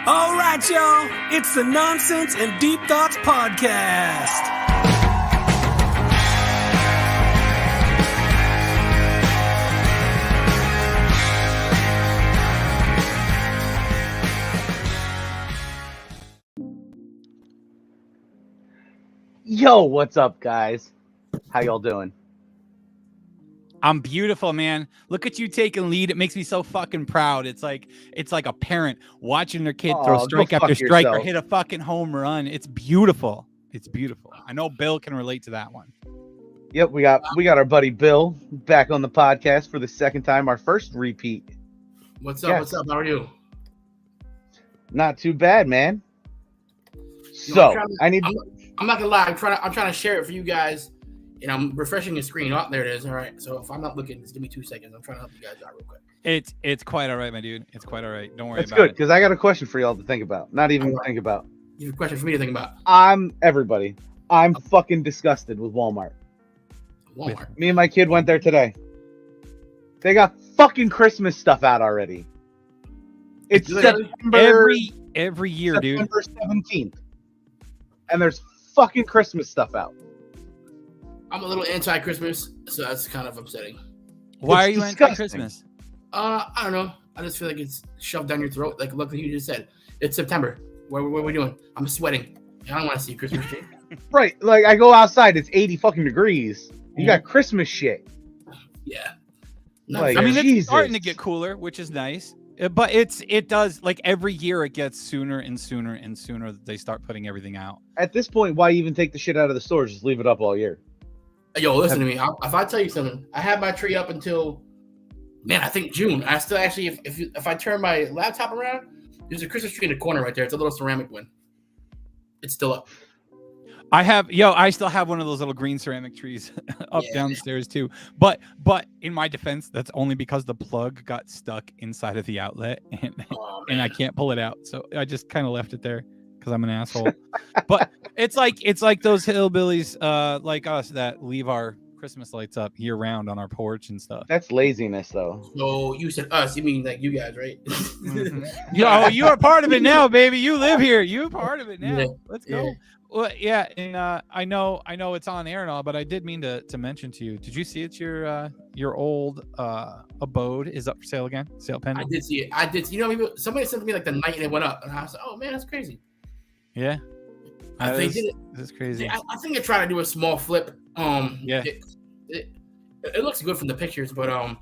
All right, y'all, it's the Nonsense and Deep Thoughts Podcast. Yo, what's up, guys? How y'all doing? I'm beautiful, man. Look at you taking lead. It makes me so fucking proud. It's like a parent watching their kid throw strike after strike or hit a fucking home run. It's beautiful. It's beautiful. I know Bill can relate to that one. Yep, we got our buddy Bill back on the podcast for the second time, our first repeat. What's up? Yes. What's up? How are you? Not too bad, man. So I'm not gonna lie. I'm trying to share it for you guys. And I'm refreshing the screen. Oh, there it is. All right. So if I'm not looking, just give me 2 seconds. I'm trying to help you guys out real quick. It's quite all right, my dude. It's quite all right. Don't worry about it. That's good, because I got a question for y'all to think about. Not even think about. You have a question for me to think about. I'm fucking disgusted with Walmart. Me and my kid went there today. They got fucking Christmas stuff out already. It's September every year, dude. September 17th. And there's fucking Christmas stuff out. I'm a little anti-Christmas, so that's kind of upsetting. Why are you anti-Christmas? I don't know. I just feel like it's shoved down your throat. Like you just said, it's September. What are we doing? I'm sweating. I don't want to see a Christmas tree. Right. Like, I go outside, it's 80 fucking degrees. You got Christmas shit. Yeah. Like, I mean, it's starting to get cooler, which is nice. But it does, like, every year it gets sooner and sooner and sooner that they start putting everything out. At this point, why even take the shit out of the stores? Just leave it up all year. Yo, listen to me. If I tell you something, I had my tree up until, I think June. I still actually, if I turn my laptop around, there's a Christmas tree in the corner right there. It's a little ceramic one. It's still up. I still have one of those little green ceramic trees up downstairs too. But in my defense, that's only because the plug got stuck inside of the outlet and I can't pull it out. So I just kind of left it there because I'm an asshole. But it's like those hillbillies like us that leave our Christmas lights up year round on our porch and stuff. That's laziness, though. So you said us, you mean like you guys, right? Mm-hmm. You are part of it now, baby. You live here. You're part of it now. Yeah. Let's go. Yeah. Well, yeah, and I know it's on air and all, but I did mean to mention to you. Did you see it's your old abode is up for sale again? Sale pending. I did see it. You know, somebody sent me like the night and it went up, and I was like, oh man, that's crazy. Yeah. They did it. This is crazy. I think they're trying to do a small flip. It looks good from the pictures, but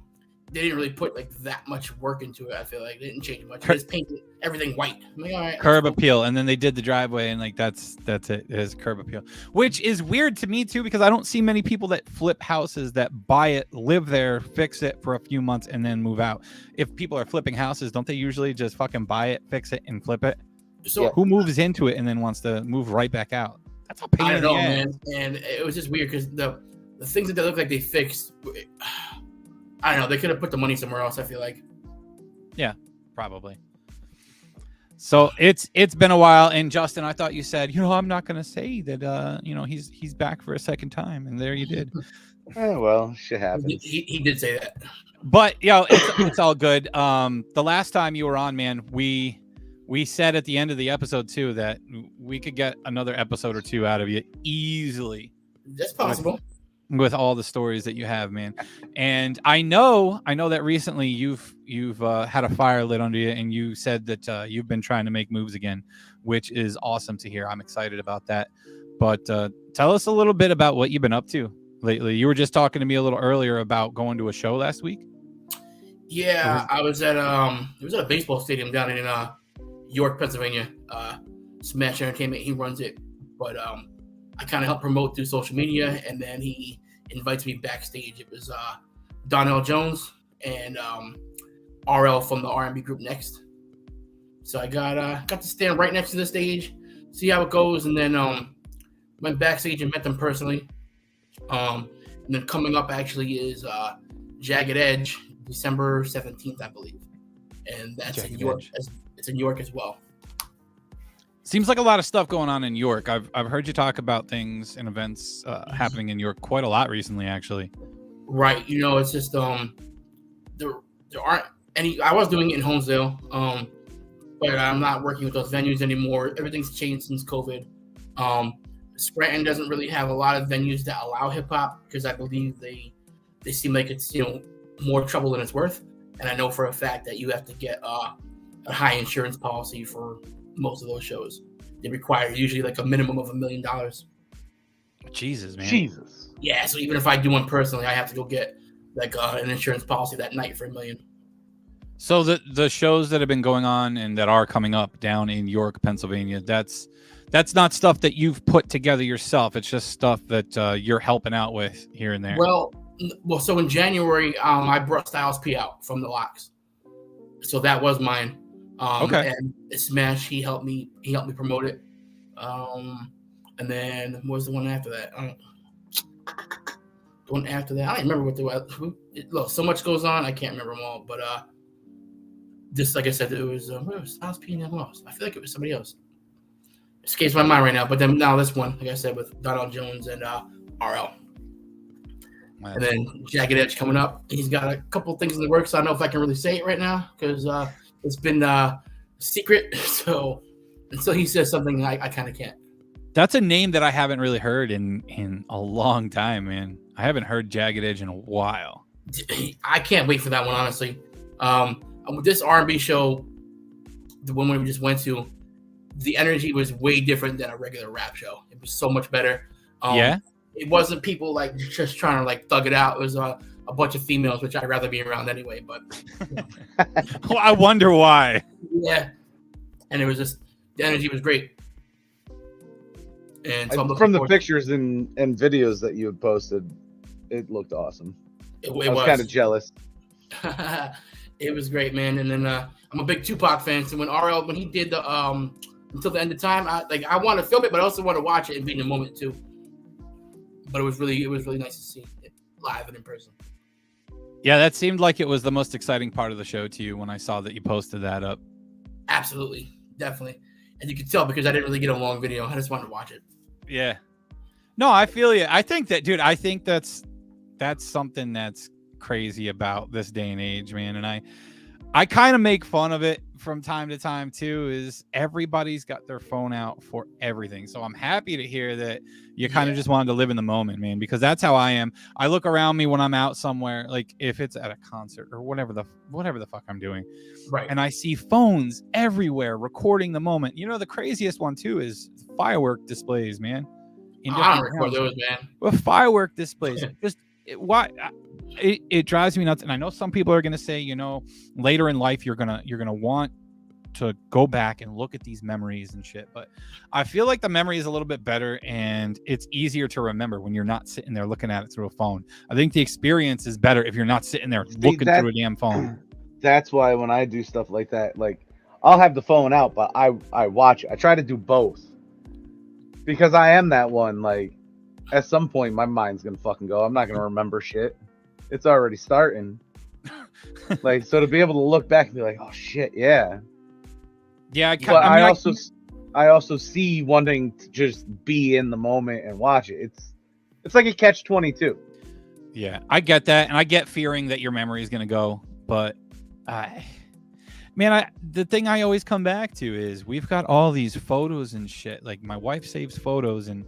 they didn't really put like that much work into it. I feel like they didn't change much. They just painted everything white. I'm like, all right, curb appeal, and then they did the driveway, and like that's it. It is curb appeal, which is weird to me too, because I don't see many people that flip houses that buy it, live there, fix it for a few months, and then move out. If people are flipping houses, don't they usually just fucking buy it, fix it, and flip it? So who moves into it and then wants to move right back out? That's a pain in the ass. Man. And it was just weird because the things that they look like they fixed, I don't know. They could have put the money somewhere else, I feel like. Yeah, probably. So it's been a while, and Justin, I thought you said, I'm not going to say that, he's back for a second time, and there you did. Well, shit happens. He did say that. But, it's all good. The last time you were on, man, we said at the end of the episode, too, that we could get another episode or two out of you easily. That's possible. With all the stories that you have, man. And I know that recently you've had a fire lit under you, and you said that you've been trying to make moves again, which is awesome to hear. I'm excited about that. But tell us a little bit about what you've been up to lately. You were just talking to me a little earlier about going to a show last week. Yeah, I was at a baseball stadium down in York, Pennsylvania. Smash Entertainment, he runs it, but I kind of help promote through social media, and then he invites me backstage. It was Donnell Jones and RL from the R&B group Next. So I got to stand right next to the stage, see how it goes, and then went backstage and met them personally. And then coming up actually is Jagged Edge, December 17th, I believe, and that's in York. It's in York as well. Seems like a lot of stuff going on in York. I've heard you talk about things and events happening in York quite a lot recently, actually. Right. It's just there aren't any. I was doing it in Holmesdale. but I'm not working with those venues anymore. Everything's changed since COVID. Scranton doesn't really have a lot of venues that allow hip hop because I believe they seem like it's more trouble than it's worth. And I know for a fact that you have to get a high insurance policy for most of those shows. They require usually like a minimum of $1 million. Jesus, man. Jesus. Yeah, so even if I do one personally, I have to go get like an insurance policy that night for $1 million. So the shows that have been going on and that are coming up down in York, Pennsylvania, that's not stuff that you've put together yourself. It's just stuff that you're helping out with here and there. Well, so in January, I brought Styles P out from the Locks, so that was mine. Okay. And Smash, he helped me promote it. And then what was the one after that? The one after that, I don't remember what the look. So much goes on, I can't remember them all. But just like I said, it was Styles P and who else? I feel like it was somebody else. Escapes my mind right now. But then now this one, like I said, with Donald Jones and RL. Wow. And then Jagged Edge coming up. He's got a couple things in the works. I don't know if I can really say it right now because it's been secret. So until he says something, I kind of can't. That's a name that I haven't really heard in a long time, man. I haven't heard Jagged Edge in a while. I can't wait for that one, honestly. With this R&B show, the one we just went to, the energy was way different than a regular rap show. It was so much better. Yeah. It wasn't people like just trying to like thug it out. It was a bunch of females, which I'd rather be around anyway. But Well, I wonder why. Yeah, and it was just the energy was great. And so from the pictures and videos that you had posted, it looked awesome. I was kind of jealous. It was great, man. And then I'm a big Tupac fan. So when RL when he did the Until the End of Time, I want to film it, but I also want to watch it and be in the moment too. But it was really nice to see it live and in person. Yeah, that seemed like it was the most exciting part of the show to you when I saw that you posted that up. Absolutely, definitely, and you could tell because I didn't really get a long video. I just wanted to watch it. Yeah, no, I feel you. I think that, dude. I think that's something that's crazy about this day and age, man. And I kind of make fun of it from time to time too, is everybody's got their phone out for everything. So I'm happy to hear that you kind of just wanted to live in the moment, man, because that's how I am. I look around me when I'm out somewhere, like if it's at a concert or whatever the fuck I'm doing. Right. And I see phones everywhere recording the moment. You know, the craziest one too is firework displays, man. I don't record those, man. With firework displays, just it drives me nuts. And I know some people are going to say, you know, later in life you're gonna want to go back and look at these memories and shit, but I feel like the memory is a little bit better and it's easier to remember when you're not sitting there looking at it through a phone. I think the experience is better if you're not sitting there looking through a damn phone. That's why when I do stuff like that, like I'll have the phone out, but I watch it. I try to do both because I am that one. Like at some point my mind's gonna fucking go. I'm not gonna remember shit. It's already starting. Like, so to be able to look back and be like, oh shit, yeah. Yeah, I also see wanting to just be in the moment and watch it. It's like a catch-22. Yeah, I get that, and I get fearing that your memory is gonna go, but the thing I always come back to is we've got all these photos and shit. Like my wife saves photos, and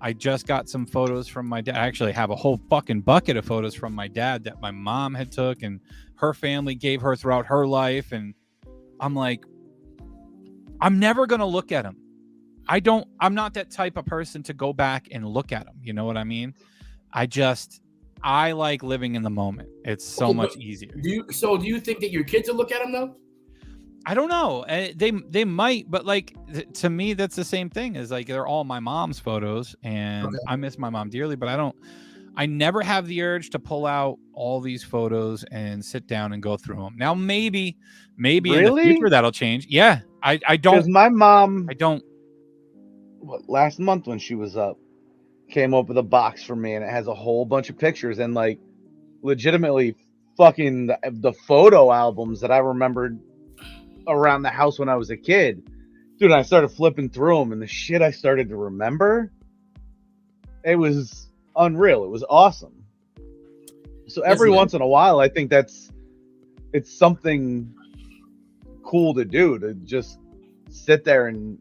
I just got some photos from my dad. I actually have a whole fucking bucket of photos from my dad that my mom had took and her family gave her throughout her life. And I'm like, I'm never going to look at them. I'm not that type of person to go back and look at them. You know what I mean? I like living in the moment. It's so much easier. Do you think that your kids will look at them though? I don't know. They might, but like to me, that's the same thing. Is like they're all my mom's photos, and I miss my mom dearly. But I never have the urge to pull out all these photos and sit down and go through them. Now maybe in the future that'll change. Yeah, I don't. Because my mom, I don't. Last month when she was up, came up with a box for me, and it has a whole bunch of pictures and like legitimately fucking the photo albums that I remembered around the house when I was a kid. Dude, I started flipping through them, and the shit I started to remember, it was unreal. It was awesome. So every once in a while, I think it's something cool to do, to just sit there and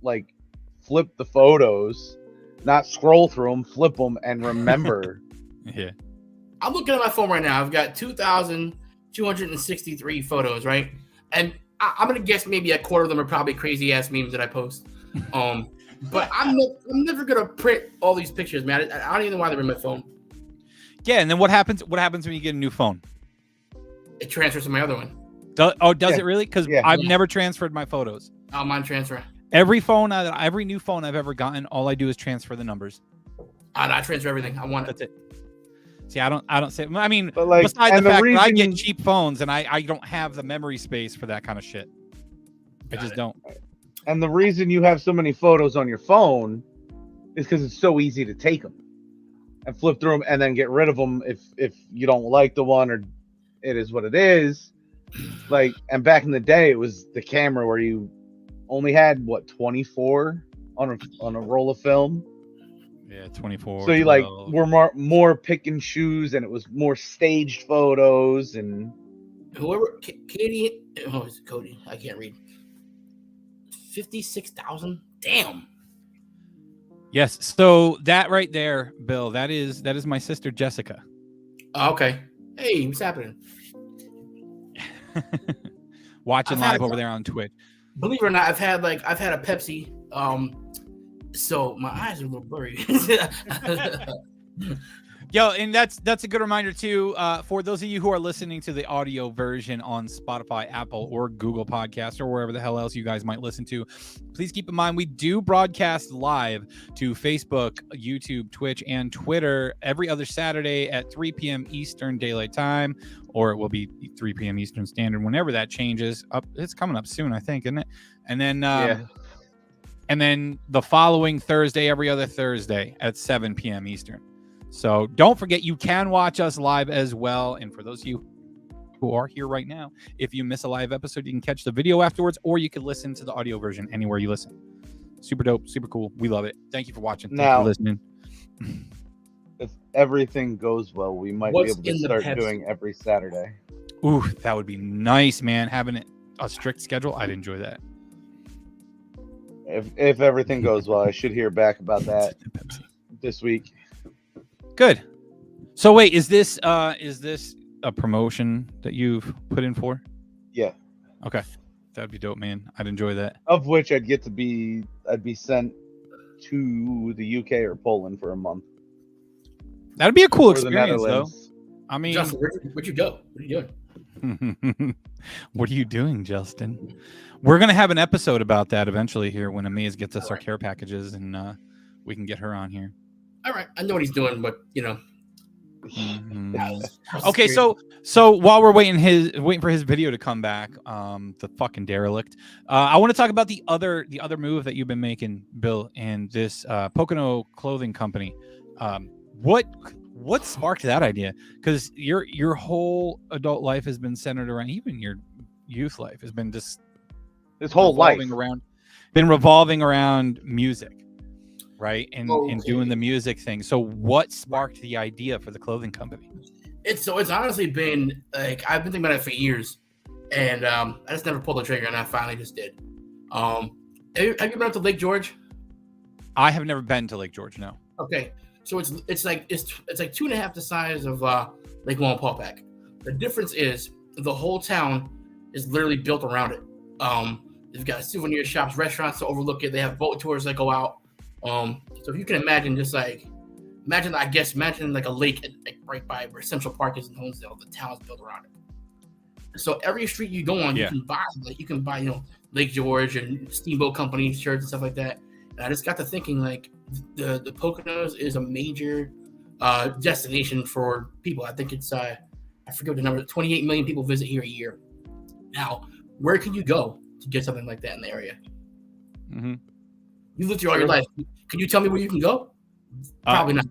like flip the photos, not scroll through them, flip them, and remember. Yeah. I'm looking at my phone right now. I've got 2,263 photos, right? And I'm gonna guess maybe a quarter of them are probably crazy ass memes that I post. But I'm never gonna print all these pictures, man. I don't even know why they're in my phone. Yeah, and then what happens? What happens when you get a new phone? It transfers to my other one. Does it really? Because I've never transferred my photos. Oh, mine transfer. Every new phone I've ever gotten, all I do is transfer the numbers. I transfer everything. I want it. That's it. See, I don't say. I mean, Like, besides the fact that I get reason- cheap phones and I don't have the memory space for that kind of shit. I just don't. And the reason you have so many photos on your phone is because it's so easy to take them and flip through them and then get rid of them if you don't like the one, or it is what it is. Like, and back in the day, it was the camera where you only had 24 on a roll of film. Yeah, 24. So you 12. like were more pick and choose, and it was more staged photos. And whoever Katie, oh, it's Cody. I can't read. 56,000. Damn. Yes. So that right there, Bill, that is my sister Jessica. Okay. Hey, what's happening? Watching live over there on Twitch. Believe it or not, I've had a Pepsi. So my eyes are a little blurry. Yo, and that's a good reminder too. For those of you who are listening to the audio version on Spotify, Apple, or Google Podcasts, or wherever the hell else you guys might listen to, please keep in mind we do broadcast live to Facebook, YouTube, Twitch, and Twitter every other Saturday at 3 p.m. Eastern Daylight Time, or it will be 3 p.m. Eastern Standard whenever that changes. It's coming up soon, I think, isn't it? And then and then the following Thursday, every other Thursday at 7 p.m. Eastern. So don't forget, you can watch us live as well. And for those of you who are here right now, if you miss a live episode, you can catch the video afterwards, or you can listen to the audio version anywhere you listen. Super dope, super cool. We love it. Thank you for watching. Thank you for listening. If everything goes well, we might be able to start doing every Saturday. Ooh, that would be nice, man. Having a strict schedule, I'd enjoy that. If everything goes well, I should hear back about that this week. Good. So wait, is this a promotion that you've put in for? Yeah. Okay. That'd be dope, man. I'd enjoy that. Of which I'd be sent to the UK or Poland for a month. That'd be a cool Or the experience, though. Netherlands. I mean, Justin, where'd you go? What are you doing? What are you doing, Justin? We're gonna have an episode about that eventually here when Amaze gets us our care packages, and we can get her on here. All right, I know what he's doing, but you know. Okay, so while we're waiting for his video to come back, the fucking derelict, I want to talk about the other move that you've been making, Bill, and this Pocono Clothing Company. What sparked that idea? Because your whole adult life has been centered around, even your youth life has been just his whole life revolving around music. Right, and doing the music thing. So what sparked the idea for the clothing company? It's honestly been like I've been thinking about it for years, and I just never pulled the trigger, and I finally just did. Have you been up to Lake George? I have never been to Lake George. No. Okay, so it's like 2.5 the size of Lake Wallenpaupack. The difference is the whole town is literally built around it. They've got souvenir shops, restaurants to overlook it. They have boat tours that go out. So if you can imagine, imagine like a lake right by where Central Park is in Honesdale. The town is built around it. So every street you go on, you can buy Lake George and Steamboat Company shirts and stuff like that. And I just got to thinking, like, the Poconos is a major destination for people. I think it's I forget the number. 28 million people visit here a year. Now, where can you go to get something like that in the area? Mm-hmm. You lived through all your life. Can you tell me where you can go? Probably not.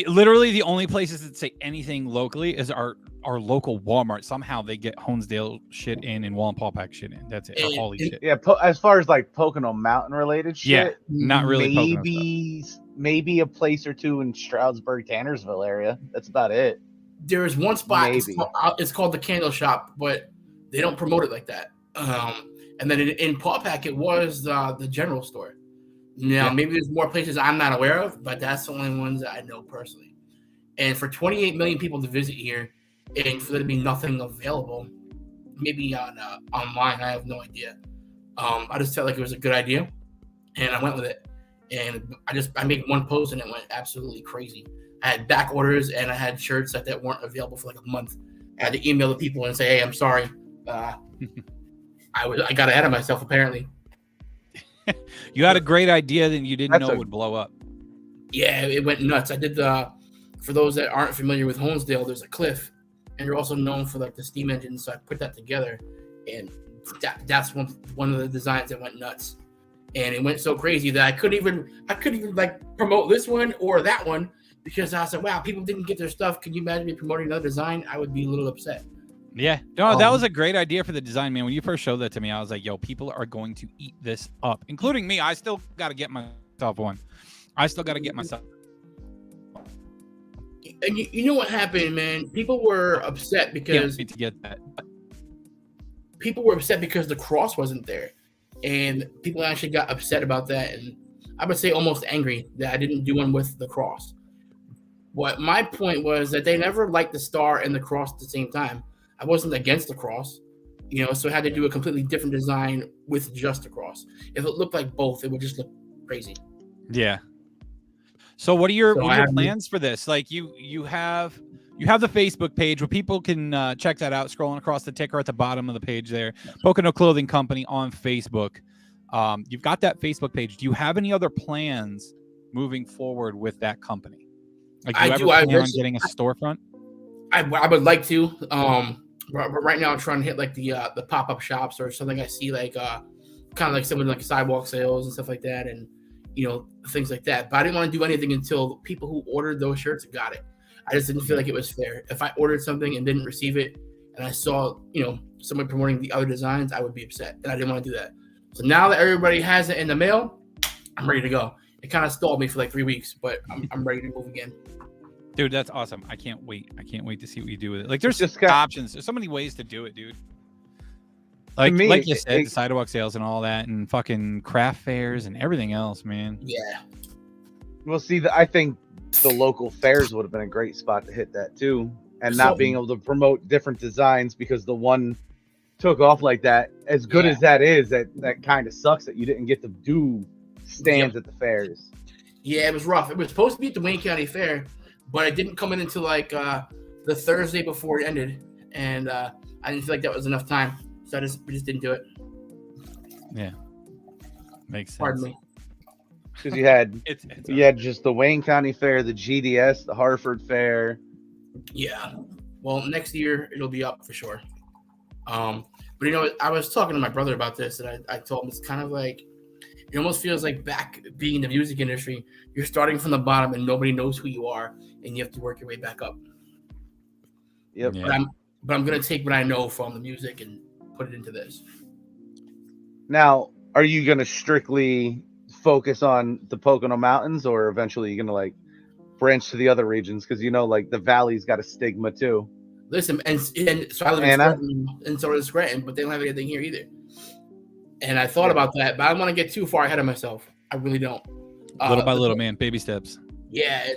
Literally the only places that say anything locally is our local Walmart. Somehow they get Honesdale shit in and Wallenpaupack shit in. That's it. Or Hawley shit. Yeah, as far as like Pocono Mountain related shit, yeah, not really. Maybe a place or two in Stroudsburg, Tannersville area. That's about it. There is one spot. It's called the Candle Shop, but they don't promote it like that. And then in Pawpack, it was the general store. Now, maybe there's more places I'm not aware of, but that's the only ones that I know personally. And for 28 million people to visit here, and for there to be nothing available, maybe on online, I have no idea. I just felt like it was a good idea, and I went with it. And I made one post, and it went absolutely crazy. I had back orders, and I had shirts that weren't available for like a month. I had to email the people and say, "Hey, I'm sorry. I got ahead of myself, apparently." You had a great idea that you didn't know it would blow up. Yeah, it went nuts. I did for those that aren't familiar with Honesdale, there's a cliff, and you're also known for like the steam engine. So I put that together, and that's one of the designs that went nuts. And it went so crazy that I couldn't even like promote this one or that one, because I said, wow, people didn't get their stuff. Can you imagine me promoting another design? I would be a little upset. Yeah, no, that was a great idea for the design, man. When you first showed that to me, I was like, yo, people are going to eat this up, including me. I still got to get myself one. I still got to get myself. And you know what happened, man? People were upset because to get that. People were upset because the cross wasn't there, and people actually got upset about that. And I would say almost angry that I didn't do one with the cross. What my point was that they never liked the star and the cross at the same time. I wasn't against the cross, so I had to do a completely different design with just the cross. If it looked like both, it would just look crazy. Yeah. So what are your plans for this? Like you have the Facebook page where people can check that out, scrolling across the ticker at the bottom of the page there. Pocono Clothing Company on Facebook. You've got that Facebook page. Do you have any other plans moving forward with that company? Like, do you ever plan on getting a storefront? I would like to. But right now I'm trying to hit like the pop-up shops or something. I see like kind of like some of like sidewalk sales and stuff like that, and things like that. But I didn't want to do anything until people who ordered those shirts got it. I just didn't feel like it was fair. If I ordered something and didn't receive it, and I saw someone promoting the other designs, I would be upset, and I didn't want to do that. So now that everybody has it in the mail, I'm ready to go. It kind of stalled me for like 3 weeks, but I'm ready to move again. Dude, that's awesome. I can't wait to see what you do with it. Like, there's just options. There's so many ways to do it, dude. Like you said, the sidewalk sales and all that, and fucking craft fairs and everything else, man. Yeah. Well, see, I think the local fairs would have been a great spot to hit that too, and not being able to promote different designs because the one took off like that. As good as that is, that kind of sucks that you didn't get to do stands at the fairs. Yeah, it was rough. It was supposed to be at the Wayne County Fair, but it didn't come in until like the Thursday before it ended, and I didn't feel like that was enough time, so we just didn't do it. Yeah, makes sense. Pardon me. Because you had you had just the Wayne County Fair, the GDS, the Hartford Fair. Yeah, well, next year it'll be up for sure. But I was talking to my brother about this, and I told him it's kind of like, it almost feels like back being in the music industry, you're starting from the bottom and nobody knows who you are, and you have to work your way back up. Yep. Yeah. But I'm gonna take what I know from the music and put it into this. Now, are you gonna strictly focus on the Pocono Mountains, or eventually you're gonna like branch to the other regions? Because like the Valley's got a stigma too. Listen, and so I live in Scranton, and so does Scranton, but they don't have anything here either. And I thought about that, but I don't want to get too far ahead of myself. I really don't. Little by little, man, baby steps. Yeah,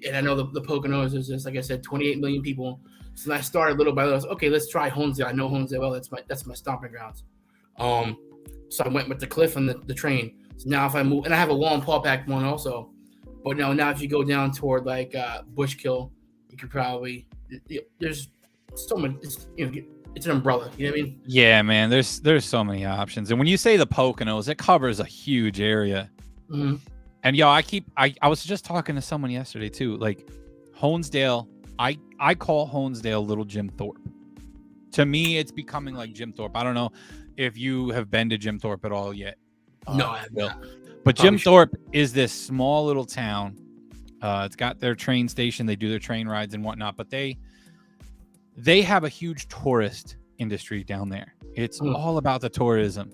and I know the Poconos is just, like I said, 28 million people. So I started little by little. I was, okay, let's try Honesdale. I know Honesdale well. That's my stomping grounds. So I went with the cliff and the train. So now if I move, and I have a wall and Pawpack one also. But now if you go down toward like Bushkill, you could probably there's so many. It's an umbrella. You know what I mean? Yeah, man. There's so many options, and when you say the Poconos, it covers a huge area. Mm-hmm. And I was just talking to someone yesterday too. Like Honesdale, I call Honesdale Little Jim Thorpe. To me, it's becoming like Jim Thorpe. I don't know if you have been to Jim Thorpe at all yet. No, I have not. But Jim Thorpe is this small little town. It's got their train station. They do their train rides and whatnot. But they have a huge tourist industry down there. It's all about the tourism.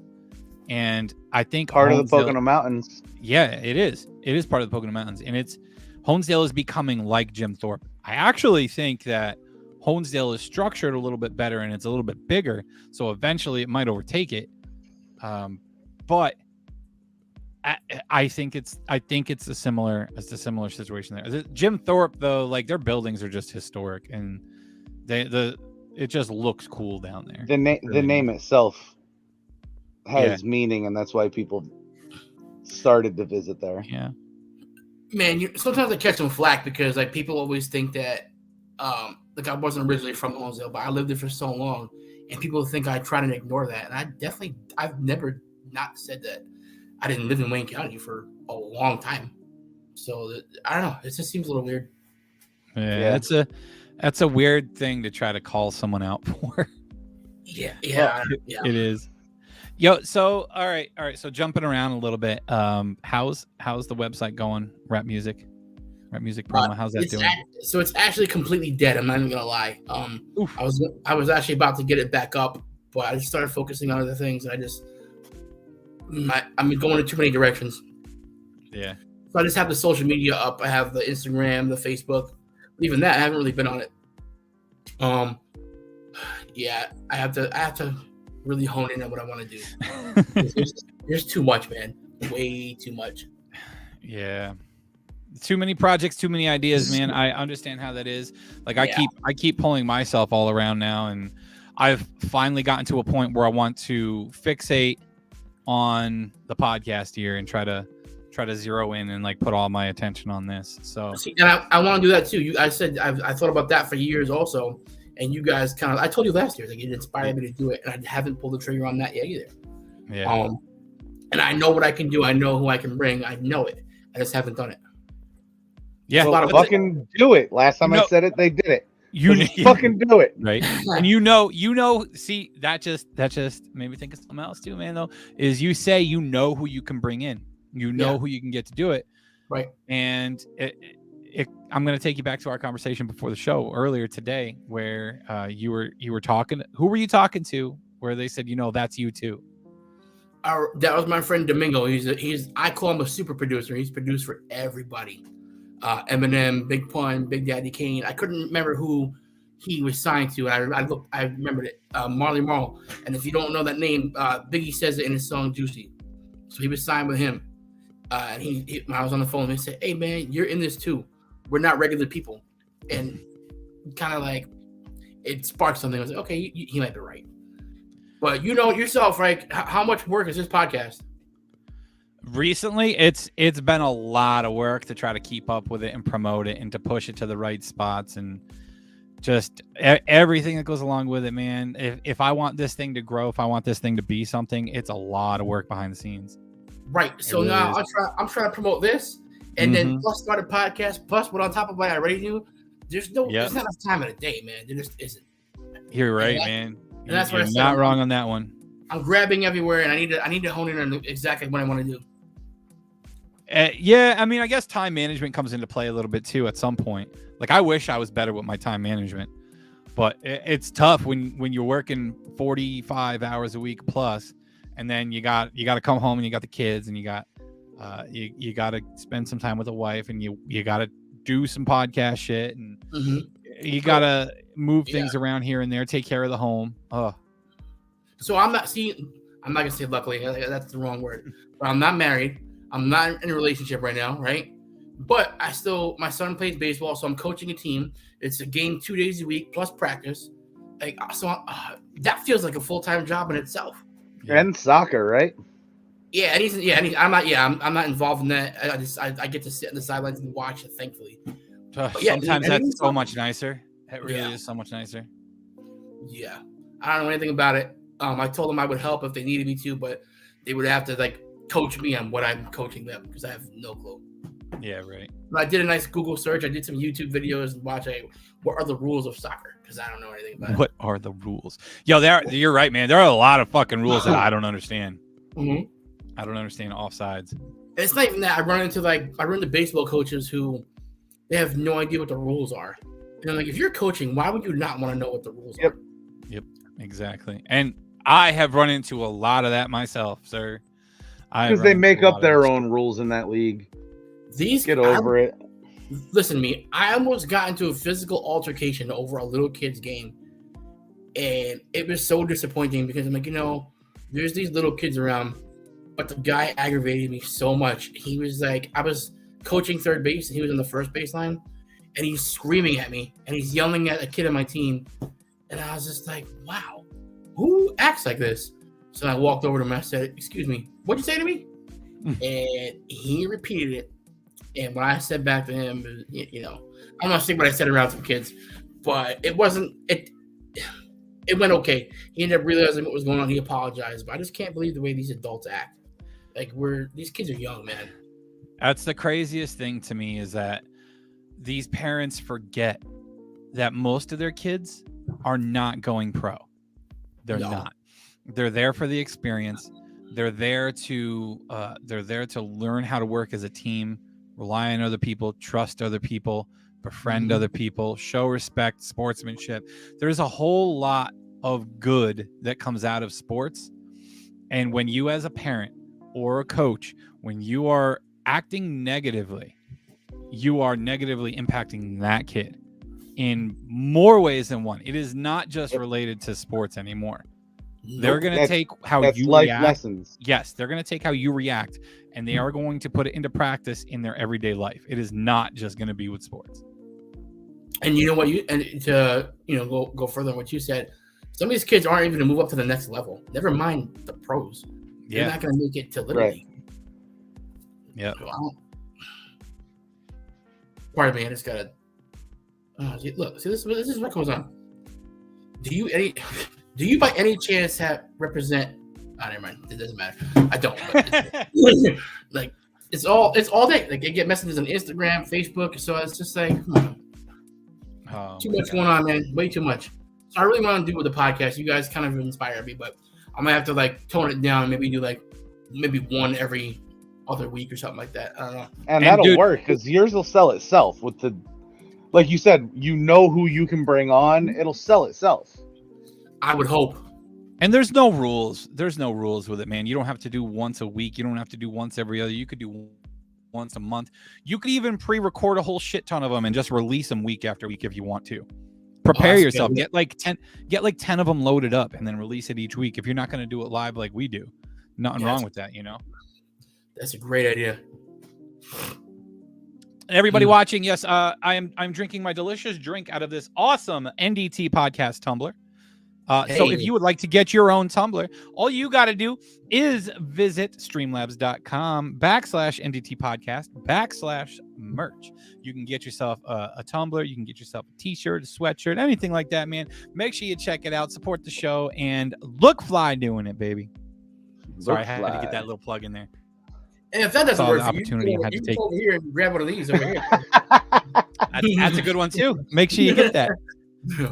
And I think part of the Pocono Mountains. Yeah, it is. It is part of the Pocono Mountains. And Honesdale is becoming like Jim Thorpe. I actually think that Honesdale is structured a little bit better and it's a little bit bigger, so eventually it might overtake it. But I think it's a similar situation there. Jim Thorpe though, like their buildings are just historic and it just looks cool down there. The name itself has meaning, and that's why people started to visit there. Yeah. Man, sometimes I catch some flack because like people always think that like I wasn't originally from Honesdale, but I lived there for so long, and people think I try to ignore that. And I've never not said that. I didn't live in Wayne County for a long time, so I don't know. It just seems a little weird. Yeah. That's a weird thing to try to call someone out for. Yeah. It is. Yo, so all right. So jumping around a little bit, how's the website going? Rap music promo. How's that doing? So it's actually completely dead. I'm not even gonna lie. I was actually about to get it back up, but I just started focusing on other things, and I'm going in too many directions. Yeah. So I just have the social media up. I have the Instagram, the Facebook. Even that, I haven't really been on it. Yeah, I have to really hone in on what I want to do. There's too much, man. Way too much. Yeah. Too many projects, too many ideas, man. I understand how that is. Like I keep pulling myself all around now, and I've finally gotten to a point where I want to fixate on the podcast here and try to zero in and like put all my attention on this. So see, and I want to do that too. I said I thought about that for years also, and you guys kind of, I told you last year, like it inspired me to do it, and I haven't pulled the trigger on that yet either. Yeah. And I know what I can do. I know who I can bring. I know it. I just haven't done it. Yeah. Well, fucking do it. Last time I said it, they did it. You fucking do it. Right. And you know, see, that just made me think of something else too, man, though, is you say you know who you can bring in. You know who you can get to do it. Right. And I'm going to take you back to our conversation before the show earlier today where you were talking. Who were you talking to where they said, that's you too? That was my friend Domingo. I call him a super producer. He's produced for everybody. Eminem, Big Pun, Big Daddy Kane. I couldn't remember who he was signed to. I remembered it. Marley Marl. And if you don't know that name, Biggie says it in his song Juicy. So he was signed with him. And when I was on the phone, he said, "Hey man, you're in this too. We're not regular people." And kind of like it sparked something. I was like, okay, he might be right. But you know yourself, right? How much work is this podcast? Recently, it's been a lot of work to try to keep up with it and promote it and to push it to the right spots and just everything that goes along with it, man. If I want this thing to grow, if I want this thing to be something, it's a lot of work behind the scenes. Right. So really now I'm trying to promote this, and then plus start a podcast, plus what on top of what I already do. There's not enough time in a day, man. There just isn't. You're right, man. And that's what I said. Not wrong on that one. I'm grabbing everywhere, and I need to hone in on exactly what I want to do. Yeah, I mean, I guess time management comes into play a little bit too at some point. Like, I wish I was better with my time management, but it's tough when you're working 45 hours a week plus, and then you got to come home and you got the kids and you got to spend some time with the wife and you got to do some podcast shit and you got to move things around here and there, take care of the home. So I'm not gonna say luckily, that's the wrong word, but I'm not married. I'm not in a relationship right now, right? But my son plays baseball, so I'm coaching a team. It's a game 2 days a week plus practice. Like, so that feels like a full-time job in itself. And soccer, right? Yeah, I'm not involved in that. I get to sit on the sidelines and watch it, thankfully. Sometimes that's so much nicer. It really is so much nicer. Yeah, I don't know anything about it. I told them I would help if they needed me to, but they would have to like coach me on what I'm coaching them because I have no clue. Yeah, right. But I did a nice Google search. I did some YouTube videos and watch what are the rules of soccer because I don't know anything about it. What are the rules? Yo, you're right, man. There are a lot of fucking rules that I don't understand. Mm-hmm. I don't understand offsides. It's not even that. I run into baseball coaches who they have no idea what the rules are. And I'm like, if you're coaching, why would you not want to know what the rules are? Yep, exactly. And I have run into a lot of that myself, sir. Because they make up their own rules in that league. Get over it. listen to me. I almost got into a physical altercation over a little kid's game, and it was so disappointing because I'm like, there's these little kids around, but the guy aggravated me so much. He was like, I was coaching third base, and he was on the first baseline, and he's screaming at me, and he's yelling at a kid on my team, and I was just like, wow, who acts like this? So I walked over to him and I said, excuse me, what'd you say to me? And he repeated it. And when I said back to him, I'm not saying what I said around some kids, but it went okay. He ended up realizing what was going on. He apologized, but I just can't believe the way these adults act. Like these kids are young, man. That's the craziest thing to me is that these parents forget that most of their kids are not going pro. They're not. They're there for the experience. They're there to learn how to work as a team, rely on other people, trust other people, befriend other people, show respect, sportsmanship. There's a whole lot of good that comes out of sports. And when you as a parent or a coach, when you are acting negatively, you are negatively impacting that kid in more ways than one. It is not just related to sports anymore. They're going to take how you life react. Lessons. Yes, they're going to take how you react, and they are going to put it into practice in their everyday life. It is not just going to be with sports. And you know what? Go further on what you said. Some of these kids aren't even going to move up to the next level. Never mind the pros. They're not going to make it to Little League. Yeah. Pardon me. I just got to. Look. See, this is what goes on. Do you by any chance represent? Oh, never mind. It doesn't matter. I don't. Like it's all day. Like they get messages on Instagram, Facebook. So it's just like too much going on, man. Way too much. So I really want to do with the podcast. You guys kind of inspire me, but I'm gonna have to tone it down. Maybe do maybe one every other week or something like that. I don't know. And that'll work because yours will sell itself with the, like you said, who you can bring on. It'll sell itself. I would hope. And there's no rules. There's no rules with it, man. You don't have to do once a week. You don't have to do once every other. You could do once a month. You could even pre-record a whole shit ton of them and just release them week after week if you want to. Prepare yourself. Good. Get like 10 of them loaded up and then release it each week. If you're not going to do it live like we do, nothing wrong with that, That's a great idea. Everybody watching, yes, I'm drinking my delicious drink out of this awesome NDT podcast tumbler. So if you would like to get your own tumbler, all you got to do is visit streamlabs.com/NDT podcast /merch. You can get yourself a tumbler. You can get yourself a t-shirt, a sweatshirt, anything like that, man. Make sure you check it out, support the show, and look fly doing it, baby. Sorry, I had to get that little plug in there. And if that doesn't work, you can take over here and grab one of these over here. That's a good one too. Make sure you get that.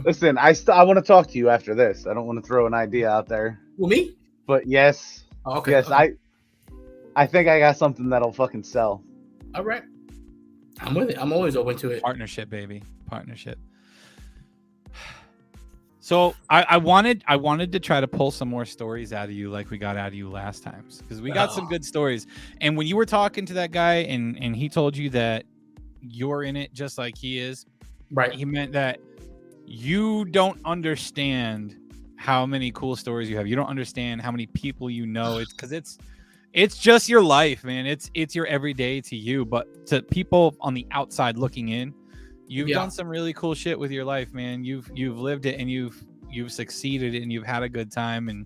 Listen, I want to talk to you after this. I don't want to throw an idea out there. Well, me? But yes. Oh, okay. Yes, okay. I think I got something that'll fucking sell. All right. I'm with it. I'm always open to it. Partnership, baby. Partnership. So I wanted to try to pull some more stories out of you like we got out of you last time, because we got some good stories. And when you were talking to that guy and he told you that you're in it just like he is, right? He meant that you don't understand how many cool stories you have. You don't understand how many people you know. It's because it's just your life, man. It's your everyday to you, but to people on the outside looking in, you've done some really cool shit with your life, man. You've lived it and you've succeeded and you've had a good time. And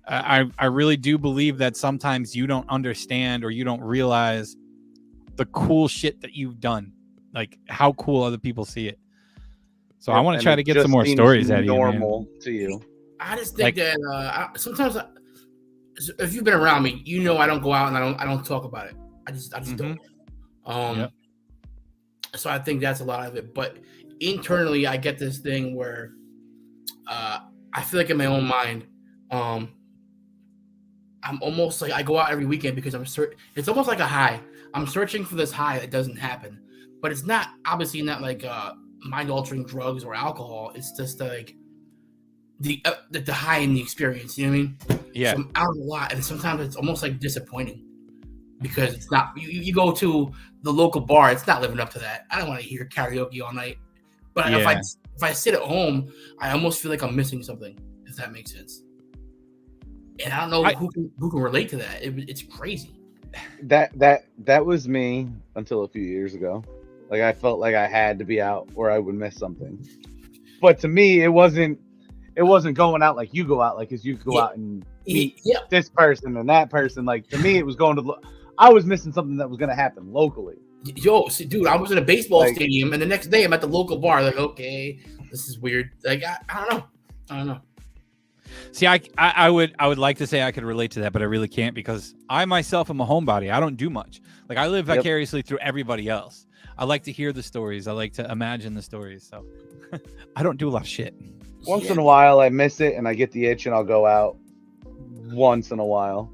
I really do believe that sometimes you don't understand or you don't realize the cool shit that you've done, like how cool other people see it. So I want to try to get some more stories out of you, normal to you. I just think that sometimes if you've been around me, I don't go out and I don't talk about it. I just don't. So I think that's a lot of it. But internally, I get this thing where I feel like in my own mind, I'm almost like I go out every weekend because it's almost like a high. I'm searching for this high that doesn't happen, but it's not obviously not like mind-altering drugs or alcohol. It's just like the high in the experience. You know what I mean? Yeah. So I'm out a lot, and sometimes it's almost like disappointing. because it's not. You go to the local bar, it's not living up to that. I don't want to hear karaoke all night. But if I sit at home, I almost feel like I'm missing something. If that makes sense. And I don't know who can relate to that. It's crazy. That was me until a few years ago. Like I felt like I had to be out or I would miss something. But to me, it wasn't going out like you go out, like as you go out and meet this person and that person. Like to me, it was going to. I was missing something that was going to happen locally. Yo, see, dude, I was in a baseball stadium, and the next day I'm at the local bar. Like, okay, this is weird. Like, I don't know. See, I would like to say I could relate to that, but I really can't because I myself am a homebody. I don't do much. Like I live vicariously through everybody else. I like to hear the stories. I like to imagine the stories. So I don't do a lot of shit. Once in a while, I miss it, and I get the itch, and I'll go out once in a while.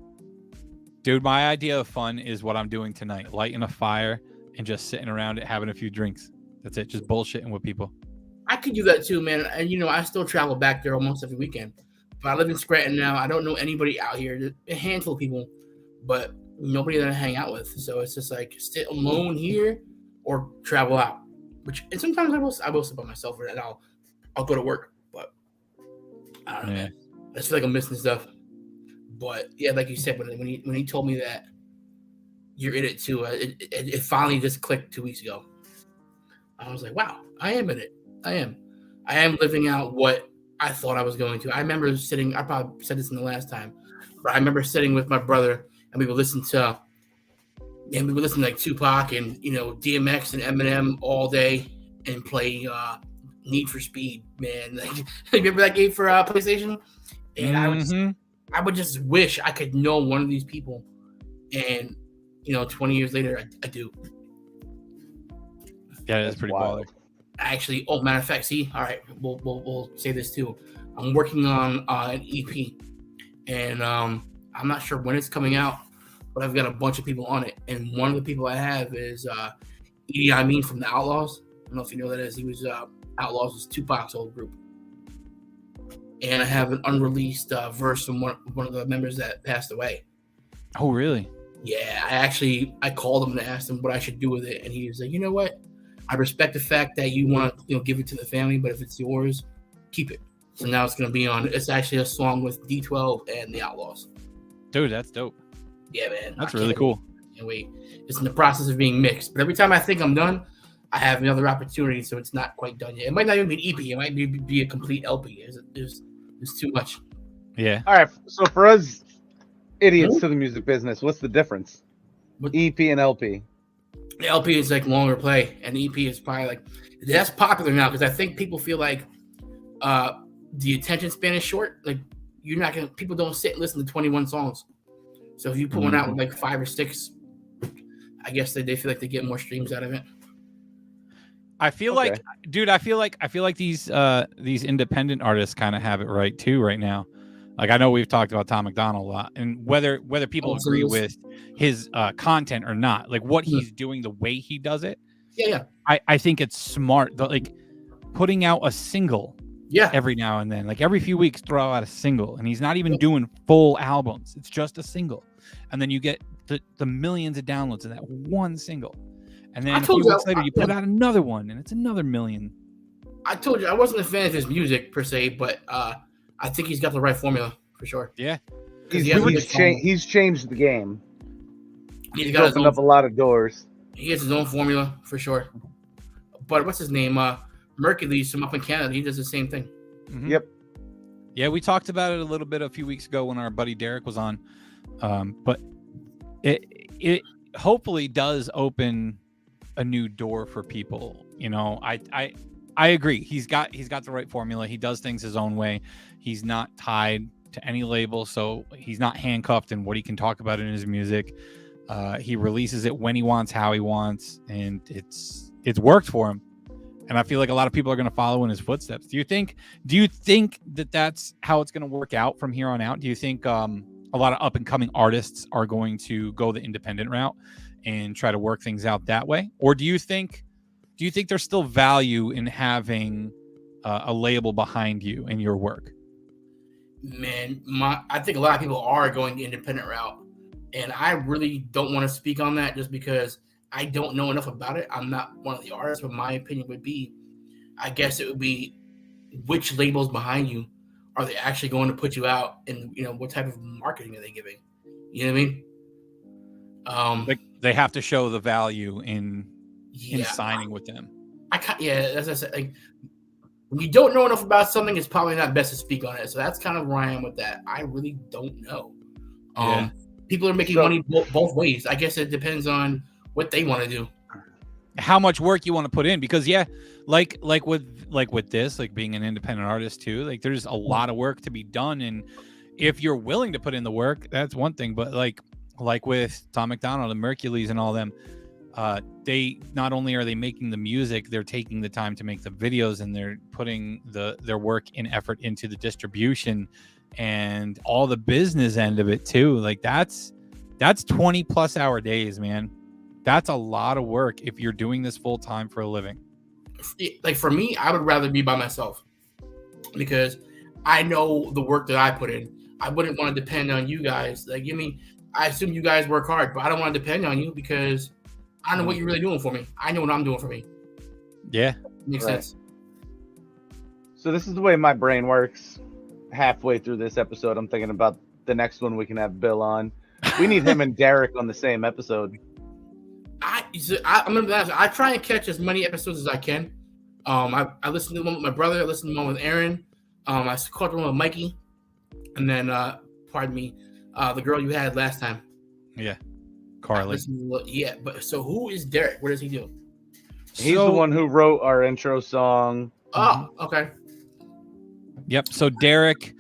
Dude, my idea of fun is what I'm doing tonight. Lighting a fire and just sitting around it, having a few drinks. That's it. Just bullshitting with people. I could do that too, man. And, I still travel back there almost every weekend. But I live in Scranton now. I don't know anybody out here. There's a handful of people, but nobody that I hang out with. So it's just like sit alone here or travel out. And sometimes I will sit by myself and I'll go to work. But I don't know. Man. I just feel like I'm missing stuff. But yeah, like you said, when he told me that you're in it too, it finally just clicked 2 weeks ago. I was like, wow, I am in it. I am living out what I thought I was going to. I remember sitting. I probably said this in the last time, but I remember sitting with my brother and we would listen to like Tupac and DMX and Eminem all day and play Need for Speed. Man, like, remember that game for PlayStation? And I would just wish I could know one of these people, and 20 years later, I do. Yeah, that's pretty wild. Actually, matter of fact, see, all right, we'll say this too. I'm working on an EP, and I'm not sure when it's coming out, but I've got a bunch of people on it, and one of the people I have is Idi Amin from the Outlaws. I don't know if you know who that is. He was Outlaws was Tupac's old group. And I have an unreleased verse from one of the members that passed away. Oh, really? Yeah, I called him and asked him what I should do with it, and he was like, "You know what? I respect the fact that you want to give it to the family, but if it's yours, keep it." So now it's going to be on. It's actually a song with D12 and the Outlaws. Dude, that's dope. Yeah, man, that's really cool. Can't wait. It's in the process of being mixed, but every time I think I'm done, I have another opportunity, so it's not quite done yet. It might not even be an EP. It might be a complete LP. There's too much. Yeah. All right. So for us idiots to the music business, what's the difference? EP and LP. The LP is like longer play, and the EP is probably like that's popular now because I think people feel like the attention span is short. Like people don't sit and listen to 21 songs. So if you put one out with like 5 or 6, I guess they feel like they get more streams out of it. I feel like, dude, I feel like these independent artists kind of have it right too right now. Like I know we've talked about Tom McDonald a lot, and whether people agree with his content or not, like what he's doing, the way he does it. Yeah. I think it's smart. Like putting out a single. Yeah. Every now and then, like every few weeks, throw out a single, and he's not even doing full albums. It's just a single, and then you get the millions of downloads in that one single. And then a few weeks later, you put out another one, and it's another million. I told you I wasn't a fan of his music per se, but I think he's got the right formula for sure. Yeah, he's changed the game. He's opened up a lot of doors. He has his own formula for sure. But what's his name? Mercury's from up in Canada. He does the same thing. Mm-hmm. Yep. Yeah, we talked about it a little bit a few weeks ago when our buddy Derek was on. But it hopefully does open a new door for people. I agree. He's got the right formula. He does things his own way. He's not tied to any label, so he's not handcuffed in what he can talk about in his music. He releases it when he wants, how he wants, and it's worked for him. And I feel like a lot of people are going to follow in his footsteps. Do you think that that's how it's going to work out from here on out? Do you think a lot of up and coming artists are going to go the independent route and try to work things out that way? Or do you think there's still value in having a label behind you and your work? Man, I think a lot of people are going the independent route, And I really don't want to speak on that just because I don't know enough about it. I'm not one of the artists, but my opinion would be, I guess it would be which labels behind you are they actually going to put you out, and what type of marketing are they giving? You know what I mean? They have to show the value in signing with them. As I said, like, when you don't know enough about something, it's probably not best to speak on it. So that's kind of where I am with that. I really don't know. People are making money both ways. I guess it depends on what they want to do, how much work you want to put in. Because like with this, like being an independent artist too, like there's a lot of work to be done, and if you're willing to put in the work, that's one thing. But like with Tom McDonald and Mercules and all them, they not only are they making the music, they're taking the time to make the videos, and they're putting their work and effort into the distribution and all the business end of it too. Like that's 20 plus hour days, man. That's a lot of work if you're doing this full time for a living. Like for me, I would rather be by myself because I know the work that I put in. I wouldn't want to depend on you guys. Like, I assume you guys work hard, but I don't want to depend on you because I don't know what you're really doing for me. I know what I'm doing for me. Yeah. Makes sense. So this is the way my brain works. Halfway through this episode, I'm thinking about the next one we can have Bill on. We need him and Derek on the same episode. I'm gonna be honest. I try and catch as many episodes as I can. I listened to one with my brother. I listened to one with Aaron. I caught the one with Mikey, and then pardon me, the girl you had last time. Yeah, Carly. But so who is Derek? What does he do? He's the one who wrote our intro song. Oh, okay. Yep. So Derek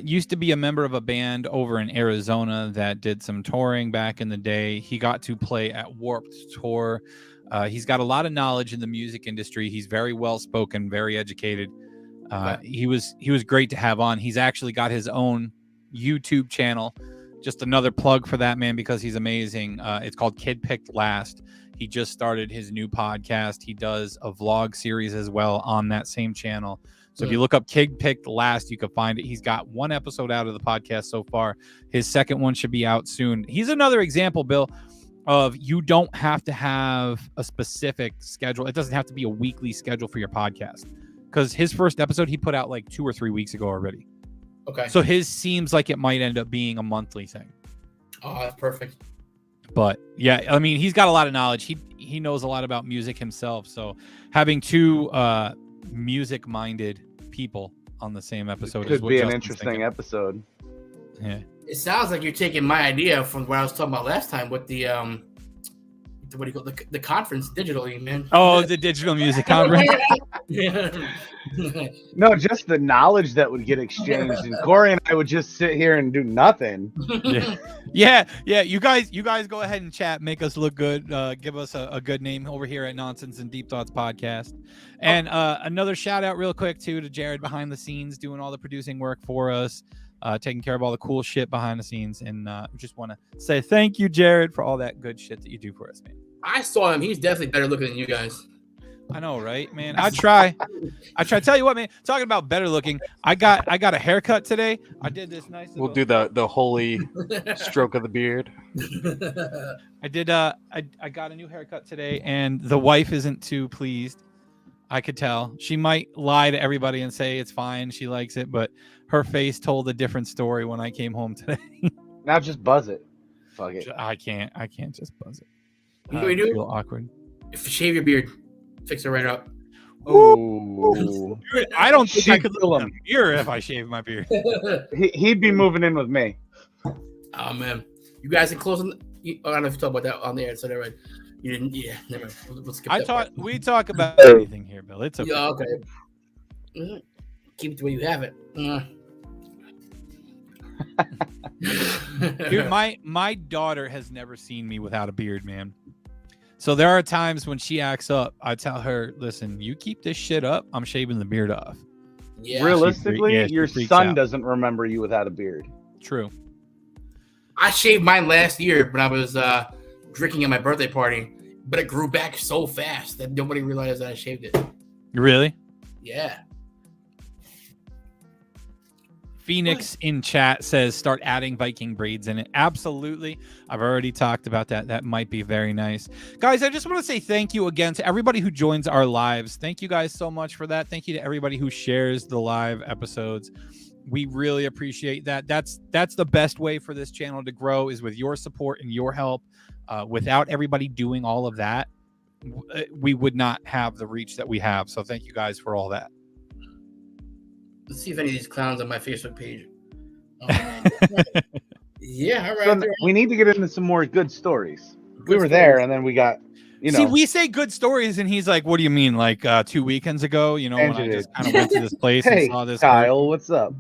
used to be a member of a band over in Arizona that did some touring back in the day. He got to play at Warped Tour. He's got a lot of knowledge in the music industry. He's very well spoken, very educated. He was great to have on. He's actually got his own YouTube channel. Just another plug for that man because he's amazing. It's called Kid Picked Last. He just started his new podcast. He does a vlog series as well on that same channel. So if you look up Kid Picked Last, you can find it. He's got one episode out of the podcast so far. His second one should be out soon. He's another example, Bill, of you don't have to have a specific schedule. It doesn't have to be a weekly schedule for your podcast. Because his first episode, he put out like 2 or 3 weeks ago already. Okay. So his seems like it might end up being a monthly thing. Oh, that's perfect. But yeah, I mean, he's got a lot of knowledge. He knows a lot about music himself. So having two music-minded people on the same episode could be an interesting episode. Yeah. It sounds like you're taking my idea from what I was talking about last time with the what do you call the conference digitally, man. Oh, the digital music conference. No, just the knowledge that would get exchanged, and Corey and I would just sit here and do nothing. Yeah. You guys go ahead and chat, make us look good, give us a good name over here at Nonsense and Deep Thoughts Podcast. And another shout out real quick too to Jared behind the scenes doing all the producing work for us, taking care of all the cool shit behind the scenes. And just want to say thank you, Jared, for all that good shit that you do for us, man. I saw him. He's definitely better looking than you guys. I know, right, man? I try. Tell you what, man. Talking about better looking, I got a haircut today. I did this nice. We'll do the holy stroke of the beard. I did. I got a new haircut today, and the wife isn't too pleased. I could tell. She might lie to everybody and say it's fine, she likes it, but her face told a different story when I came home today. Now just buzz it. Fuck it. I can't just buzz it. You know what you do? Feel awkward. Shave your beard. Fix it right up. Oh, I don't think I could look in the mirror if I shaved my beard. He'd be moving in with me. Oh man, you guys can close on. I don't know if you talk about that on the air. So never mind. You didn't. Yeah, never mind. We'll skip that part. We talk about anything here, Bill. It's okay. Yeah, okay. Keep it the way you have it. Dude, my daughter has never seen me without a beard, man. So there are times when she acts up, I tell her, listen, you keep this shit up, I'm shaving the beard off. Yeah. Realistically, your son out. Doesn't remember you without a beard. True. I shaved mine last year when I was drinking at my birthday party, but it grew back so fast that nobody realized that I shaved it. Really? Yeah. Phoenix in chat says start adding Viking braids in it. Absolutely. I've already talked about that. That might be very nice. Guys, I just want to say thank you again to everybody who joins our lives. Thank you guys so much for that. Thank you to everybody who shares the live episodes. We really appreciate that. That's the best way for this channel to grow is with your support and your help. Without everybody doing all of that, we would not have the reach that we have. So thank you guys for all that. Let's see if any of these clowns on my Facebook page. Yeah, all right. So we need to get into some more good stories. We were there, and then we got, See, we say good stories, and he's like, "What do you mean? Like 2 weekends ago, when I just kind of went to this place and saw this." Kyle, what's up?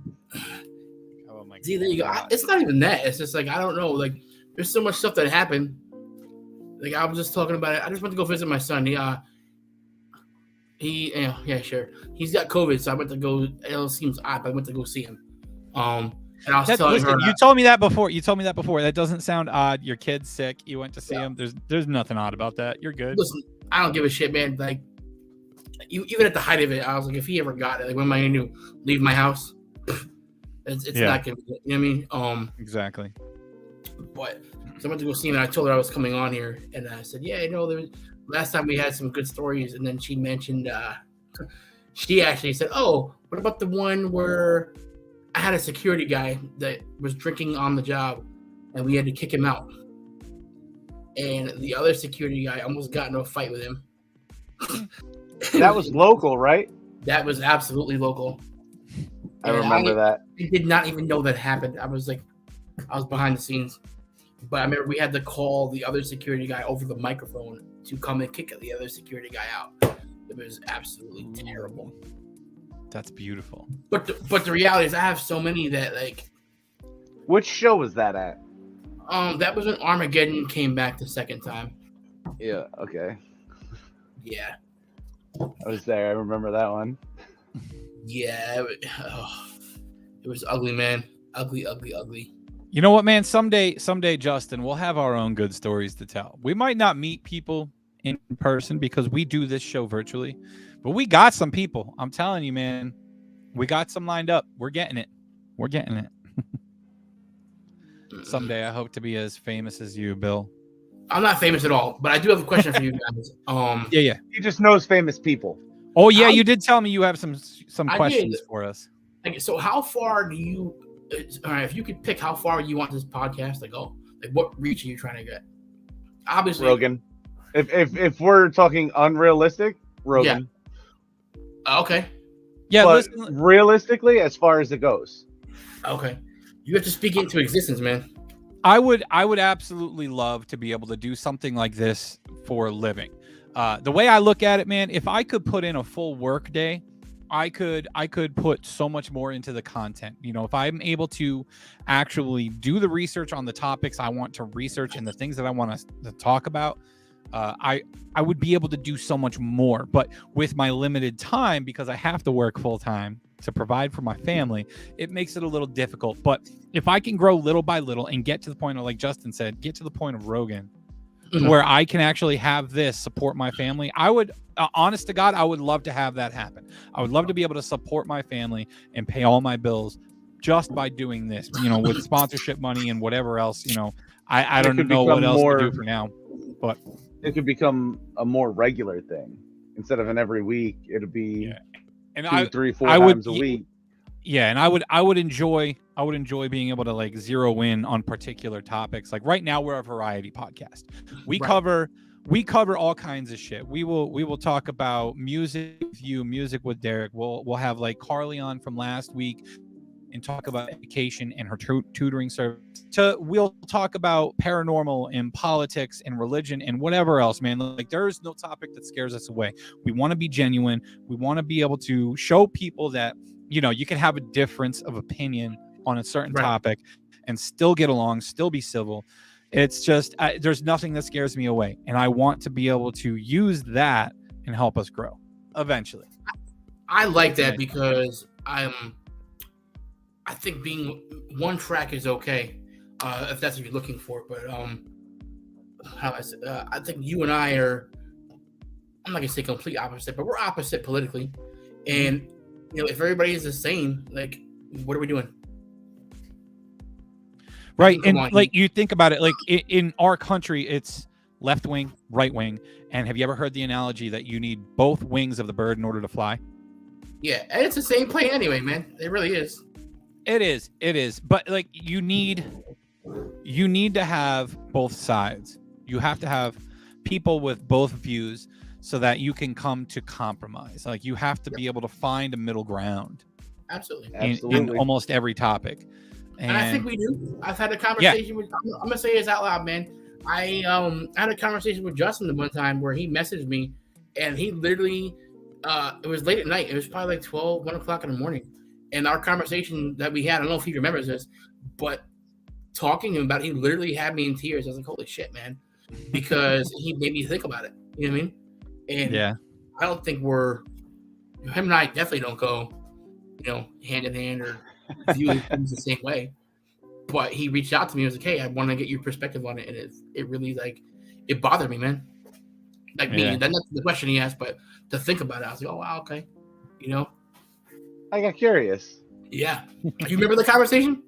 Oh my See, there you go. It's not even that. It's just like I don't know. Like, there's so much stuff that happened. Like I was just talking about it. I just went to go visit my son. Yeah, sure. He's got COVID, so I went to go. It seems odd, but I went to go see him. And I was telling her, you told me that before. That doesn't sound odd. Your kid's sick. You went to see him. There's nothing odd about that. You're good. Listen, I don't give a shit, man. Like, even at the height of it, I was like, if he ever got it, like, when am I going to leave my house? It's not going to be. You know what I mean? Exactly. But so I went to go see him, and I told her I was coming on here, and I said, yeah, last time we had some good stories, and then she mentioned, she actually said, oh, what about the one where I had a security guy that was drinking on the job, and we had to kick him out, and the other security guy almost got into a fight with him. That was local, right? That was absolutely local. I remember that. I did not even know that happened. I was behind the scenes. But I remember we had to call the other security guy over the microphone to come and kick the other security guy out. It was absolutely terrible. That's beautiful. But the reality is I have so many that, like... Which show was that at? That was when Armageddon came back the second time. Yeah, okay. Yeah. I was there. I remember that one. Yeah. It was ugly, man. Ugly, ugly, ugly. You know what, man? Someday, Justin, we'll have our own good stories to tell. We might not meet people in person because we do this show virtually, but we got some people. I'm telling you, man, we got some lined up. We're getting it. Someday, I hope to be as famous as you, Bill. I'm not famous at all, but I do have a question for you guys. Yeah. He just knows famous people. Oh yeah, you did tell me you have some questions for us. Okay, so how far do you? All right, if you could pick how far you want this podcast to go, like what reach are you trying to get? Obviously, Rogan. If we're talking unrealistic, Rogan. Yeah. Okay. Yeah, but realistically, as far as it goes. Okay. You have to speak into existence, man. I would absolutely love to be able to do something like this for a living. The way I look at it, man, if I could put in a full work day, I could put so much more into the content. If I'm able to actually do the research on the topics I want to research and the things that I want to talk about, I would be able to do so much more. But with my limited time, because I have to work full time to provide for my family, it makes it a little difficult. But if I can grow little by little and get to the point of, like Justin said, get to the point of Rogan, where I can actually have this support my family, I would, honest to God, I would love to have that happen. I would love to be able to support my family and pay all my bills just by doing this, with sponsorship money and whatever else, I don't know what else to do for now, but it could become a more regular thing instead of an every week. It'd be and 2, 3, 4 times a week. Yeah, and I would enjoy being able to like zero in on particular topics. Like right now, we're a variety podcast. We cover all kinds of shit. We will talk about music with you, music with Derek. We'll have like Carly on from last week and talk about education and her tutoring service. We'll talk about paranormal and politics and religion and whatever else, man. Like there is no topic that scares us away. We want to be genuine. We want to be able to show people that you can have a difference of opinion on a certain topic and still get along, still be civil. It's just, there's nothing that scares me away. And I want to be able to use that and help us grow eventually. I like that because I think being one track is okay, if that's what you're looking for. But I think you and I are, I'm not gonna say complete opposite, but we're opposite politically. And if everybody is the same, like, what are we doing? Right. And like you think about it, like in our country, it's left wing, right wing. And have you ever heard the analogy that you need both wings of the bird in order to fly? Yeah, and it's the same plane anyway, man. It really is. It is. But like you need to have both sides. You have to have people with both views so that you can come to compromise. Like you have to be able to find a middle ground. Absolutely. In almost every topic. And I think we do. I've had a conversation with, I'm going to say this out loud, man. I had a conversation with Justin the one time where he messaged me and he literally, it was late at night. It was probably like 1 o'clock in the morning. And our conversation that we had, I don't know if he remembers this, but talking to him about it, he literally had me in tears. I was like, holy shit, man. Because he made me think about it. You know what I mean? And I don't think him and I definitely don't go, hand in hand or viewing things the same way. But he reached out to me and was like, hey, I want to get your perspective on it. And it really, like, it bothered me, man. Like, me, that's not the question he asked, but to think about it, I was like, oh, wow, okay. I got curious. Yeah. You remember the conversation?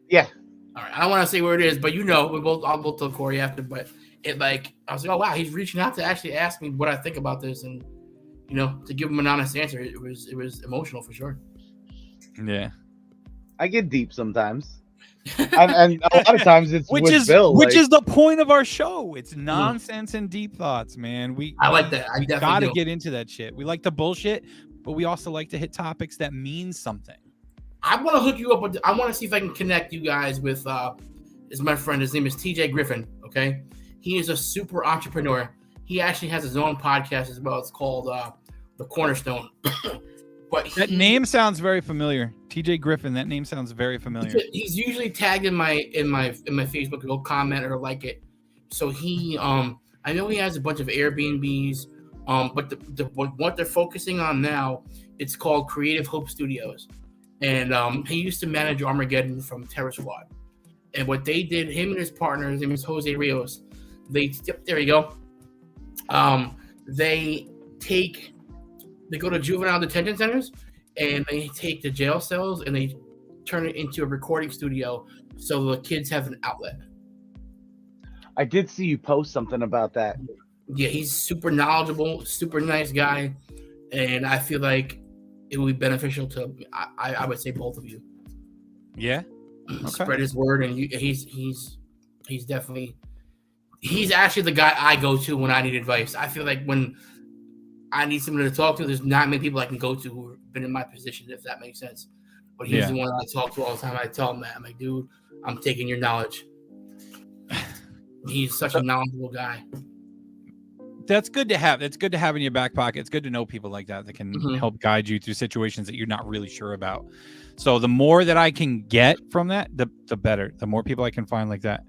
Yeah. All right. I don't want to say where it is, but I'll both tell Corey after. But I was like, oh, wow, he's reaching out to actually ask me what I think about this. And, to give him an honest answer, it was emotional for sure. Yeah. I get deep sometimes. and a lot of times it's with Bill. Which is the point of our show. It's nonsense and deep thoughts, man. I like that. I definitely gotta get into that shit. We like the bullshit, but we also like to hit topics that mean something. I want to hook you up I want to see if I can connect you guys with is my friend. His name is TJ Griffin. Okay. He is a super entrepreneur. He actually has his own podcast as well. It's called The Cornerstone. But that name sounds very familiar. TJ Griffin. That name sounds very familiar. He's usually tagged in my Facebook. He'll comment or like it. So he, I know he has a bunch of Airbnbs. But what they're focusing on now, it's called Creative Hope Studios, and he used to manage Armageddon from Terror Squad. And what they did, him and his partner, his name is Jose Rios. There you go. They go to juvenile detention centers and they take the jail cells and they turn it into a recording studio so the kids have an outlet. I did see you post something about that. Yeah, he's super knowledgeable, super nice guy, and I feel like it would be beneficial to, I would say, both of you. Yeah. Okay. Spread his word, and he's definitely, he's actually the guy I go to when I need advice. I feel like when I need someone to talk to, there's not many people I can go to who have been in my position, if that makes sense. But he's the one I talk to all the time. I tell him that. I'm like, dude, I'm taking your knowledge. He's such a knowledgeable guy. That's good to have. It's good to have in your back pocket. It's good to know people like that can help guide you through situations that you're not really sure about. So the more that I can get from that, the better. The more people I can find like that.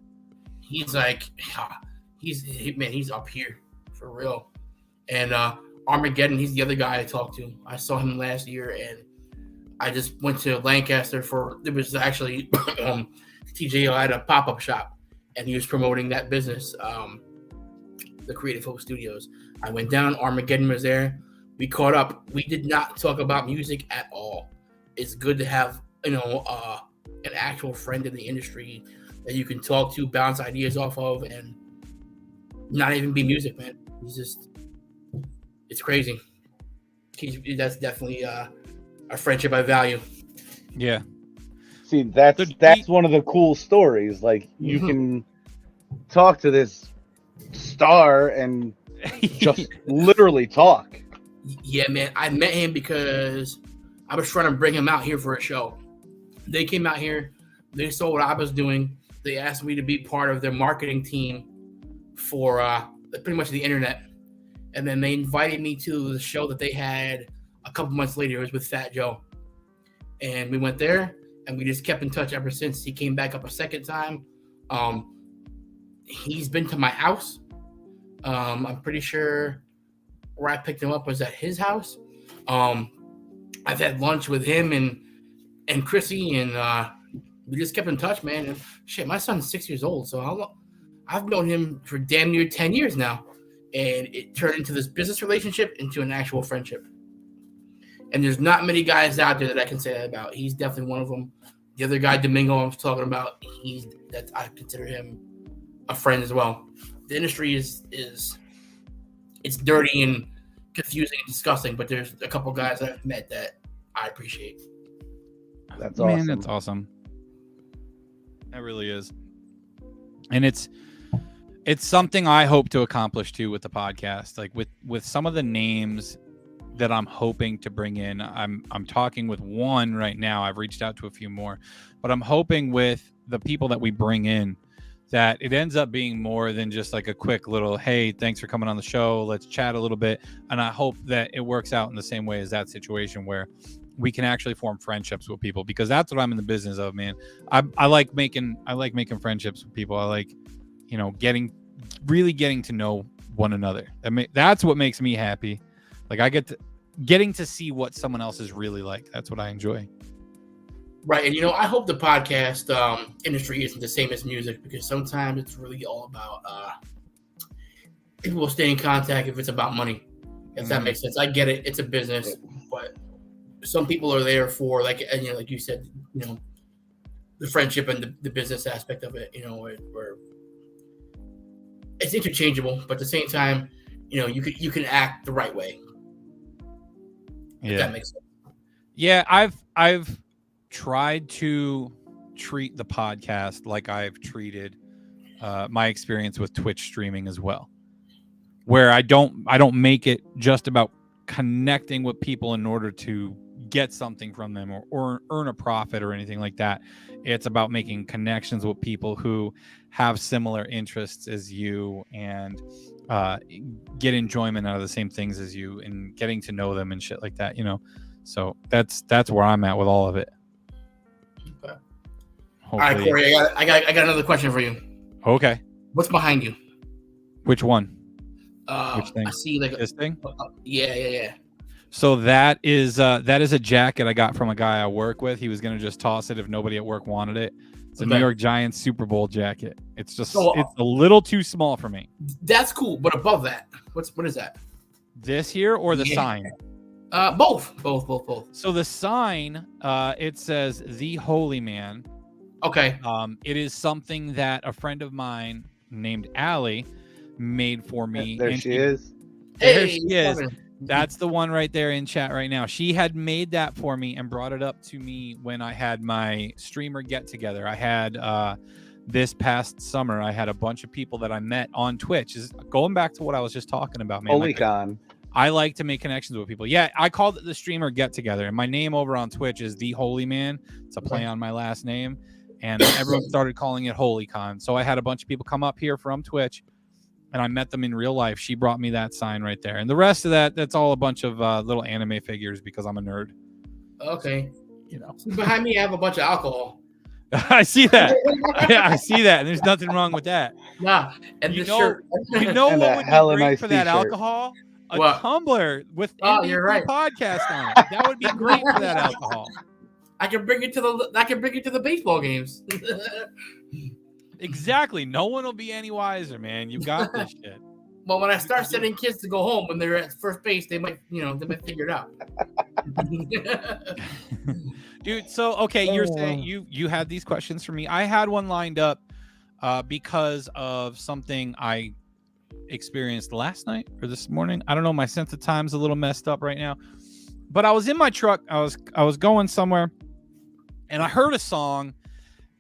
He's like, he's up here for real. And Armageddon, he's the other guy I talked to. I saw him last year, and I just went to Lancaster it was actually TJ had a pop-up shop, and he was promoting that business. The Creative Hope Studios. I went down. Armageddon was there. We caught up. We did not talk about music at all. It's good to have, an actual friend in the industry that you can talk to, bounce ideas off of, and not even be music, man. It's crazy. That's definitely a friendship I value. Yeah. See, that's one of the cool stories. Like, you can talk to this star and just literally talk. Yeah, man. I met him because I was trying to bring him out here for a show. They came out here. They saw what I was doing. They asked me to be part of their marketing team for pretty much the internet. And then they invited me to the show that they had a couple months later. It was with Fat Joe. And we went there, and we just kept in touch ever since. He came back up a second time. He's been to my house. I'm pretty sure where I picked him up was at his house. I've had lunch with him and Chrissy, and we just kept in touch, man. And shit, my son's 6 years old, so I've known him for damn near 10 years now. And it turned into this business relationship into an actual friendship. And there's not many guys out there that I can say that about. He's definitely one of them. The other guy, Domingo, I was talking about, I consider him a friend as well. The industry is it's dirty and confusing and disgusting, but there's a couple guys I've met that I appreciate. That's awesome. Man, that's awesome. That really is. And it's something I hope to accomplish too with the podcast. Like with some of the names that I'm hoping to bring in. I'm talking with one right now. I've reached out to a few more, but I'm hoping with the people that we bring in that it ends up being more than just like a quick little, hey, thanks for coming on the show. Let's chat a little bit. And I hope that it works out in the same way as that situation where we can actually form friendships with people, because that's what I'm in the business of, man. I like making friendships with people. I like, getting to know one another. That's what makes me happy. Like I getting to see what someone else is really like. That's what I enjoy. Right. And, I hope the podcast industry isn't the same as music, because sometimes it's really all about people will stay in contact if it's about money, if that makes sense. I get it. It's a business, but some people are there for like you said, the friendship and the business aspect of it, where it's interchangeable, but at the same time, you can act the right way. Yeah. If that makes sense. Yeah, I've tried to treat the podcast like I've treated my experience with Twitch streaming as well, where I don't make it just about connecting with people in order to get something from them or earn a profit or anything like that. It's about making connections with people who have similar interests as you and get enjoyment out of the same things as you and getting to know them and shit like that, So that's where I'm at with all of it. Okay. Hopefully. All right, Corey, I got another question for you. Okay. What's behind you? Which one? Which thing? I see like this thing. Yeah. So that is a jacket I got from a guy I work with. He was gonna just toss it if nobody at work wanted it. It's a New York Giants Super Bowl jacket. It's just it's a little too small for me. That's cool, but above that, what is that? This here or the sign? Both. So the sign, it says "The Holy Man." Okay. It is something that a friend of mine named Allie made for me. There she is. There she is. That's the one right there in chat right now. She had made that for me and brought it up to me when I had my streamer get together. I had this past summer, I had a bunch of people that I met on Twitch. Is going back to what I was just talking about, man. HolyCon. I like to make connections with people. Yeah, I called it the streamer get together, and my name over on Twitch is The Holy Man. It's a play on my last name, and everyone started calling it HolyCon. So I had a bunch of people come up here from Twitch, and I met them in real life. She brought me that sign right there, and the rest of that's all a bunch of little anime figures because I'm a nerd. Okay, behind me I have a bunch of alcohol. I see that. Yeah, I see that, and there's nothing wrong with that. Nah, and the shirt. You know And what would be great for that alcohol? A tumbler with you're right. podcast on it. That would be great for that alcohol. I can bring it to the baseball games. Exactly. No one will be any wiser, man. You got this shit. Well, when I start sending kids to go home when they're at first base, they might figure it out. Dude, so okay, you're saying you had these questions for me. I had one lined up because of something I experienced last night or this morning. I don't know, my sense of time's a little messed up right now. But I was in my truck, I was going somewhere, and I heard a song,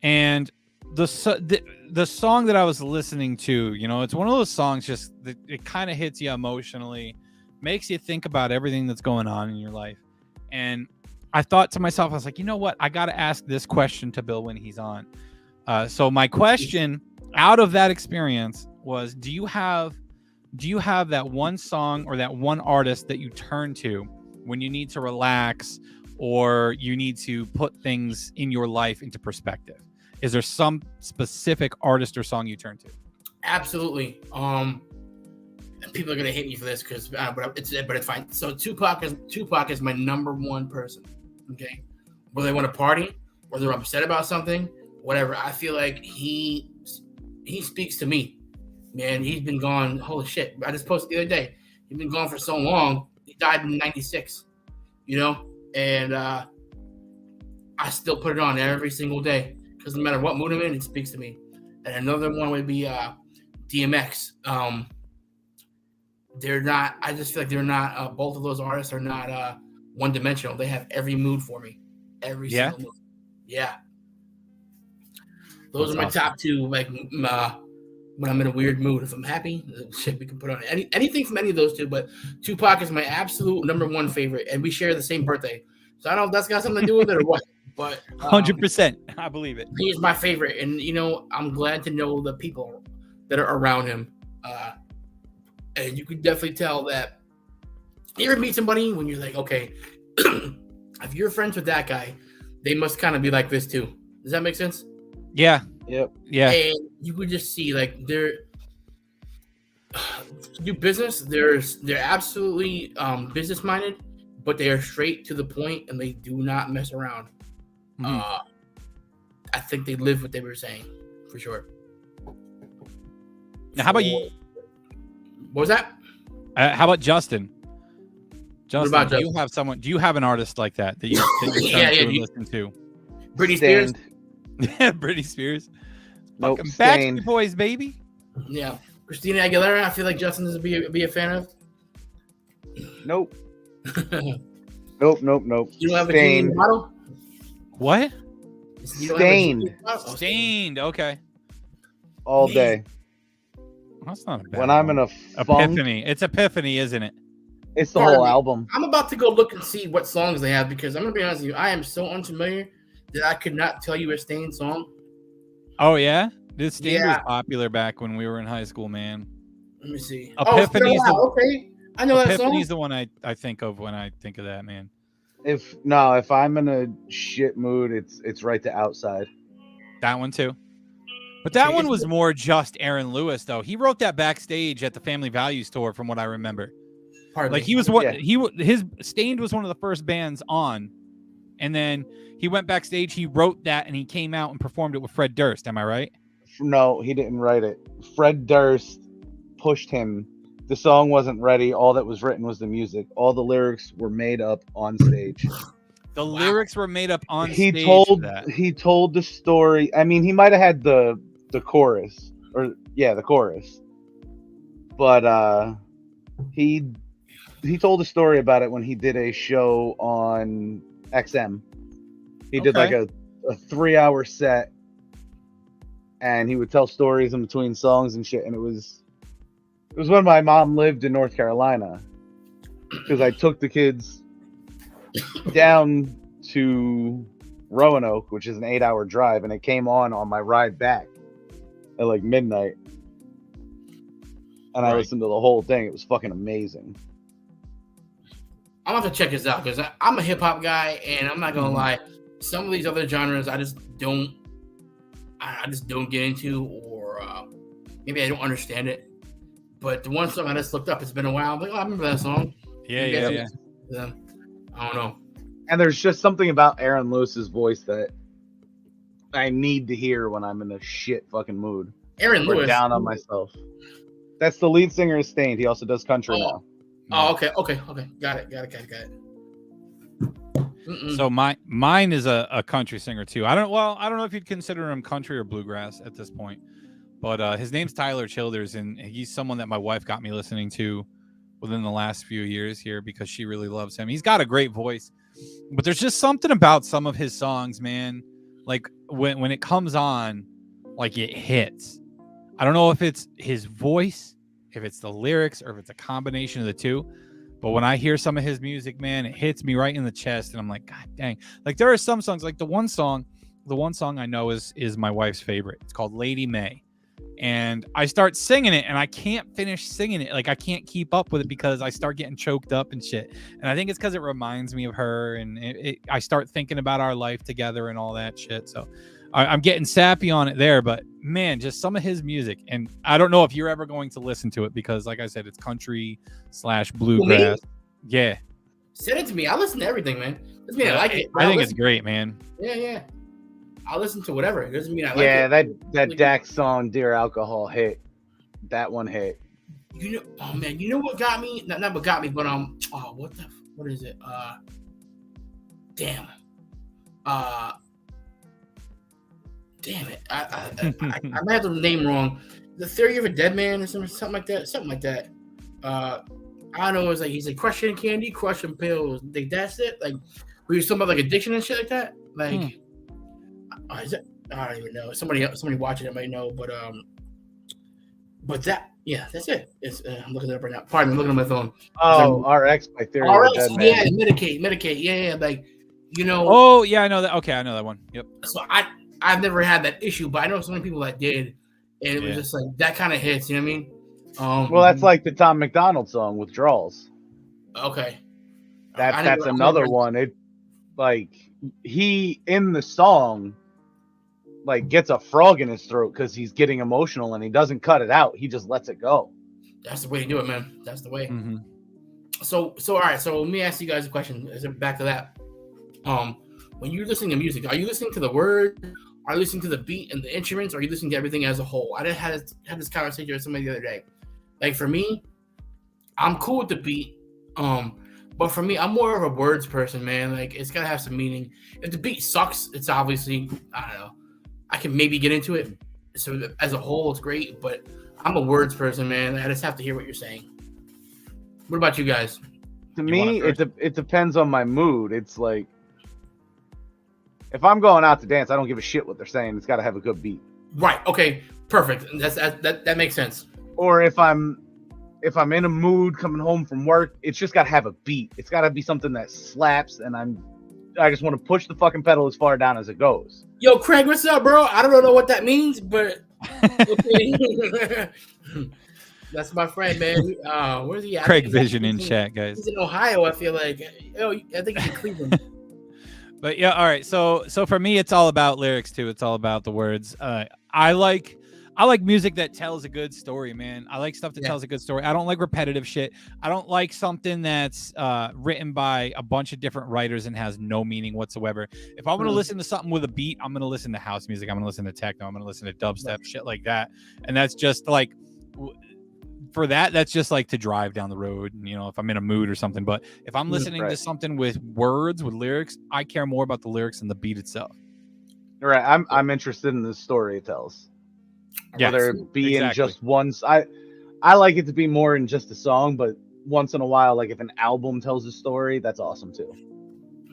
and the song that I was listening to, it's one of those songs just that it kind of hits you emotionally, makes you think about everything that's going on in your life. And I thought to myself, I was like, you know what? I got to ask this question to Bill when he's on. So my question out of that experience was, do you have that one song or that one artist that you turn to when you need to relax or you need to put things in your life into perspective? Is there some specific artist or song you turn to? Absolutely. People are gonna hate me for this but it's fine. So Tupac is my number one person. Okay, whether they want to party, whether they're upset about something, whatever. I feel like he speaks to me. Man, he's been gone. Holy shit! I just posted the other day. He's been gone for so long. He died in '96. And I still put it on every single day because no matter what mood I'm in, it speaks to me. And another one would be DMX. They're not. I just feel like they're not. Both of those artists are not one dimensional. They have every mood for me. Every single mood. Yeah. Those are my top two. Like when I'm in a weird mood, if I'm happy, shit, we can put on anything from any of those two. But Tupac is my absolute number one favorite, and we share the same birthday. So I don't know if that's got something to do with it or what. But 100%, I believe it. He is my favorite, and I'm glad to know the people that are around him. And you could definitely tell that you ever meet somebody when you're like, okay, if you're friends with that guy, they must kind of be like this too. Does that make sense? Yeah. Yep. Yeah. And you could just see like they're do business. They're absolutely business minded, but they are straight to the point and they do not mess around. I think they live what they were saying for sure. Now, how about you? What was that? How about Justin? Justin, about do Justin? you have someone? Do you have an artist like that you Yeah, listen to? Britney Spears. Yeah, Britney Spears. Nope. Fucking Stained. Backstreet Boys, baby. Yeah, Christina Aguilera. I feel like Justin is be a fan of. Nope. Nope. You don't have a Stained. genie in the bottle? What? You don't have a genie in Stained. the bottle? Stained. Okay. All day. That's not a bad When I'm in one. a funk, Epiphany. It's Epiphany, isn't it? it's the Pardon whole me. album. I'm about to go look and see what songs they have because I'm gonna be honest with you. I am so unfamiliar that I could not tell you a Stain song. Oh yeah, this Stained was Yeah. popular back when we were in high school, man. Let me see. Epiphany is okay. I know that Epiphany song. is the one I think of when I think of that, man. If I'm in a shit mood, it's right to Outside. That one too. But that Okay, one it's- was more just Aaron Lewis, though. He wrote that backstage at the Family Values tour, from what I remember. Pardon Like me. he was what Yeah. his Stained was one of the first bands on, and then he went backstage. He wrote that, and he came out and performed it with Fred Durst. Am I right? No, he didn't write it. Fred Durst pushed him. The song wasn't ready. All that was written was the music. All the lyrics were made up on stage. The lyrics were made up on He stage. told for that. he told the story. I mean, he might have had the chorus, or the chorus, but he told a story about it when he did a show on XM. He did like Okay. a 3-hour set, and he would tell stories in between songs and shit. And it was when my mom lived in North Carolina, because I took the kids down to Roanoke, which is an 8-hour drive, and it came on my ride back at like midnight, and I Right. listened to the whole thing. It was fucking amazing. I'm gonna have to check this out because I'm a hip hop guy, and I'm not gonna lie. Some of these other genres, I just don't get into, or maybe I don't understand it. But the one song I just looked up, it's been a while. I'm like, oh, I remember that song. Yeah. I don't know. And there's just something about Aaron Lewis's voice that I need to hear when I'm in a shit fucking mood Aaron or Lewis. down on myself. That's the lead singer of Stained. He also does country now. Oh, okay. Got it. Mm-mm. So mine is a country singer too. I don't know if you'd consider him country or bluegrass at this point, but his name's Tyler Childers, and he's someone that my wife got me listening to within the last few years here because she really loves him. He's got a great voice, but there's just something about some of his songs, man. Like when it comes on, like it hits. I don't know if it's his voice, if it's the lyrics, or if it's a combination of the two. But when I hear some of his music, man, it hits me right in the chest, and I'm like, God dang! Like there are some songs, like the one song I know is my wife's favorite. It's called Lady May, and I start singing it, and I can't finish singing it. Like I can't keep up with it because I start getting choked up and shit. And I think it's because it reminds me of her, and I start thinking about our life together and all that shit. So I'm getting sappy on it there, but man, just some of his music, and I don't know if you're ever going to listen to it because, like I said, it's country/bluegrass. Yeah, Send it to me. I listen to everything, man. Doesn't mean I like it. I think it's great, man. Yeah. I'll listen to whatever. It doesn't mean I like Yeah, it. that Dax song, Dear Alcohol, hit. That one hit. You know, oh man, you know what got me? Not what got me, but what is it? Damn. Damn it, I might have the name wrong. The Theory of a Dead Man or something like that. Something like that. I don't know. It was like he's like crushing candy, crushing pills. Like that's it. Like were you talking about like addiction and shit like that? Like, is it? I don't even know. Somebody watching it might know, but that, yeah, that's it. It's I'm looking it up right now. Pardon me, I'm looking at my phone. Oh, RX by Theory of a Dead Man. Yeah, Medicate. Yeah, like, you know. Oh yeah, I know that. Okay, I know that one. Yep. So I've never had that issue, but I know so many people that did, and it was just like that kind of hits. You know what I mean? Well, that's like the Tom McDonald song, Withdrawals. Okay. That's another one. It like he in the song like gets a frog in his throat because he's getting emotional and he doesn't cut it out. He just lets it go. That's the way to do it, man. That's the way. Mm-hmm. So all right. So let me ask you guys a question. Is it back to that? When you're listening to music, are you listening to the word? Are you listening to the beat and the instruments? Or are you listening to everything as a whole? I had this conversation with somebody the other day. Like for me, I'm cool with the beat. But for me, I'm more of a words person, man. Like it's gotta have some meaning. If the beat sucks, it's obviously, I don't know, I can maybe get into it. So as a whole, it's great. But I'm a words person, man. I just have to hear what you're saying. What about you guys? To me, it depends on my mood. It's like if I'm going out to dance, I don't give a shit what they're saying. It's got to have a good beat. Right. Okay. Perfect. That makes sense. Or if I'm in a mood coming home from work, it's just got to have a beat. It's got to be something that slaps, and I just want to push the fucking pedal as far down as it goes. Yo, Craig, what's up, bro? I don't know what that means, but okay. That's my friend, man. Where's he at? Craig Vision in chat, guys. He's in Ohio, I feel like. Oh, I think he's in Cleveland. But yeah, all right. So for me, it's all about lyrics too. It's all about the words. I like music that tells a good story, man. I like stuff that tells a good story. I don't like repetitive shit. I don't like something that's written by a bunch of different writers and has no meaning whatsoever. If I'm going to listen to something with a beat, I'm going to listen to house music. I'm going to listen to techno. I'm going to listen to dubstep, shit like that. And that's just like, for that's just like to drive down the road, you know, if I'm in a mood or something. But if I'm listening to something with words, with lyrics, I care more about the lyrics than the beat itself. Right. I'm interested in the story it tells. Yes, whether it be in just one. I like it to be more in just a song, but once in a while, like if an album tells a story, that's awesome too.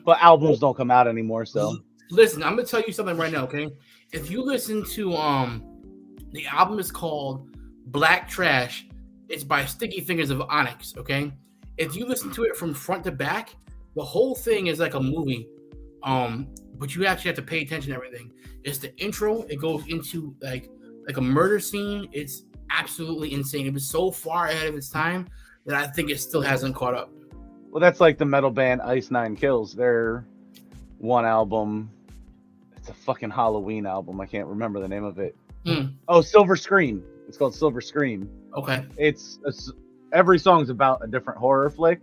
But albums don't come out anymore, so. Listen, I'm gonna tell you something right now, okay? If you listen to the album is called Black Trash. It's by Sticky Fingers of Onyx, okay? If you listen to it from front to back, the whole thing is like a movie. But you actually have to pay attention to everything. It's the intro. It goes into like a murder scene. It's absolutely insane. It was so far ahead of its time that I think it still hasn't caught up. Well, that's like the metal band Ice Nine Kills. Their one album, it's a fucking Halloween album. I can't remember the name of it. Oh, Silver Scream. It's called Silver Scream. Okay. Every song's about a different horror flick,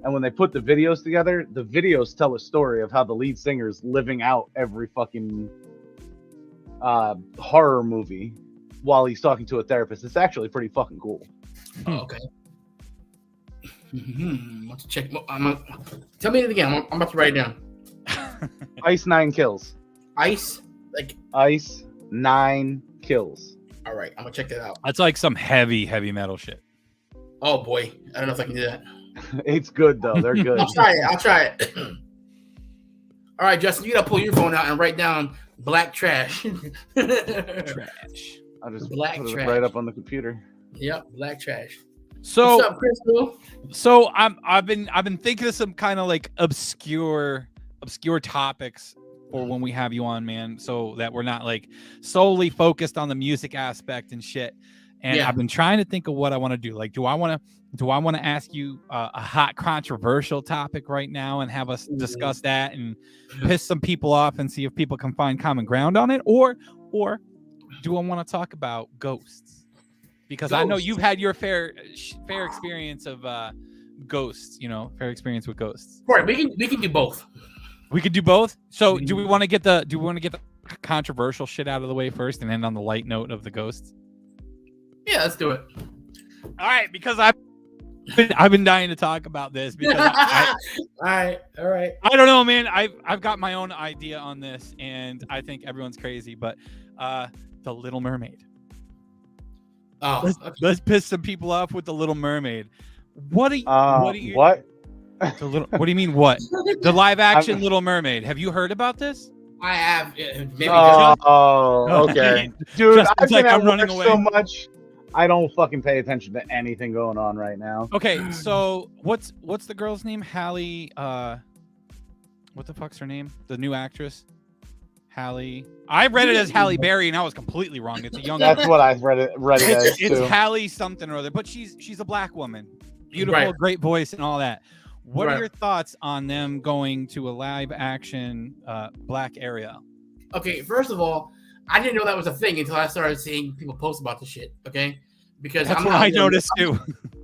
and when they put the videos together, the videos tell a story of how the lead singer is living out every fucking horror movie while he's talking to a therapist. It's actually pretty fucking cool. Oh, okay. Let's check. Tell me it again. I'm about to write it down. Ice Nine Kills. Ice 9 Kills. All right, I'm gonna check that out. That's like some heavy metal shit. Oh boy, I don't know if I can do that. It's good though. They're good. I'll try it. All right, Justin, you gotta pull your phone out and write down Black Trash. Trash. I'll just Black put Trash. it right up on the computer. Yep, Black Trash. So what's up, Crystal? So I've been thinking of some kind of like obscure topics for when we have you on, man, so that we're not like solely focused on the music aspect and shit. And I've been trying to think of what I want to do. Like, do I want to ask you a hot controversial topic right now and have us discuss that and piss some people off and see if people can find common ground on it, or do I want to talk about ghosts? Because I know you've had your fair experience of ghosts. You know, fair experience with ghosts. Right, we can do both. We could do both. So, do we want to get the controversial shit out of the way first, and end on the light note of the ghosts? Yeah, let's do it. All right, because I I've been dying to talk about this because all right. I don't know, man. I've got my own idea on this, and I think everyone's crazy. But the Little Mermaid. Oh, Let's piss some people off with the Little Mermaid. What do you? What? What do you mean? What? The live action Little Mermaid. Have you heard about this? I have. Maybe Okay, dude. I've been I'm at running work away. so much. I don't fucking pay attention to anything going on right now. Okay, so what's the girl's name? Hallie. What the fuck's her name? The new actress. Hallie. I read it as Halle Berry, and I was completely wrong. It's a young. That's what I read it as too. It's Hallie something or other, but she's a black woman, beautiful, great voice, and all that. What are your thoughts on them going to a live action black Ariel? Okay, first of all, I didn't know that was a thing until I started seeing people post about this shit. Okay, because that's what I noticed too.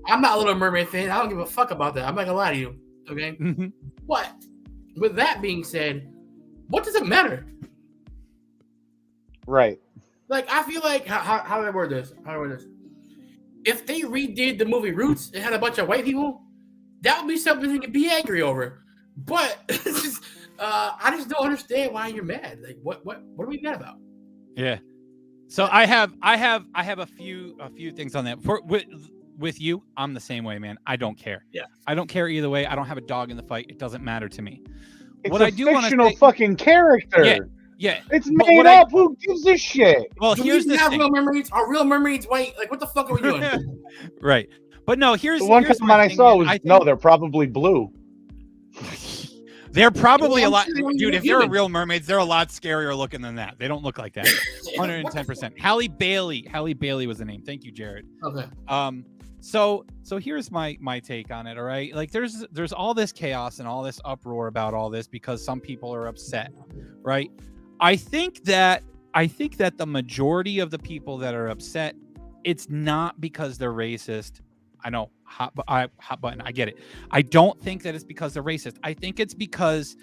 I'm not a Little Mermaid fan. I don't give a fuck about that. I'm not gonna lie to you. Okay, But with that being said, what does it matter? Right. Like, I feel like how do I word this? If they redid the movie Roots and had a bunch of white people, that would be something you could be angry over. But I just don't understand why you're mad. Like, what are we mad about? Yeah. So I have a few things on that. With you, I'm the same way, man. I don't care. Yeah. I don't care either way. I don't have a dog in the fight. It doesn't matter to me. It's what a I do want to fictional say, fucking character. Yeah. It's made up. Who gives a shit? Well, Do here's we the have thing. real mermaids? Are real mermaids white? Like, what the fuck are we doing? Right. But no, here's The one here's comment my I thing, saw man. was no, they're probably blue. They're probably a lot, Well, dude. If they're real mermaids, they're a lot scarier looking than that. They don't look like that. 110%. Halle Bailey was the name. Thank you, Jared. Okay. So here's my take on it. All right, like there's all this chaos and all this uproar about all this because some people are upset, right? I think that the majority of the people that are upset, it's not because they're racist. I know, hot button. I get it. I don't think that it's because they're racist. I think it's because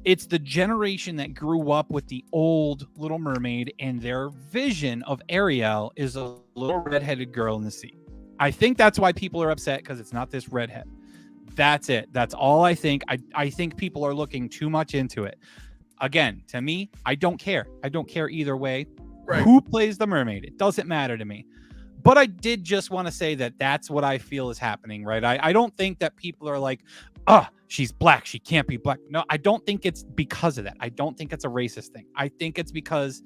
it's the generation that grew up with the old Little Mermaid, and their vision of Ariel is a little redheaded girl in the sea. I think that's why people are upset, because it's not this redhead. That's it. That's all I think. I think people are looking too much into it. Again, to me, I don't care. I don't care either way. Right. Who plays the mermaid? It doesn't matter to me. But I did just want to say that that's what I feel is happening, right? I don't think that people are like, she's black, she can't be black. No, I don't think it's because of that. I don't think it's a racist thing. I think it's because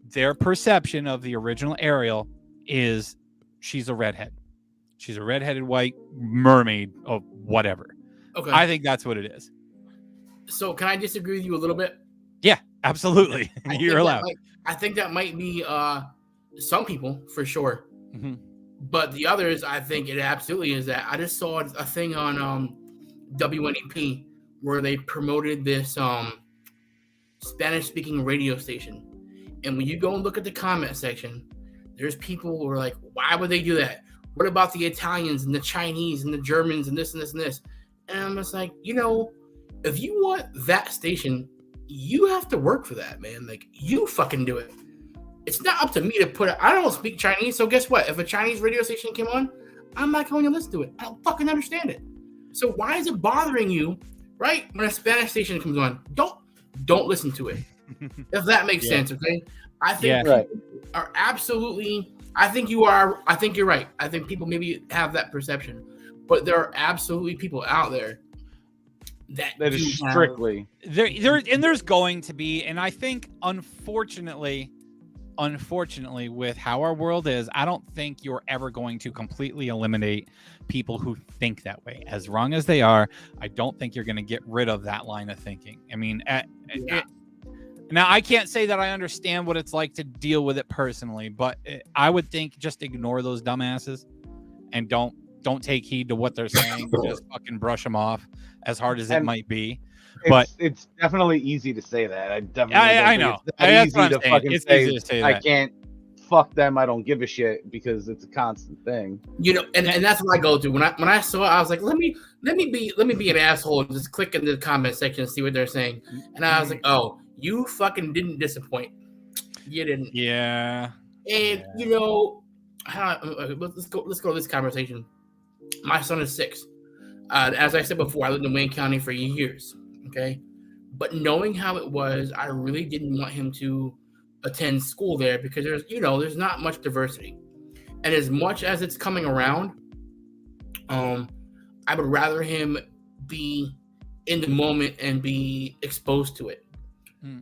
their perception of the original Ariel is she's a redhead. She's a redheaded white mermaid of whatever. Okay. I think that's what it is. So can I disagree with you a little bit? Yeah, absolutely. You're allowed. I think that might be some people for sure. Mm-hmm. But the others, I think it absolutely is that. I just saw a thing on WNEP where they promoted this Spanish-speaking radio station. And when you go and look at the comment section, there's people who are like, why would they do that? What about the Italians and the Chinese and the Germans and this and this and this? And I'm just like, if you want that station, you have to work for that, man. Like, you fucking do it. It's not up to me to put it. I don't speak Chinese, so guess what? If a Chinese radio station came on, I'm not going to listen to it. I don't fucking understand it. So why is it bothering you, right? When a Spanish station comes on, don't listen to it. If that makes sense, okay? I think people are absolutely. I think you are. I think you're right. I think people maybe have that perception, but there are absolutely people out there that is strictly there, and there's going to be, and I think unfortunately, with how our world is, I don't think you're ever going to completely eliminate people who think that way. As wrong as they are, I don't think you're going to get rid of that line of thinking. I mean, now I can't say that I understand what it's like to deal with it personally, but I would think just ignore those dumbasses and don't take heed to what they're saying. Just fucking brush them off, as hard as it might be. But it's definitely easy to say that. I know. It's easy to fucking it's easy to say that. I can't fuck them. I don't give a shit, because it's a constant thing. And that's what I go through. When I saw it, I was like, let me be an asshole and just click into the comment section and see what they're saying. And I was like, oh, you fucking didn't disappoint. You didn't. Yeah. And let's go to this conversation. My son is 6. As I said before, I lived in Wayne County for years. Okay, but knowing how it was, I really didn't want him to attend school there because there's not much diversity, and as much as it's coming around, I would rather him be in the moment and be exposed to it.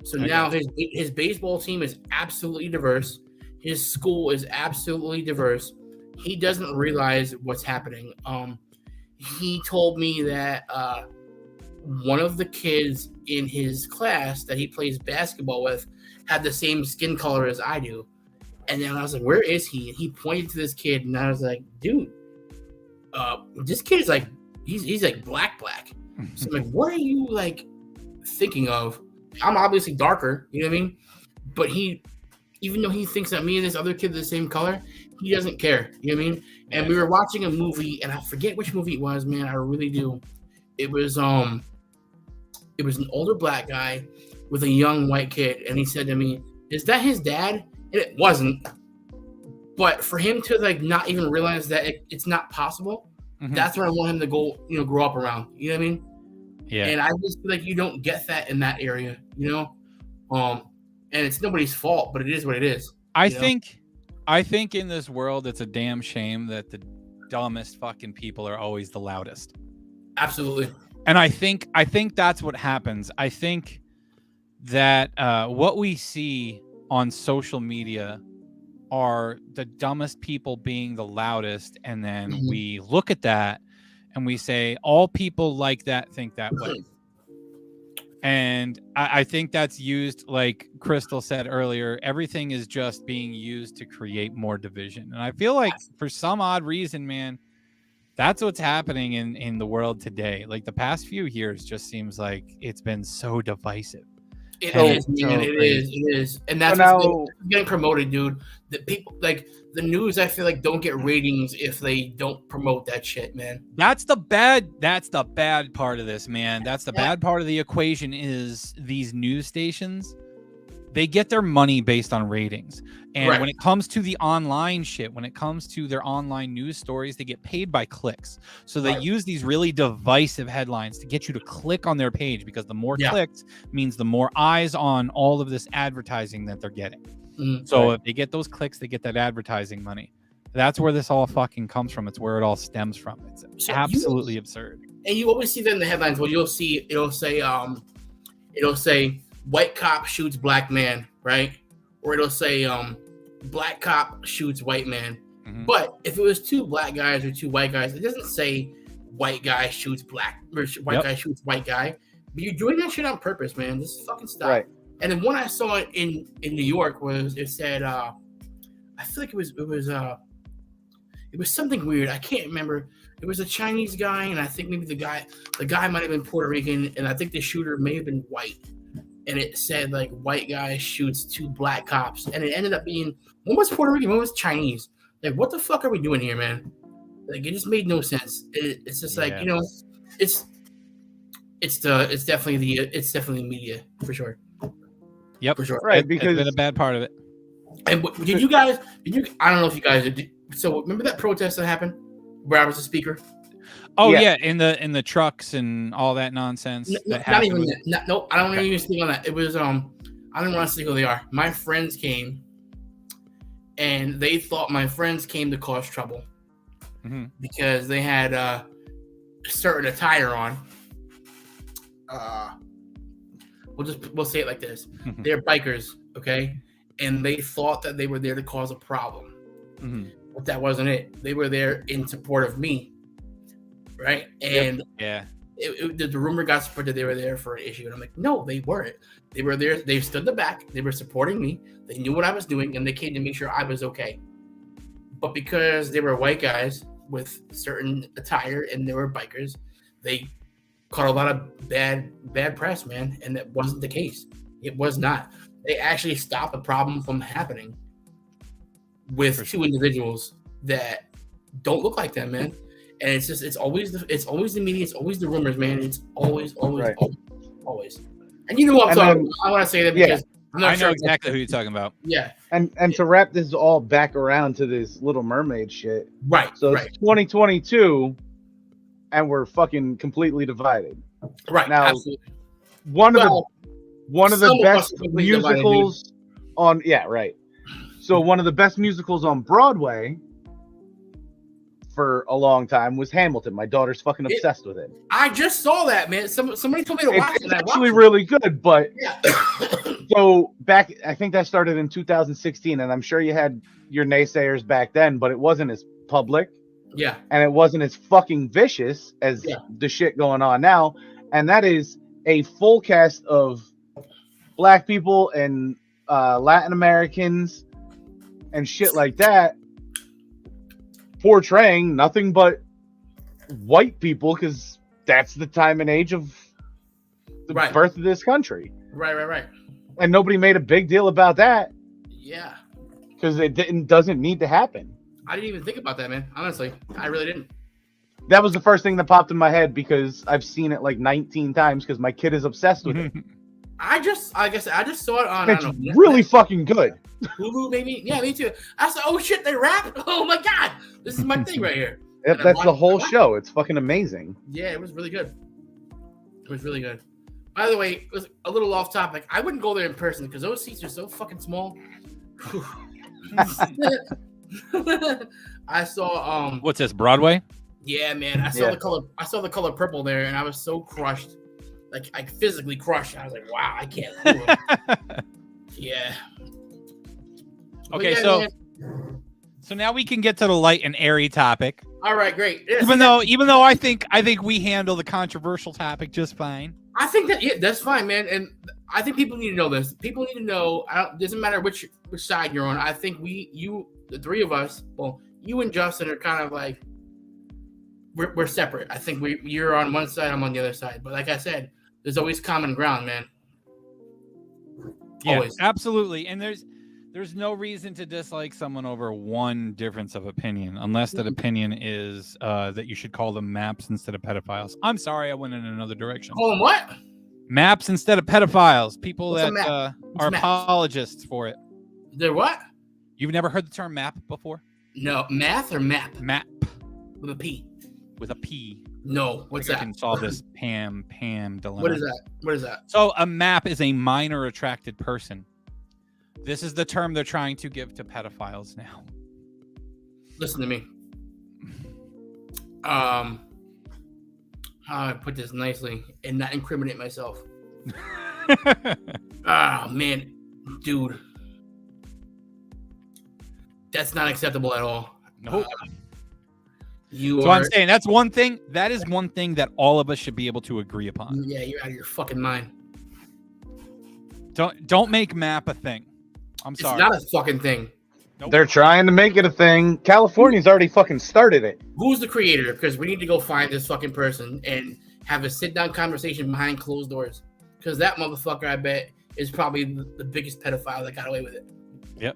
So now his baseball team is absolutely diverse. His school is absolutely diverse. He doesn't realize what's happening. He told me that one of the kids in his class that he plays basketball with had the same skin color as I do. And then I was like, where is he? And he pointed to this kid, and I was like, dude, this kid is like, he's like black. So I'm like, what are you like thinking of? I'm obviously darker, you know what I mean? But even though he thinks that me and this other kid are the same color, he doesn't care, you know what I mean? And we were watching a movie, and I forget which movie it was, man. I really do. It was an older black guy with a young white kid, and he said to me, "Is that his dad?" And it wasn't. But for him to like not even realize that it's not possible, that's where I want him to go, grow up around. You know what I mean? Yeah. And I just feel like you don't get that in that area, and it's nobody's fault, but it is what it is. I think in this world, it's a damn shame that the dumbest fucking people are always the loudest. Absolutely. And I think that's what happens. I think that what we see on social media are the dumbest people being the loudest, and then we look at that and we say all people like that think that way. And I think that's used, like Crystal said earlier, everything is just being used to create more division. And I feel like for some odd reason, man, that's what's happening in the world today. Like the past few years just seems like it's been so divisive. It is. And that's what's getting promoted, dude. The people, like the news, I feel like don't get ratings if they don't promote that shit, man. That's the bad part of this, man. That's the bad part of the equation is these news stations. They get their money based on ratings. And when it comes to the online shit, when it comes to their online news stories, they get paid by clicks. So they use these really divisive headlines to get you to click on their page, because the more clicks means the more eyes on all of this advertising that they're getting. So if they get those clicks, they get that advertising money. That's where this all fucking comes from. It's where it all stems from. It's absolutely absurd. And you always see that in the headlines. Well, it'll say white cop shoots black man, right? Or it'll say black cop shoots white man. But if it was 2 black guys or 2 white guys, it doesn't say white guy shoots black or white guy shoots white guy. But you're doing that shit on purpose, man. Just fucking stop. Right. And then one I saw in New York it said I feel like it was something weird. I can't remember. It was a Chinese guy, and I think maybe the guy might have been Puerto Rican, and I think the shooter may have been white. And it said like white guy shoots 2 black cops, and it ended up being one was Puerto Rican, one was Chinese. Like, what the fuck are we doing here, man? Like, it just made no sense. It's just like it's definitely media for sure. Yep, for sure. Right, because it's been a bad part of it. And did you guys? I don't know if you guys did. So remember that protest that happened where I was a speaker? Oh yeah, in the trucks and all that nonsense. Not even that. Nope, I don't even speak on that. It was I don't want to say who they are. My friends came, and they thought my friends came to cause trouble because they had a certain attire on. We'll say it like this: they're bikers, okay, and they thought that they were there to cause a problem, but that wasn't it. They were there in support of me. Right. And the rumor got spread that they were there for an issue. And I'm like, no, they weren't. They were there. They stood in the back. They were supporting me. They knew what I was doing, and they came to make sure I was okay. But because they were white guys with certain attire and they were bikers, they caught a lot of bad press, man. And that wasn't the case. It was not. They actually stopped the problem from happening with 2 individuals that don't look like them, man. And it's always the media, it's always the rumors, man. It's always. And you know what I'm talking about. I want to say that because I know exactly who you're talking about. Yeah. And to wrap this all back around to this Little Mermaid shit. Right. So it's 2022, and we're fucking completely divided. Right. Now, Absolutely. one of the best musicals on So one of the best musicals on Broadway for a long time was Hamilton. My daughter's fucking obsessed with it. I just saw that, man. Somebody told me to watch it. It's actually really good, but yeah. so back, I think that started in 2016, and I'm sure you had your naysayers back then, but it wasn't as public. Yeah. And it wasn't as fucking vicious as the shit going on now. And that is a full cast of Black people and Latin Americans and shit like that, portraying nothing but white people, because that's the time and age of the birth of this country. Right. And nobody made a big deal about that. Yeah. Because it doesn't need to happen. I didn't even think about that, man. Honestly, I really didn't. That was the first thing that popped in my head because I've seen it like 19 times because my kid is obsessed with it. I just saw it on. It's really fucking good. Hulu, maybe. Yeah, me too. I said, "Oh shit, they rap! Oh my god, this is my thing right here." Yep, that's the whole show. It's fucking amazing. Yeah, it was really good. It was really good. By the way, it was a little off topic. I wouldn't go there in person because those seats are so fucking small. I saw What's this, Broadway? Yeah, man. I saw the color purple there, and I was so crushed. Like, I physically crushed. I was like, wow, I can't move. Yeah. Okay, so now we can get to the light and airy topic. All right, great. Yeah, even though I think we handle the controversial topic just fine. I think that's fine, man. And I think people need to know this. People need to know. Doesn't matter which side you're on. I think the three of us, well, you and Justin are kind of like we're separate. I think you're on one side, I'm on the other side. But like I said, there's always common ground, man. Yeah, always. Absolutely. And there's no reason to dislike someone over one difference of opinion, unless that opinion is that you should call them maps instead of pedophiles. I'm sorry, I went in another direction. Call them what? Maps instead of pedophiles. People What's that are maps? apologists for it. They're what? You've never heard the term map before? No, math or map? Map. With a P. With a P. No, what's that? I can solve this Pam dilemma. What is that? So a map is a minor attracted person. This is the term they're trying to give to pedophiles now. Listen to me. How I put this nicely and not incriminate myself. Man, dude. That's not acceptable at all. Nope. So I'm saying that's one thing. That is one thing that all of us should be able to agree upon. Yeah, you're out of your fucking mind. Don't make map a thing. I'm sorry. It's not a fucking thing. Nope. They're trying to make it a thing. California's already fucking started it. Who's the creator? Because we need to go find this fucking person and have a sit-down conversation behind closed doors. Because that motherfucker, I bet, is probably the biggest pedophile that got away with it. Yep.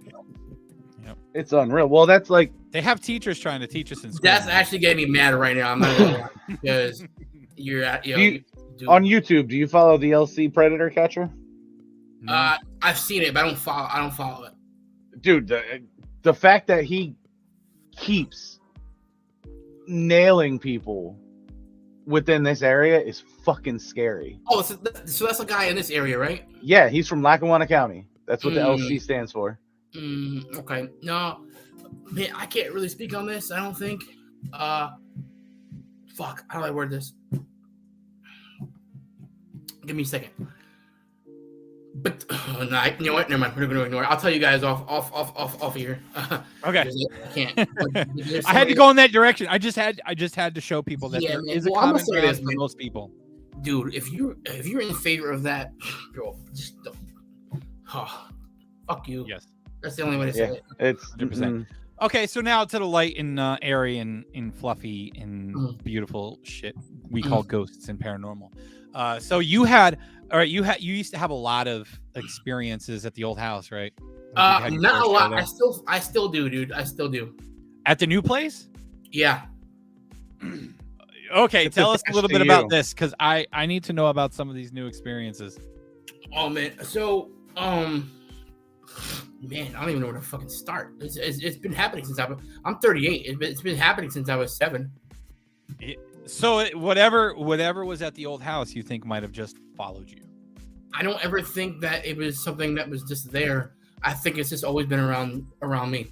It's unreal. Well, that's like they have teachers trying to teach us in school. That's actually getting me mad right now. I'm not gonna lie, because you're at on YouTube. Do you follow the LC Predator Catcher? No. I've seen it, but I don't follow it. Dude, the fact that he keeps nailing people within this area is fucking scary. Oh, so that's a guy in this area, right? Yeah, he's from Lackawanna County. That's what the LC stands for. Okay. No, man, I can't really speak on this. I don't think. Fuck. How do I word this? Give me a second. But no, you know what? Never mind. We're gonna ignore it. I'll tell you guys off here. Okay. I can't. I had to go in that direction. I just had to show people that there is a common ground for most people. Dude, if you're in favor of that, bro, just don't. Oh, fuck you. Yes. That's the only way to say it. It's 100%. Okay, so now to the light and airy and fluffy and beautiful shit we call ghosts and paranormal. So you used to have a lot of experiences at the old house, right? Not a lot. I still do, dude. I still do. At the new place? Yeah. Okay, tell us a little bit about this, because I need to know about some of these new experiences. Oh man, so Man, I don't even know where to fucking start. It's been happening since I'm 38. It's been happening since I was 7. So whatever was at the old house, you think might have just followed you? I don't ever think that it was something that was just there. I think it's just always been around me.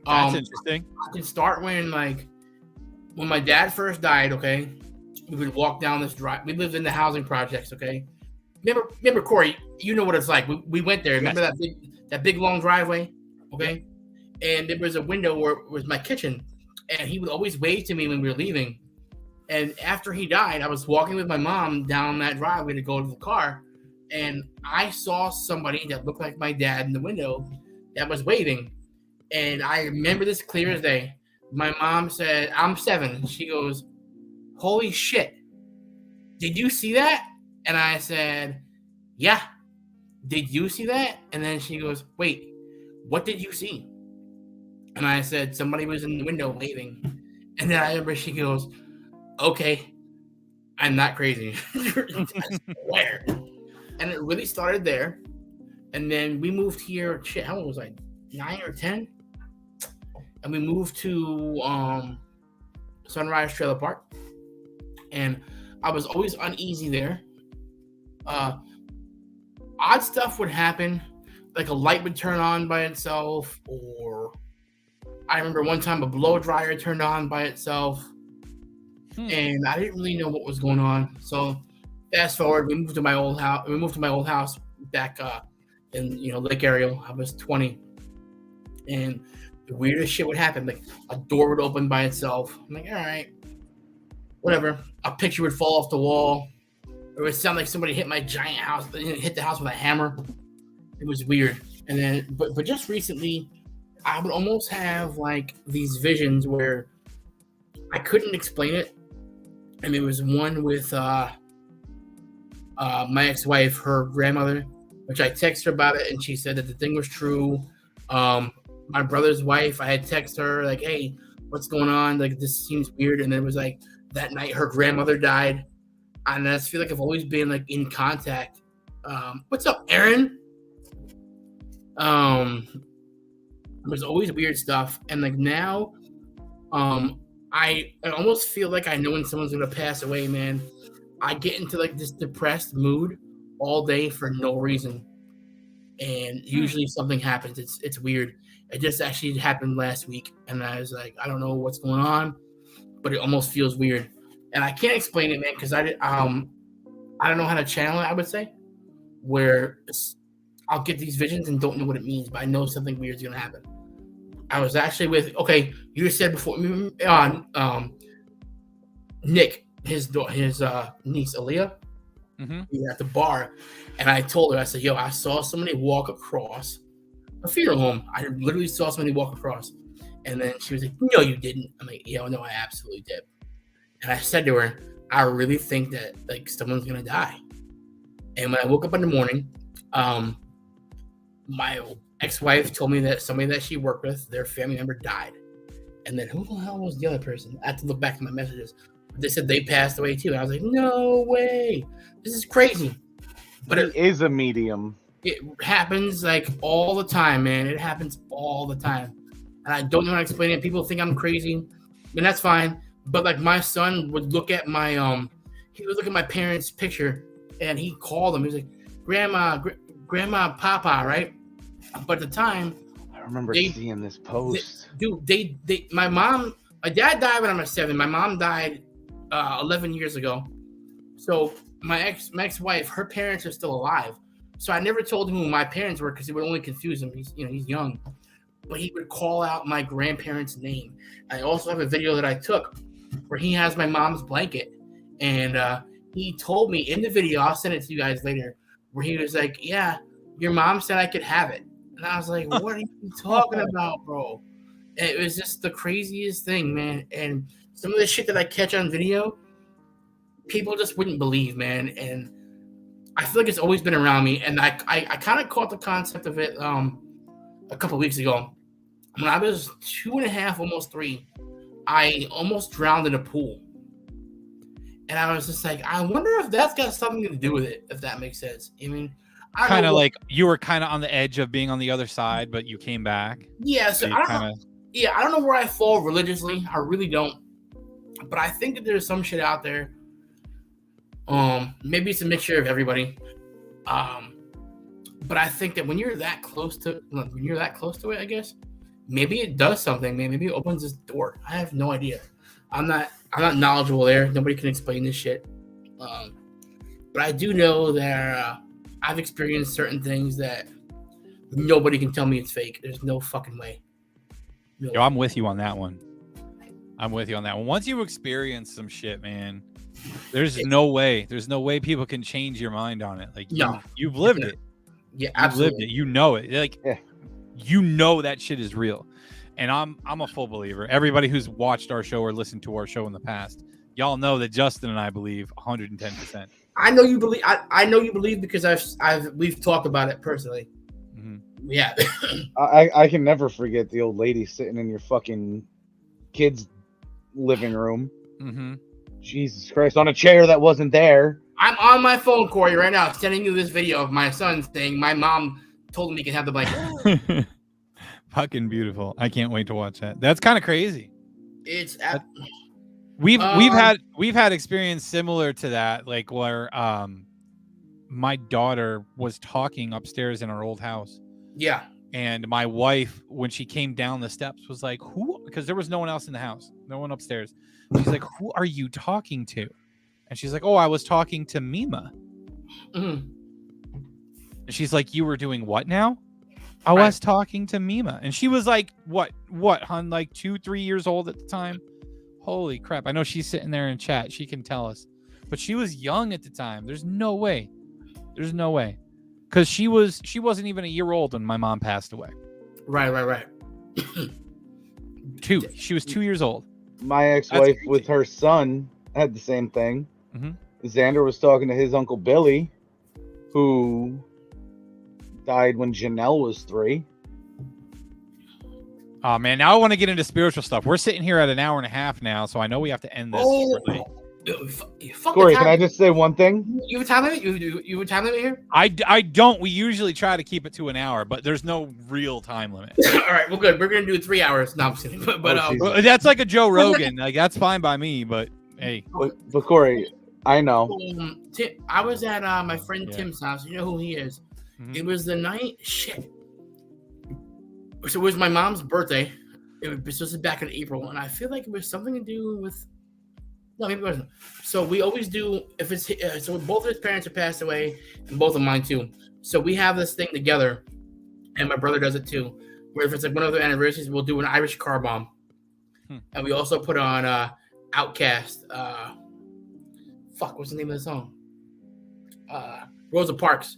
That's interesting. I can start when my dad first died. Okay, we would walk down this drive. We lived in the housing projects. Okay, remember Corey? You know what it's like. We went there. Remember that big long driveway? Okay, and there was a window where it was my kitchen, and he would always wave to me when we were leaving. And after he died, I was walking with my mom down that driveway to go to the car, and I saw somebody that looked like my dad in the window that was waving. And I remember this clear as day. My mom said, I'm 7. She goes, holy shit. Did you see that? And I said, yeah. Did you see that? And then she goes, wait, what did you see? And I said, somebody was in the window waving. And then I remember she goes, okay, I'm not crazy. I swear. And it really started there. And then we moved here. Shit, how old was I? 9 or 10? And we moved to Sunrise Trailer Park. And I was always uneasy there. Odd stuff would happen. Like a light would turn on by itself. Or I remember one time a blow dryer turned on by itself. And I didn't really know what was going on. So fast forward, we moved to my old house back in Lake Ariel. I was 20, and the weirdest shit would happen. Like a door would open by itself. I'm like, all right, whatever. A picture would fall off the wall. It would sound like somebody hit my giant house, hit the house with a hammer. It was weird. And then, but just recently, I would almost have like these visions where I couldn't explain it. And it was one with my ex-wife, her grandmother, which I texted her about it, and she said that the thing was true. My brother's wife, I had texted her like, hey, what's going on? Like, this seems weird. And then it was like that night her grandmother died. And I just feel like I've always been like in contact. What's up, Aaron? There's always weird stuff. And like now, I almost feel like I know when someone's gonna pass away, man. I get into like this depressed mood all day for no reason, and usually something happens. It's weird. It just actually happened last week, and I was like, I don't know what's going on, but it almost feels weird, and I can't explain it, man, because I don't know how to channel it. I would say where I'll get these visions and don't know what it means, but I know something weird is gonna happen. I was actually with, you said before, Nick, his niece, Aaliyah, we were at the bar, and I told her, I said, yo, I saw somebody walk across a funeral home. I literally saw somebody walk across. And then she was like, no, you didn't. I'm like, yo, no, I absolutely did. And I said to her, I really think that, like, someone's going to die. And when I woke up in the morning, my ex-wife told me that somebody that she worked with, their family member died. And then who the hell was the other person? I had to look back at my messages. They said they passed away too. And I was like, no way. This is crazy. But it is a medium. It happens like all the time, man. It happens all the time. And I don't know how to explain it. People think I'm crazy. And that's fine. But like my son would look at my he would look at my parents' picture and he called them. He was like, Grandma, Papa, right? But at the time, I remember seeing this post. My dad died when I was 7. My mom died 11 years ago. So my ex-wife, her parents are still alive. So I never told him who my parents were because it would only confuse him. He's young. But he would call out my grandparents' name. I also have a video that I took where he has my mom's blanket. And he told me in the video, I'll send it to you guys later, where he was like, yeah, your mom said I could have it. And I was like, what are you talking about, bro? And it was just the craziest thing, man. And some of the shit that I catch on video, people just wouldn't believe, man. And I feel like it's always been around me. And I kind of caught the concept of it a couple weeks ago. When I was 2.5, almost 3, I almost drowned in a pool. And I was just like, I wonder if that's got something to do with it, if that makes sense. I mean, kind of like you were kind of on the edge of being on the other side, but you came back. Yeah, so I don't know. Yeah, I don't know where I fall religiously. I really don't. But I think that there's some shit out there. Maybe it's a mixture of everybody. But I think that when you're that close to it, I guess maybe it does something. Maybe it opens this door. I have no idea. I'm not knowledgeable there. Nobody can explain this shit. But I do know that I've experienced certain things that nobody can tell me it's fake. There's no fucking way. No. Yo, I'm with you on that one. Once you experience some shit, man, there's no way people can change your mind on it. Like you've lived it. Yeah, absolutely. Lived it. You know it. Like you know that shit is real. And I'm a full believer. Everybody who's watched our show or listened to our show in the past, y'all know that Justin and I believe 110%. I know you believe. I know you believe because we've talked about it personally. Mm-hmm. Yeah. I can never forget the old lady sitting in your fucking kids' living room. Mm-hmm. Jesus Christ, on a chair that wasn't there. I'm on my phone, Corey, right now, sending you this video of my son saying my mom told him he can have the blanket. Fucking beautiful. I can't wait to watch that. That's kind of crazy. It's we've had experience similar to that, like where my daughter was talking upstairs in our old house. Yeah. And my wife, when she came down the steps, was like, who? Because there was no one else in the house, no one upstairs. She's like, who are you talking to? And she's like, oh, I was talking to Mima. Mm-hmm. And she's like, you were doing what now? I was talking to Mima. And she was like, what, hon? Like 2-3 years old at the time? Holy crap. I know she's sitting there in chat. She can tell us. But she was young at the time. There's no way. Because she wasn't even a year old when my mom passed away. Right. She was 2 years old. My ex-wife with her son had the same thing. Mm-hmm. Xander was talking to his Uncle Billy, who died when Janelle was 3. Oh, man. Now I want to get into spiritual stuff. We're sitting here at an hour and a half now, so I know we have to end this shortly. Corey, can I just say one thing? You have a time limit? You have a time limit here? I don't. We usually try to keep it to an hour, but there's no real time limit. All right, well, good. We're going to do 3 hours. No, I'm kidding. But that's like a Joe Rogan. Like, that's fine by me, but hey. But Corey, I know. I was at my friend Tim's house. You know who he is. Mm-hmm. It was the night. Shit. So it was my mom's birthday. This was back in April, and I feel like it was something to do with. No, maybe it wasn't. So we always do if it's so both of his parents have passed away, and both of mine too. So we have this thing together, and my brother does it too. Where if it's like one of their anniversaries, we'll do an Irish car bomb, and we also put on Outcast. What's the name of the song? Rosa Parks.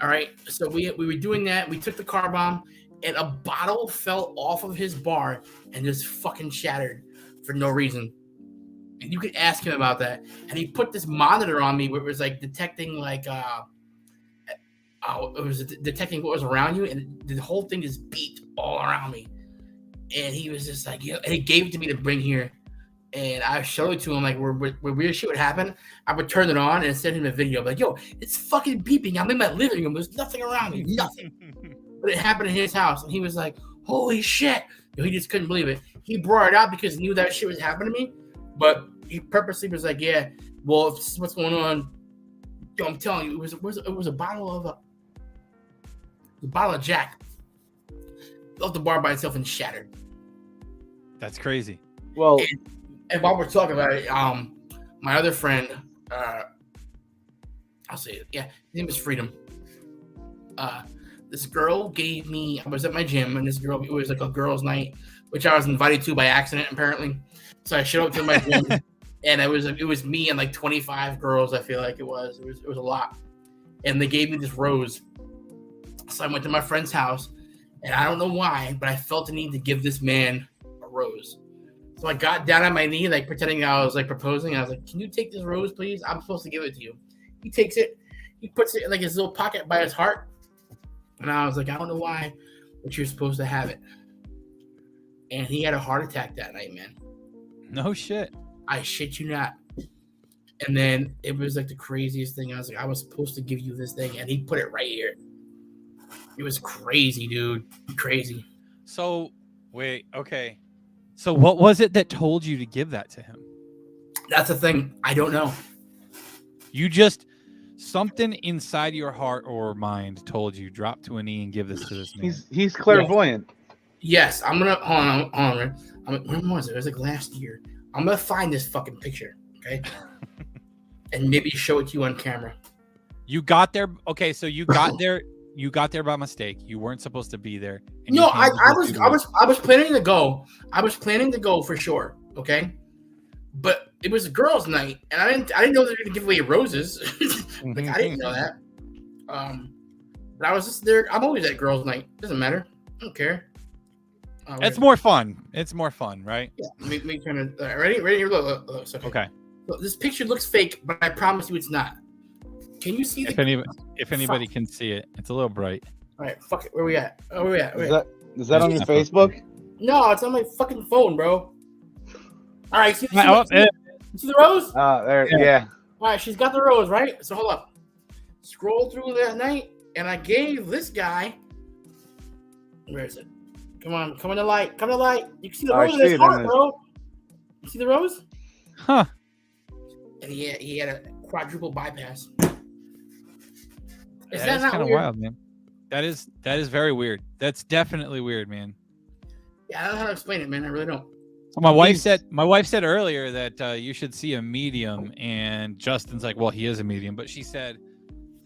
All right. So we were doing that. We took the car bomb, and a bottle fell off of his bar and just fucking shattered for no reason. And you could ask him about that. And he put this monitor on me where it was like detecting like it was detecting what was around you, and the whole thing just beeped all around me. And he was just like, and he gave it to me to bring here. And I showed it to him like where weird shit would happen. I would turn it on and send him a video like, yo, it's fucking beeping. I'm in my living room. There's nothing around me. Nothing. But it happened in his house. And he was like, holy shit. He just couldn't believe it. He brought it out because he knew that shit was happening to me. But he purposely was like, yeah, well, if this is what's going on, yo, I'm telling you, it was a bottle of Jack off the bar by itself and shattered. That's crazy. Well, and while we're talking about it, my other friend, I'll say it. Yeah, his name is Freedom. This girl gave me. I was at my gym, and this girl. It was like a girls' night, which I was invited to by accident, apparently. So I showed up to my gym, and it was me and like 25 girls. I feel like it was a lot, and they gave me this rose. So I went to my friend's house, and I don't know why, but I felt the need to give this man a rose. So I got down on my knee, like pretending I was like proposing. I was like, "Can you take this rose, please? I'm supposed to give it to you." He takes it, he puts it in like his little pocket by his heart, and I was like, "I don't know why, but you're supposed to have it." And he had a heart attack that night, man. No shit. I shit you not. And then it was like the craziest thing. I was like, I was supposed to give you this thing, and he put it right here. It was crazy, dude. Crazy. So, wait, okay. So what was it that told you to give that to him? That's the thing. I don't know. You just, something inside your heart or mind told you, drop to a knee and give this to this man. He's clairvoyant. Yes, I'm gonna hold on. When was it? It was like last year. I'm gonna find this fucking picture, okay? And maybe show it to you on camera. You got there. Okay, so you got there. You got there by mistake. You weren't supposed to be there. No, I was planning to go. I was planning to go for sure. Okay, but it was a girls' night, and I didn't know they were gonna give away roses. Like I didn't know that. But I was just there. I'm always at girls' night. Doesn't matter. I don't care. It's more fun. It's more fun, right? Yeah. Me kind of ready. Look. Okay. Look, this picture looks fake, but I promise you, it's not. Can you see? If anybody can see it, it's a little bright. All right, fuck it. Where we at? Oh, where we at? Is that on your Facebook? No, it's on my fucking phone, bro. All right, see the rose? There, yeah. All right, she's got the rose, right? So hold up. Scroll through that night, and I gave this guy. Where is it? Come on, come in the light. Come in the light. You can see the rose in his heart, bro. You see the rose? Huh. And he had a quadruple bypass. Is that not kind of weird? wild, man? That is very weird. That's definitely weird, man. Yeah, I don't know how to explain it, man. I really don't. My wife said earlier that you should see a medium, and Justin's like, well, he is a medium, but she said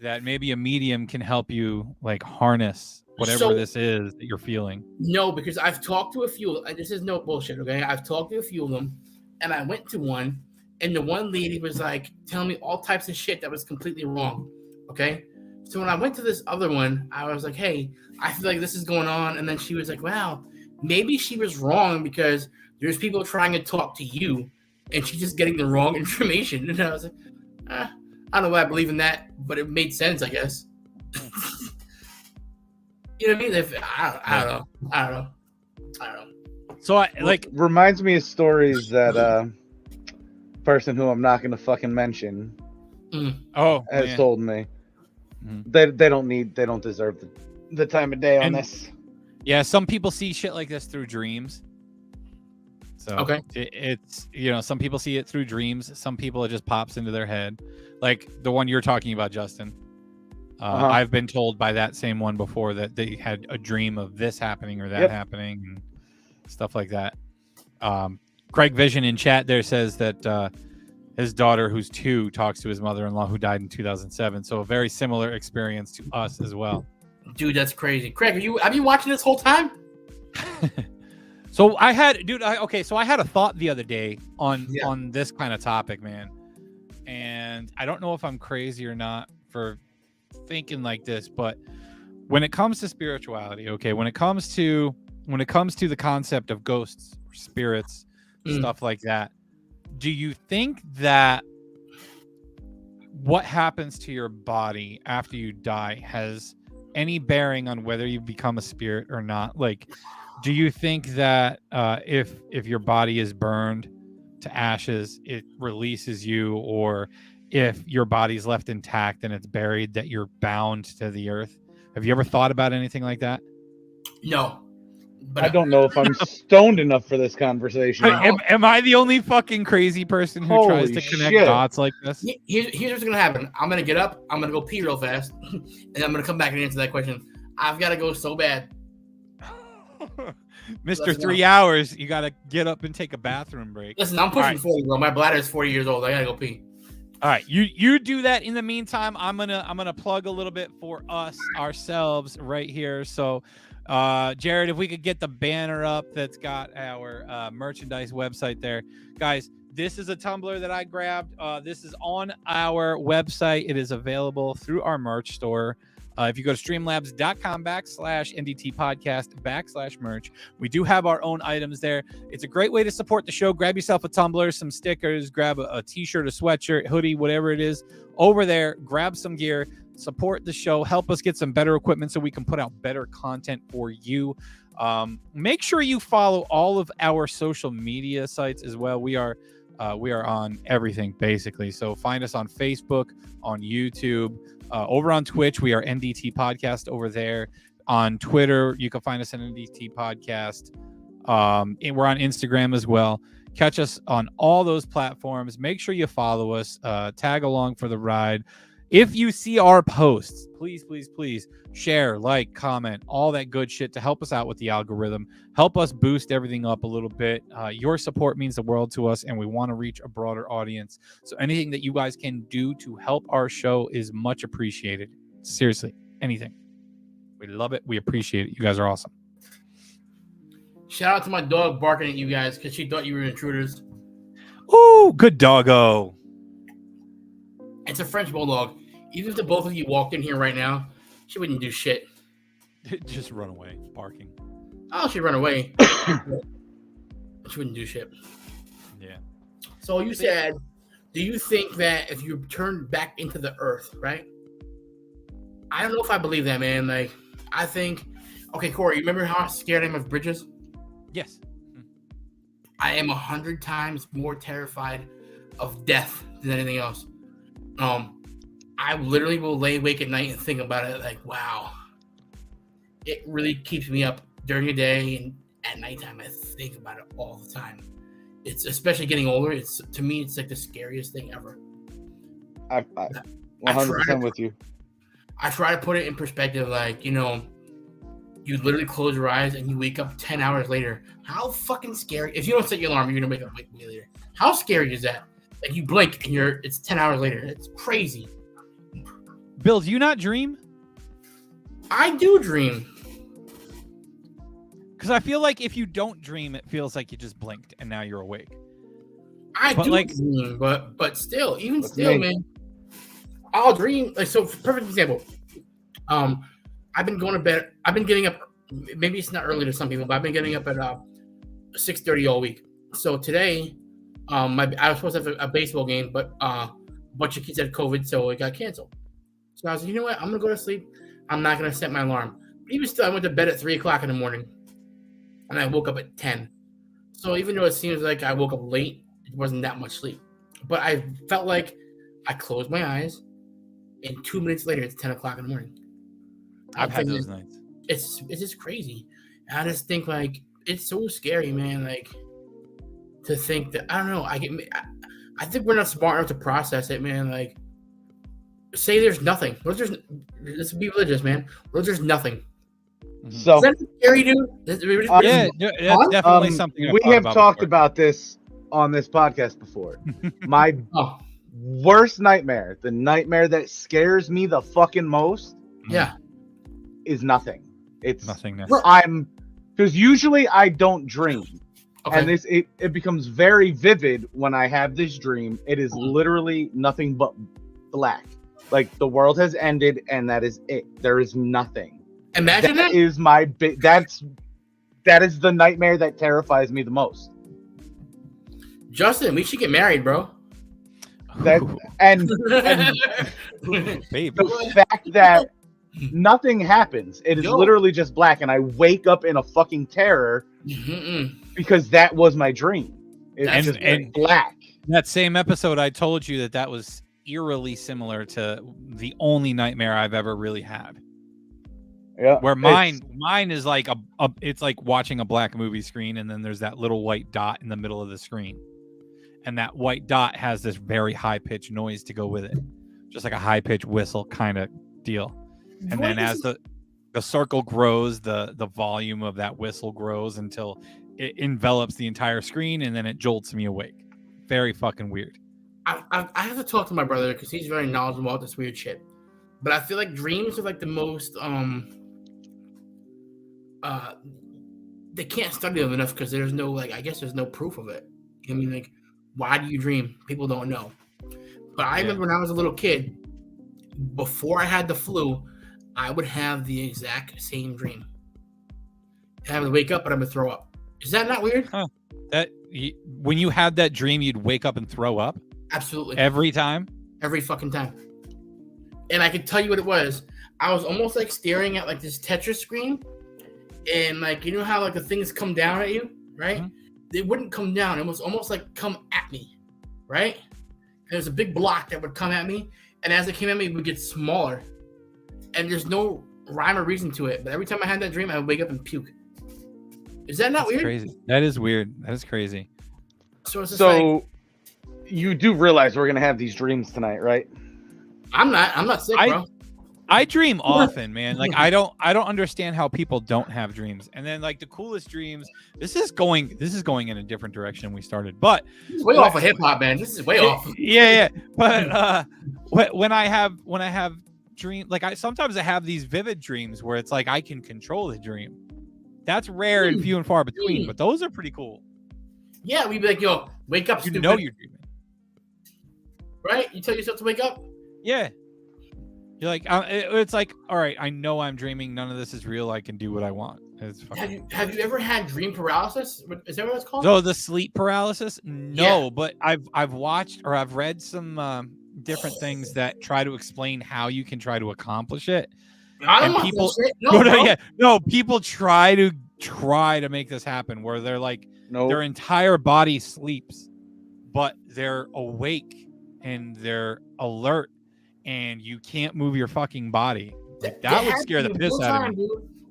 that maybe a medium can help you like harness whatever this is that you're feeling. No, because I've talked to a few. This is no bullshit, okay? I've talked to a few of them, and I went to one, and the one lady was like telling me all types of shit that was completely wrong, okay? So when I went to this other one, I was like, hey, I feel like this is going on. And then she was like, wow, maybe she was wrong because there's people trying to talk to you and she's just getting the wrong information. And I was like, I don't know why I believe in that, but it made sense, I guess. You know what I mean? I don't know. So reminds me of stories that person who I'm not going to fucking mention has told me. They don't deserve the time of day on this. Yeah, some people see shit like this through dreams. So okay, it's some people see it through dreams. Some people it just pops into their head, like the one you're talking about, Justin. I've been told by that same one before that they had a dream of this happening or that happening and stuff like that. Craig Vision in chat there says that his daughter, who's 2, talks to his mother-in-law who died in 2007. So a very similar experience to us as well. Dude, that's crazy. Craig, have you watching this whole time? So I had a thought the other day on this kind of topic, man. And I don't know if I'm crazy or not for thinking like this, but when it comes to spirituality, okay, when it comes to the concept of ghosts, or spirits, stuff like that, do you think that what happens to your body after you die has any bearing on whether you become a spirit or not? Like, do you think that if your body is burned to ashes, it releases you, or if your body's left intact and it's buried, that you're bound to the earth? Have you ever thought about anything like that? No. But I don't know if I'm stoned enough for this conversation. Am I the only fucking crazy person who tries to connect dots like this? Here's what's going to happen. I'm going to get up. I'm going to go pee real fast. And I'm going to come back and answer that question. I've got to go so bad. Mr. 3 hours, you got to get up and take a bathroom break. Listen, I'm pushing 40, bro. My bladder is 40 years old. I got to go pee. All right, you do that. In the meantime, I'm gonna plug a little bit for ourselves right here. So, Jared, if we could get the banner up that's got our merchandise website there, guys. This is a tumbler that I grabbed. This is on our website. It is available through our merch store. If you go to streamlabs.com/NDT podcast /merch, we do have our own items there. It's a great way to support the show. Grab yourself a tumbler, some stickers, grab a t-shirt, a sweatshirt, hoodie, whatever it is over there. Grab some gear, support the show, help us get some better equipment so we can put out better content for you. Make sure you follow all of our social media sites as well. We are We are on everything, basically. So find us on Facebook, on YouTube, over on Twitch. We are NDT Podcast over there. On Twitter, you can find us at NDT Podcast. And we're on Instagram as well. Catch us on all those platforms. Make sure you follow us. Tag along for the ride. If you see our posts, please, please, please share, like, comment, all that good shit to help us out with the algorithm. Help us boost everything up a little bit. Your support means the world to us, and we want to reach a broader audience. So anything that you guys can do to help our show is much appreciated. Seriously, anything. We love it. We appreciate it. You guys are awesome. Shout out to my dog barking at you guys because she thought you were intruders. Ooh, good doggo. It's a French bulldog. Even if the both of you walked in here right now, she wouldn't do shit. Just run away, barking. Oh, she'd run away. She wouldn't do shit. Yeah. So you said, do you think that if you turn back into the earth, right? I don't know if I believe that, man. Like, I think, okay, Corey, you remember how scared I am of bridges? Yes. I am 100 times more terrified of death than anything else. I literally will lay awake at night and think about it like, wow. It really keeps me up during the day, and at nighttime I think about it all the time. It's especially getting older. It's to me, it's like the scariest thing ever. I 100% with you. I try to put it in perspective, like, you know, you literally close your eyes and you wake up 10 hours later. How fucking scary! If you don't set your alarm, you're gonna wake up way later. How scary is that? Like, you blink and it's 10 hours later. It's crazy. Bill, do you not dream? I do dream. Because I feel like if you don't dream, it feels like you just blinked and now you're awake. I do dream, but still, man, I'll dream. Like, so, perfect example. I've been going to bed. I've been getting up. Maybe it's not early to some people, but I've been getting up at 6:30 all week. So today, I was supposed to have a baseball game, but a bunch of kids had COVID, so it got canceled. So I was like, you know what? I'm gonna go to sleep. I'm not gonna set my alarm. But even still, I went to bed at 3:00 in the morning, and I woke up at 10. So even though it seems like I woke up late, it wasn't that much sleep. But I felt like I closed my eyes, and 2 minutes later, it's 10:00 in the morning. I've had those nights. It's just crazy. And I just think, like, it's so scary, man. Like, to think that, I don't know. I think we're not smart enough to process it, man. Like, say there's nothing. Let's be religious, man. What if there's nothing? So, is that scary, dude? Yeah, that's definitely something. We have talked about this on this podcast before. My worst nightmare, the nightmare that scares me the fucking most, is nothing. It's nothingness. Because usually I don't dream. Okay. And it becomes very vivid when I have this dream. It is literally nothing but black. Like, the world has ended, and that is it. There is nothing. Imagine that is my that is the nightmare that terrifies me the most. Justin, we should get married, bro. And the fact that nothing happens. It is literally just black, and I wake up in a fucking terror because that was my dream. It's just black. That same episode, I told you that was eerily similar to the only nightmare I've ever really had. Yeah. Where mine is like it's like watching a black movie screen, and then there's that little white dot in the middle of the screen, and that white dot has this very high pitched noise to go with it, just like a high pitched whistle kind of deal. And then as the circle grows, the volume of that whistle grows until it envelops the entire screen, and then it jolts me awake. Very fucking weird. I have to talk to my brother because he's very knowledgeable about this weird shit. But I feel like dreams are like the most they can't study them enough because there's no, like, I guess there's no proof of it. I mean, like, why do you dream? People don't know. But I remember when I was a little kid, before I had the flu, I would have the exact same dream. I would wake up and I would throw up. Is that not weird? Huh. When you had that dream, you'd wake up and throw up? Absolutely. Every time? Every fucking time. And I could tell you what it was. I was almost like staring at like this Tetris screen. And like, you know how like the things come down at you, right? Mm-hmm. They wouldn't come down. It was almost like come at me. right? There's a big block that would come at me, and as it came at me, it would get smaller. And there's no rhyme or reason to it. But every time I had that dream, I would wake up and puke. Is that not weird? Crazy. That is weird. That is crazy. So it's just So you do realize we're gonna have these dreams tonight, right? I'm not sick, bro. I dream often, man. Like I don't understand how people don't have dreams. And then like the coolest dreams. This is going in a different direction than we started. But This is way off of hip hop, man. This is way off. Yeah. But when I have dream, like sometimes I have these vivid dreams where it's like I can control the dream. That's rare and few and far between, but those are pretty cool. Yeah, we'd be like, yo, wake up, You stupid. know you're dreaming. Right? You tell yourself to wake up. Yeah. You're like, it's like, all right, I know I'm dreaming. None of this is real. I can do what I want. It's fucking... Have you ever had dream paralysis? Is that what it's called? So the sleep paralysis? No, Yeah. but I've watched or I've read some different things that try to explain how you can try to accomplish it. I don't And want people, that shit. No, bro. people try to make this happen where they're like their entire body sleeps, but they're awake and they're alert, and you can't move your fucking body. Like, that would scare the piss out of me,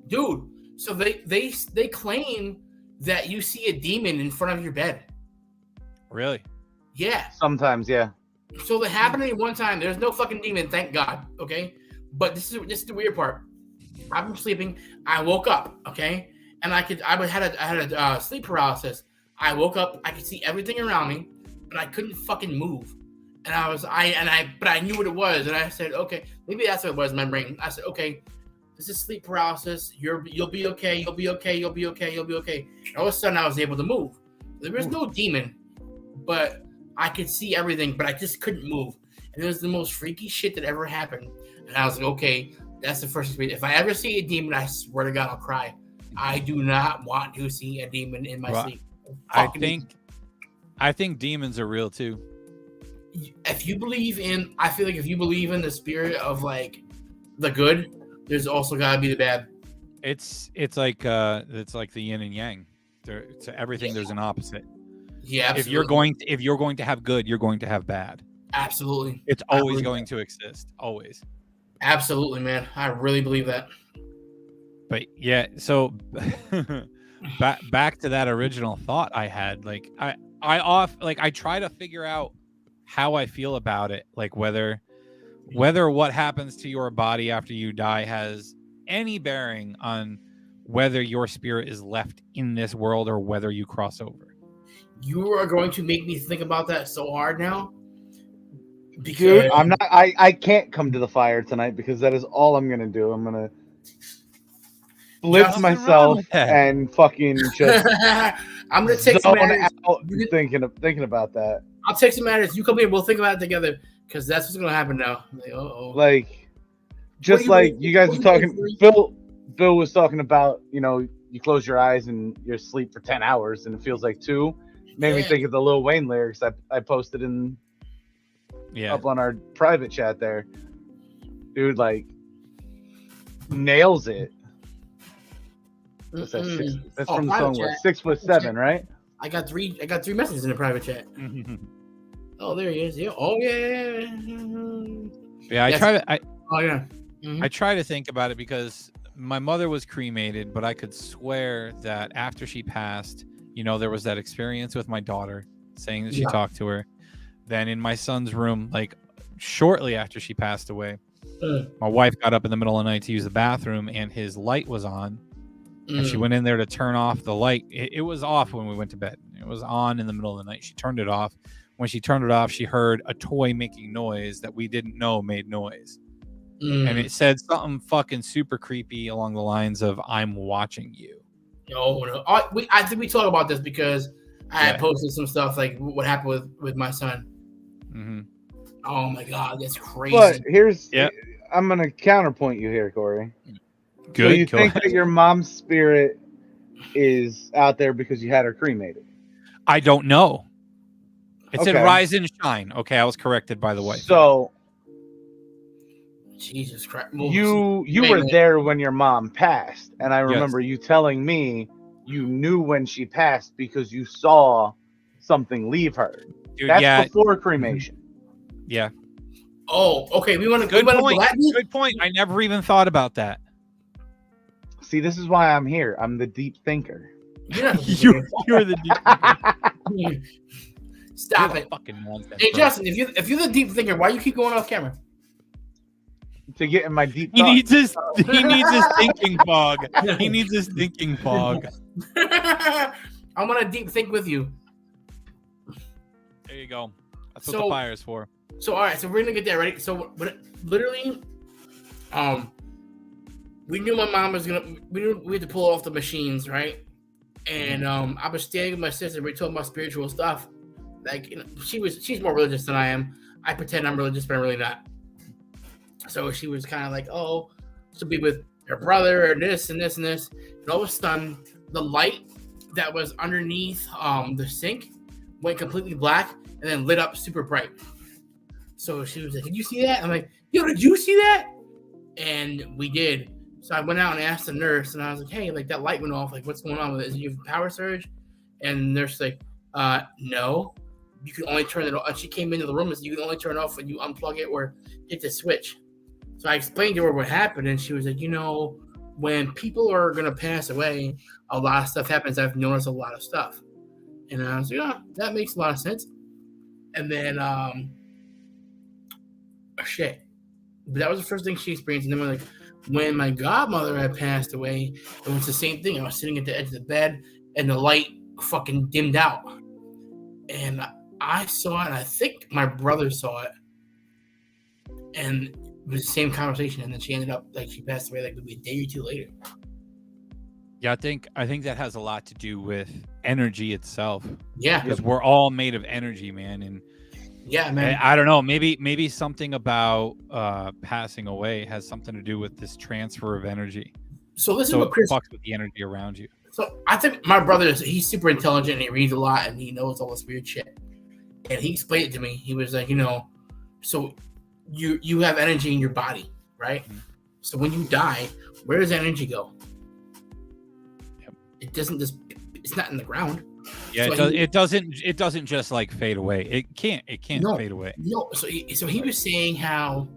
dude. So they claim that you see a demon in front of your bed. Really? Yeah. Sometimes, yeah. So that happened to me one time. There's no fucking demon, thank God. Okay, but this is the weird part. I've been sleeping. I woke up. Okay, and I had a sleep paralysis. I woke up. I could see everything around me, but I couldn't fucking move. And but I knew what it was, and I said, okay, maybe that's what it was in my brain. I said, okay, this is sleep paralysis. You'll be okay. You'll be okay. You'll be okay. You'll be okay. And all of a sudden, I was able to move. There was no demon, but I could see everything, but I just couldn't move. And it was the most freaky shit that ever happened. And I was like, okay, that's the first experience. If I ever see a demon, I swear to God, I'll cry. I do not want to see a demon in my sleep. I think demons are real too. I feel like if you believe in the spirit of like the good, there's also gotta be the bad. It's like the yin and yang. To everything, there's an opposite. Yeah, absolutely. If you're going to have good, you're going to have bad. Absolutely. It's always going to exist. Always. Absolutely, man. I really believe that. But yeah, so back to that original thought I had. Like I try to figure out how I feel about it, like whether what happens to your body after you die has any bearing on whether your spirit is left in this world or whether you cross over. You are going to make me think about that so hard now. Because Dude, I'm not. I can't come to the fire tonight because that is all I'm gonna do. I'm gonna blitz myself and fucking just. I'm gonna take some matters out thinking about that. I'll take some matters. You come here. We'll think about it together because that's what's gonna happen now. Like, just like you guys were talking. Bill was talking about. You close your eyes and you're asleep for 10 hours and it feels like 2. Made me think of the Lil Wayne lyrics I posted up on our private chat there. Dude, like, nails it. What's that? That's from the song 6'7", right? I got three messages in the private chat. Oh, there he is. Yeah. Oh yeah. Yeah, I I try to think about it because my mother was cremated, but I could swear that after she passed, there was that experience with my daughter saying that she talked to her. Then in my son's room, like shortly after she passed away, my wife got up in the middle of the night to use the bathroom and his light was on. And she went in there to turn off the light. It was off when we went to bed. It was on in the middle of the night. She turned it off. When she turned it off, she heard a toy making noise that we didn't know made noise. And it said something fucking super creepy along the lines of, "I'm watching you." No. I think we talked about this because I had posted some stuff like what happened with my son. Mm-hmm. Oh my God, that's crazy. But I'm going to counterpoint you here, Corey. Good. So you think that your mom's spirit is out there because you had her cremated? I don't know. It said rise and shine. Okay, I was corrected by the way. So Jesus Christ. You were there when your mom passed, and I remember you telling me you knew when she passed because you saw something leave her. Dude, That's yeah. before cremation. Yeah. Oh, okay. We want to Good go point. that deep? Good point. I never even thought about that. See, this is why I'm here. I'm the deep thinker. You're not the You're the deep thinker. Stop You're it. fucking nonsense, Hey, bro. Justin, if you're the deep thinker, why you keep going off camera? To get in my deep He thoughts. needs his thinking fog. He needs his thinking fog. I'm gonna deep think with you. There you go. That's what So- the fire is for. So all right, so we're gonna get there, right? So literally, we knew my mom was gonna. We knew we had to pull off the machines, right? And I was staying with my sister. We talking about spiritual stuff. Like, you know, she's more religious than I am. I pretend I'm religious, but I'm really not. So she was kind of like, oh, she'll be with her brother or this and this and this. And all of a sudden, the light that was underneath the sink went completely black and then lit up super bright. So she was like, did you see that? I'm like, yo, did you see that? And we did. So I went out and asked the nurse, and I was like, hey, like that light went off. Like, what's going on with it? Is you have a power surge? And the nurse was like, no. You can only turn it off. And she came into the room and said, you can only turn it off when you unplug it or hit the switch. So I explained to her what happened, and she was like, you know, when people are going to pass away, a lot of stuff happens. I've noticed a lot of stuff. And I was like, yeah, that makes a lot of sense. And then, shit. But that was the first thing she experienced. And then we're like, when my godmother had passed away, it was the same thing. I was sitting at the edge of the bed, and the light fucking dimmed out. And I saw it, and I think my brother saw it. And it was the same conversation. And then she ended up, like, she passed away like maybe a day or two later. Yeah, I think that has a lot to do with energy itself. Yeah. Because we're all made of energy, man. And yeah, man. I don't know. Maybe something about passing away has something to do with this transfer of energy. So listen So to it what Chris. fucks with the energy around you. So I think my brother he's super intelligent, and he reads a lot, and he knows all this weird shit. And he explained it to me. He was like, you know, so you have energy in your body, right? Mm-hmm. So when you die, where does that energy go? Yep. It doesn't just. It's not in the ground. Yeah, so it doesn't just like fade away. It can't fade away. No. So he was saying how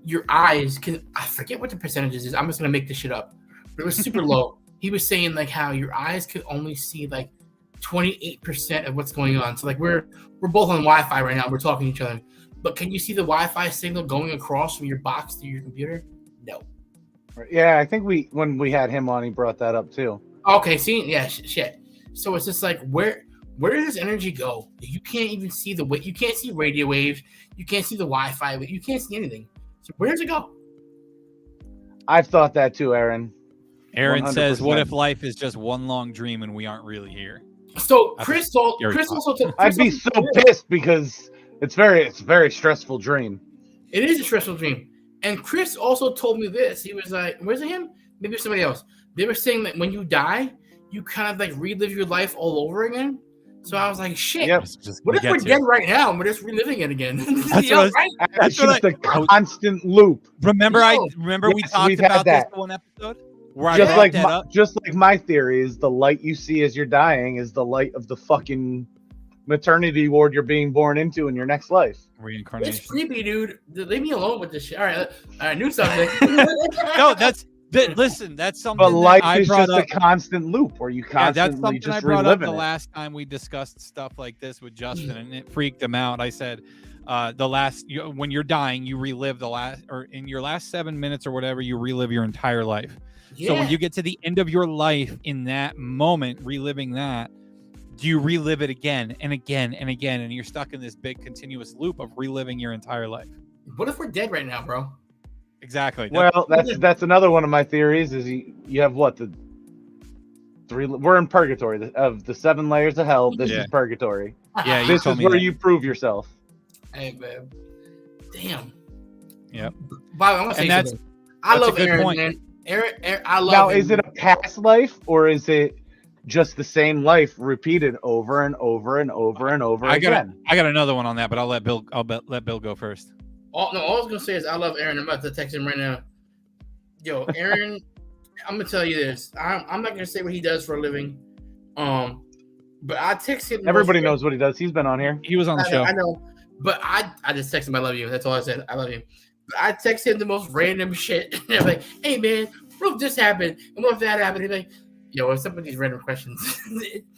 your eyes can. I forget what the percentages is. I'm just gonna make this shit up. But it was super low. He was saying like how your eyes could only see like 28% of what's going on. So like we're both on Wi-Fi right now. We're talking to each other. But can you see the Wi-Fi signal going across from your box to your computer? No. Yeah, I think when we had him on, he brought that up too. Okay, see, yeah, shit. So it's just like where does energy go? You can't even see you can't see radio waves. You can't see the Wi-Fi. You can't see anything. So where does it go? I've thought that too, Aaron. Aaron 100%. says, "What if life is just one long dream and we aren't really here?" So Chris also took. I'd be so pissed because it's very stressful dream. It is a stressful dream. And Chris also told me this. He was like, "Where's it him? Maybe somebody else." They were saying that when you die, you kind of like relive your life all over again. So I was like, shit. Yep. What if we're dead right now and we're just reliving it again? That's what right? It's just a constant loop. Remember we talked about this one episode? Where Just like my theory is the light you see as you're dying is the light of the fucking maternity ward you're being born into in your next life. Reincarnation. It's creepy, dude. Leave me alone with this shit. All right, new subject. No, listen, that's something. But life I is brought just up. a constant loop where you constantly that's something just I brought up the it. last time we discussed stuff like this with Justin, and it freaked him out. I said, when you're dying, you relive in your last 7 minutes or whatever, you relive your entire life. Yeah. So when you get to the end of your life in that moment, reliving that, do you relive it again and again and again, and you're stuck in this big continuous loop of reliving your entire life? What if we're dead right now, bro? Exactly. Well, that's another one of my theories. Is you have what the three? We're in purgatory. Of the 7 layers of hell, this is purgatory. Yeah, this is where you prove yourself. Hey, man. Damn. Yep. Bob, I want to say something. I love Aaron, man. Aaron, I love. Now, is it a past life or is it just the same life repeated over and over and over and over again? I got another one on that, but I'll let Bill go first. All I was gonna say is I love Aaron. I'm about to text him right now. Yo, Aaron, I'm gonna tell you this. I'm not gonna say what he does for a living. But I texted him. Everybody knows what he does. He's been on here. He was on the show. I know. But I just texted him, I love you. That's all I said. I love you. But I texted him the most random shit. I'm like, hey, man, what if this happened? And what if that happened? He's like, yo, what's up with these random questions?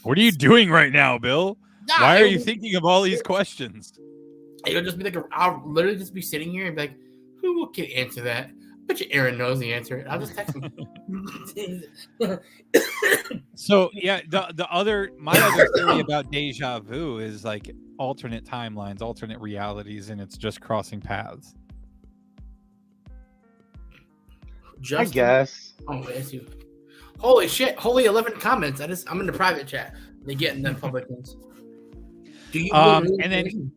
What are you doing right now, Bill? Nah, Why are you thinking of all these questions? It'll just be like, I'll literally just be sitting here and be like, who can answer that? I bet you Aaron knows the answer. I'll just text him. So yeah, my other theory about deja vu is like alternate timelines, alternate realities, and it's just crossing paths. Justin? I guess. Oh, that's you. Holy shit! Holy 11 comments. I'm in the private chat. They get in the public ones. Do you? And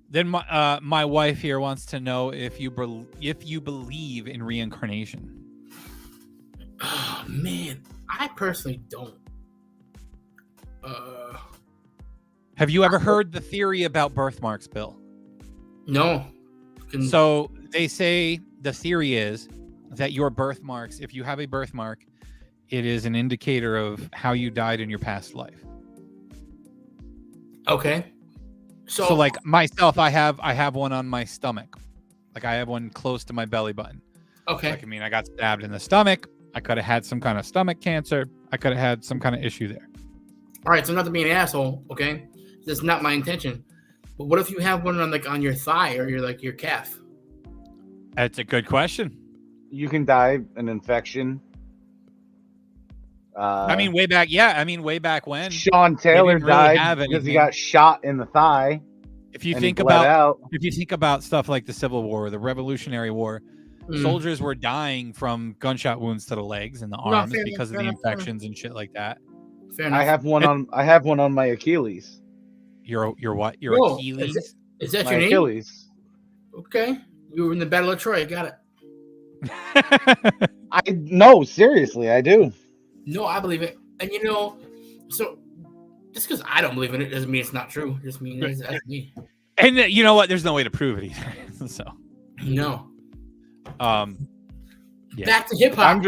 then my wife here wants to know if you believe in reincarnation. Oh man, I personally don't. Have you ever heard the theory about birthmarks, Bill? No. So they say the theory is that your birthmarks, if you have a birthmark, it is an indicator of how you died in your past life. Okay. So like myself, I have one on my stomach. Like I have one close to my belly button. Okay. Like, I mean, I got stabbed in the stomach. I could have had some kind of stomach cancer. I could have had some kind of issue there. All right. So not to be an asshole. Okay. That's not my intention. But what if you have one on your thigh or your calf? That's a good question. You can die an infection. I mean, way back when. Sean Taylor died because he got shot in the thigh. If you think about stuff like the Civil War, the Revolutionary War, soldiers were dying from gunshot wounds to the legs and the arms because of the infections and shit like that. Fair enough. I have one on my Achilles. Your what? Your Achilles? Is that my your name? Achilles. Okay. You were in the Battle of Troy. Got it. No, seriously, I do. No, I believe it. And so just because I don't believe in it doesn't mean it's not true. It just means that's me. And you know what? There's no way to prove it either. So no. Yeah. Back to hip hop.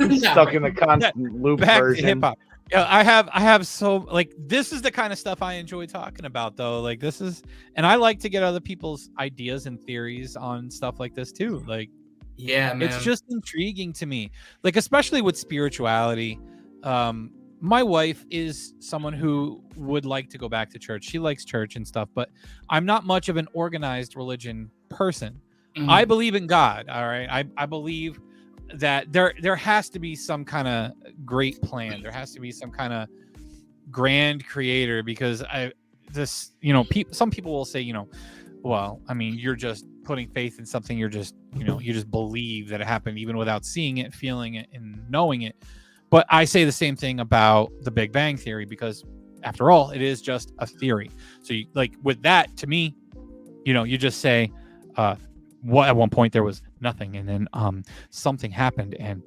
I'm stuck in the constant loop back version. To hip hop. Yeah, I have so like this is the kind of stuff I enjoy talking about though. Like this is, and I like to get other people's ideas and theories on stuff like this too. Like, yeah, man. It's just intriguing to me. Like, especially with spirituality. My wife is someone who would like to go back to church. She likes church and stuff, but I'm not much of an organized religion person. Mm-hmm. I believe in God. All right. I believe that there has to be some kind of great plan. There has to be some kind of grand creator, because some people will say, well, I mean, you're just putting faith in something. You just believe that it happened even without seeing it, feeling it, and knowing it. But I say the same thing about the Big Bang Theory, because after all, it is just a theory. So with that, to me, you just say, at one point there was nothing, and then something happened, and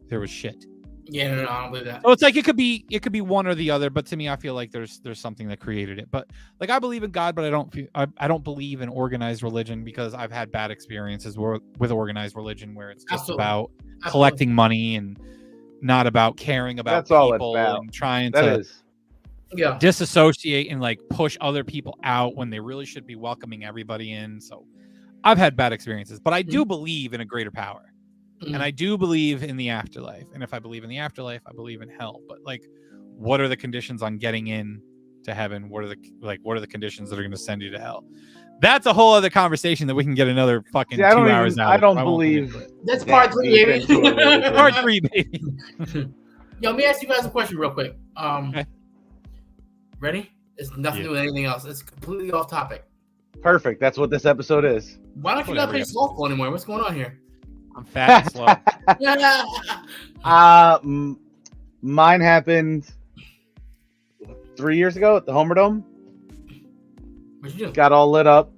there was shit. Yeah, no, I don't believe that. So it's like it could be one or the other, but to me, I feel like there's something that created it. But like I believe in God, but I don't believe in organized religion, because I've had bad experiences with organized religion where it's just about collecting money and not about caring about people and trying to disassociate and like push other people out when they really should be welcoming everybody in. So I've had bad experiences, but I do believe in a great power. And I do believe in the afterlife. And if I believe in the afterlife, I believe in hell. But like, what are the conditions on getting in to heaven? What are the conditions that are going to send you to hell? That's a whole other conversation that we can get another fucking 2 hours out. I don't believe that's part 3, baby. Part 3, baby. Yo, let me ask you guys a question real quick. Okay. Ready? It's nothing to do with anything else. It's completely off topic. Perfect. That's what this episode is. Why don't you not play softball anymore? What's going on here? I'm fat and slow. Mine happened 3 years ago at the Homerdome. What'd you do? Got all lit up.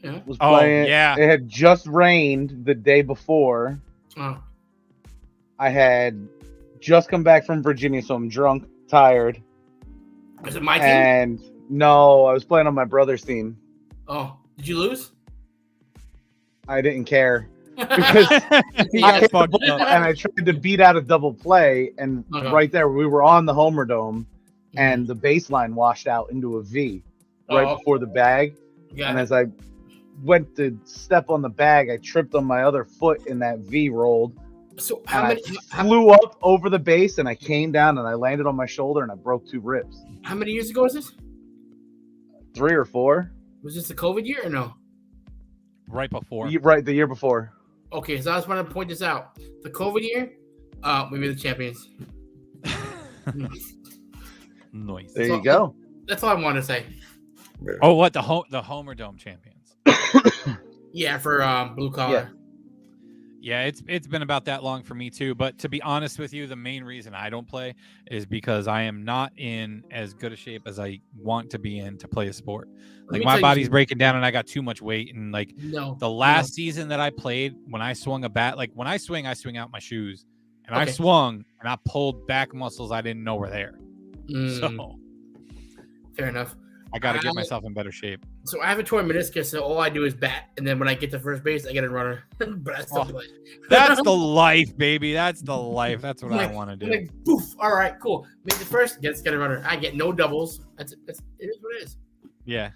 Yeah. Was playing. Yeah. It had just rained the day before. Oh. I had just come back from Virginia, so I'm drunk, tired. Is it my team? And no, I was playing on my brother's team. Oh, did you lose? I didn't care. Because I hit the ball and I tried to beat out a double play, and right there we were on the Homerdome, and the baseline washed out into a V right before the bag. And as I went to step on the bag, I tripped on my other foot and that V rolled. So I flew up over the base and I came down and I landed on my shoulder and I broke 2 ribs. How many years ago was this? 3 or 4. Was this the COVID year or no? Right before. Right, the year before. Okay, so I just want to point this out. The COVID year, we were the champions. Nice. There you go. That's all I want to say. Oh, what the Homer Dome champions? Yeah, for blue collar. Yeah, it's been about that long for me too. But to be honest with you, the main reason I don't play is because I am not in as good a shape as I want to be in to play a sport. Like my body's breaking down and I got too much weight. And like the last season that I played, when I swung a bat, like when I swing out my shoes. And I swung and I pulled back muscles I didn't know were there. So fair enough. I got to get myself in better shape. So I have a torn meniscus, so all I do is bat, and then when I get to first base, I get a runner. But I still play. That's the life, baby. That's the life. That's what I want to do. Like, poof. All right, cool. Make the first, get a runner. I get no doubles. It is what it is. Yeah.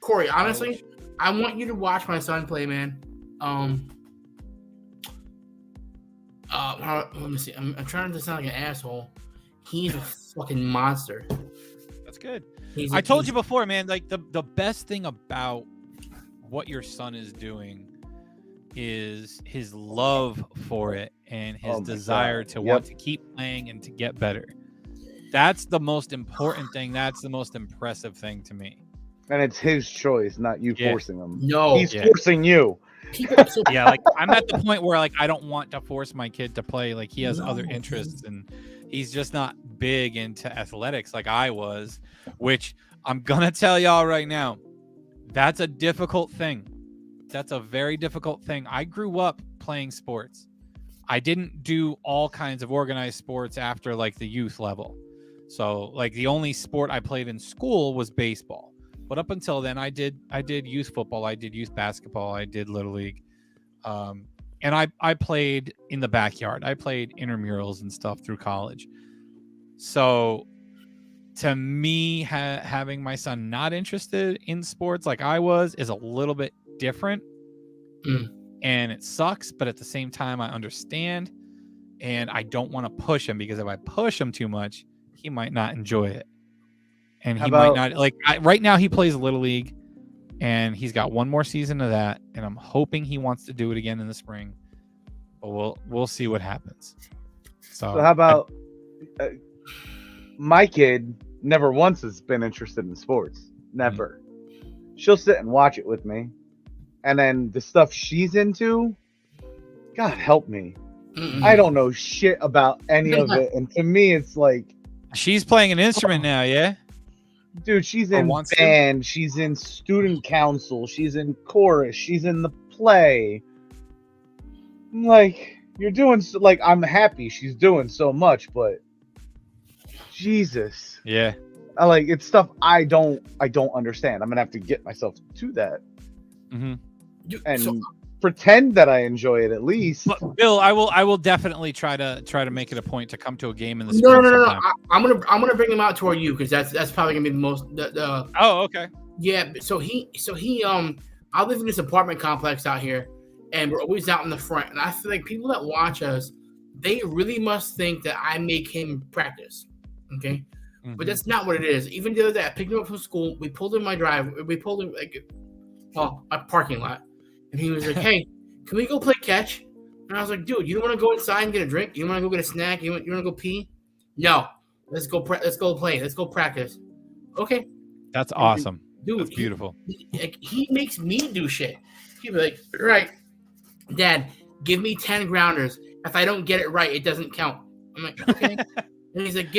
Corey, honestly, I want you to watch my son play, man. Let me see. I'm trying to sound like an asshole. He's a fucking monster. That's good. I told you before, man, like the best thing about what your son is doing is his love for it and his desire to want to keep playing and to get better. That's the most important thing. That's the most impressive thing to me. And it's his choice, not you forcing him. No. He's forcing you. Yeah, like I'm at the point where like I don't want to force my kid to play. Like he has other interests and he's just not big into athletics like I was, which I'm gonna tell y'all right now, that's a difficult thing. That's a very difficult thing. I grew up playing sports. I didn't do all kinds of organized sports after like the youth level. So like the only sport I played in school was baseball. But up until then, I did youth football, I did youth basketball, I did Little League. And I played in the backyard. I played intramurals and stuff through college. So to me, having my son not interested in sports like I was is a little bit different. And it sucks, but at the same time, I understand. And I don't want to push him because if I push him too much, he might not enjoy it. And he might not like right now he plays Little League and he's got one more season of that. And I'm hoping he wants to do it again in the spring, but we'll see what happens. So how about my kid never once has been interested in sports. Never. She'll sit and watch it with me. And then the stuff she's into, God help me. I don't know shit about any of it. And to me, it's like she's playing an instrument now, yeah? Dude, she's in band, she's in student council, she's in chorus, she's in the play. I'm like, you're doing so, like, I'm happy she's doing so much, but Jesus. Yeah. It's stuff I don't understand. I'm gonna have to get myself to that. And pretend that I enjoy it at least. But Bill, I will definitely try to make it a point to come to a game in the spring. No. I'm gonna bring him out toward you because that's probably gonna be the most. Oh, okay. Yeah. So he I live in this apartment complex out here, and we're always out in the front. And I feel like people that watch us, they really must think that I make him practice. Okay. But that's not what it is. Even the other day, I picked him up from school. We pulled in my driveway. We pulled him my parking lot. And he was like, hey, can we go play catch? And I was like, dude, you don't want to go inside and get a drink? You want to go get a snack? You want to go pee? No. Let's go play. Let's go practice. Okay. That's awesome. Dude, that's beautiful. He makes me do shit. He'd be like, right, Dad, give me 10 grounders. If I don't get it right, it doesn't count. I'm like, okay. And he's like,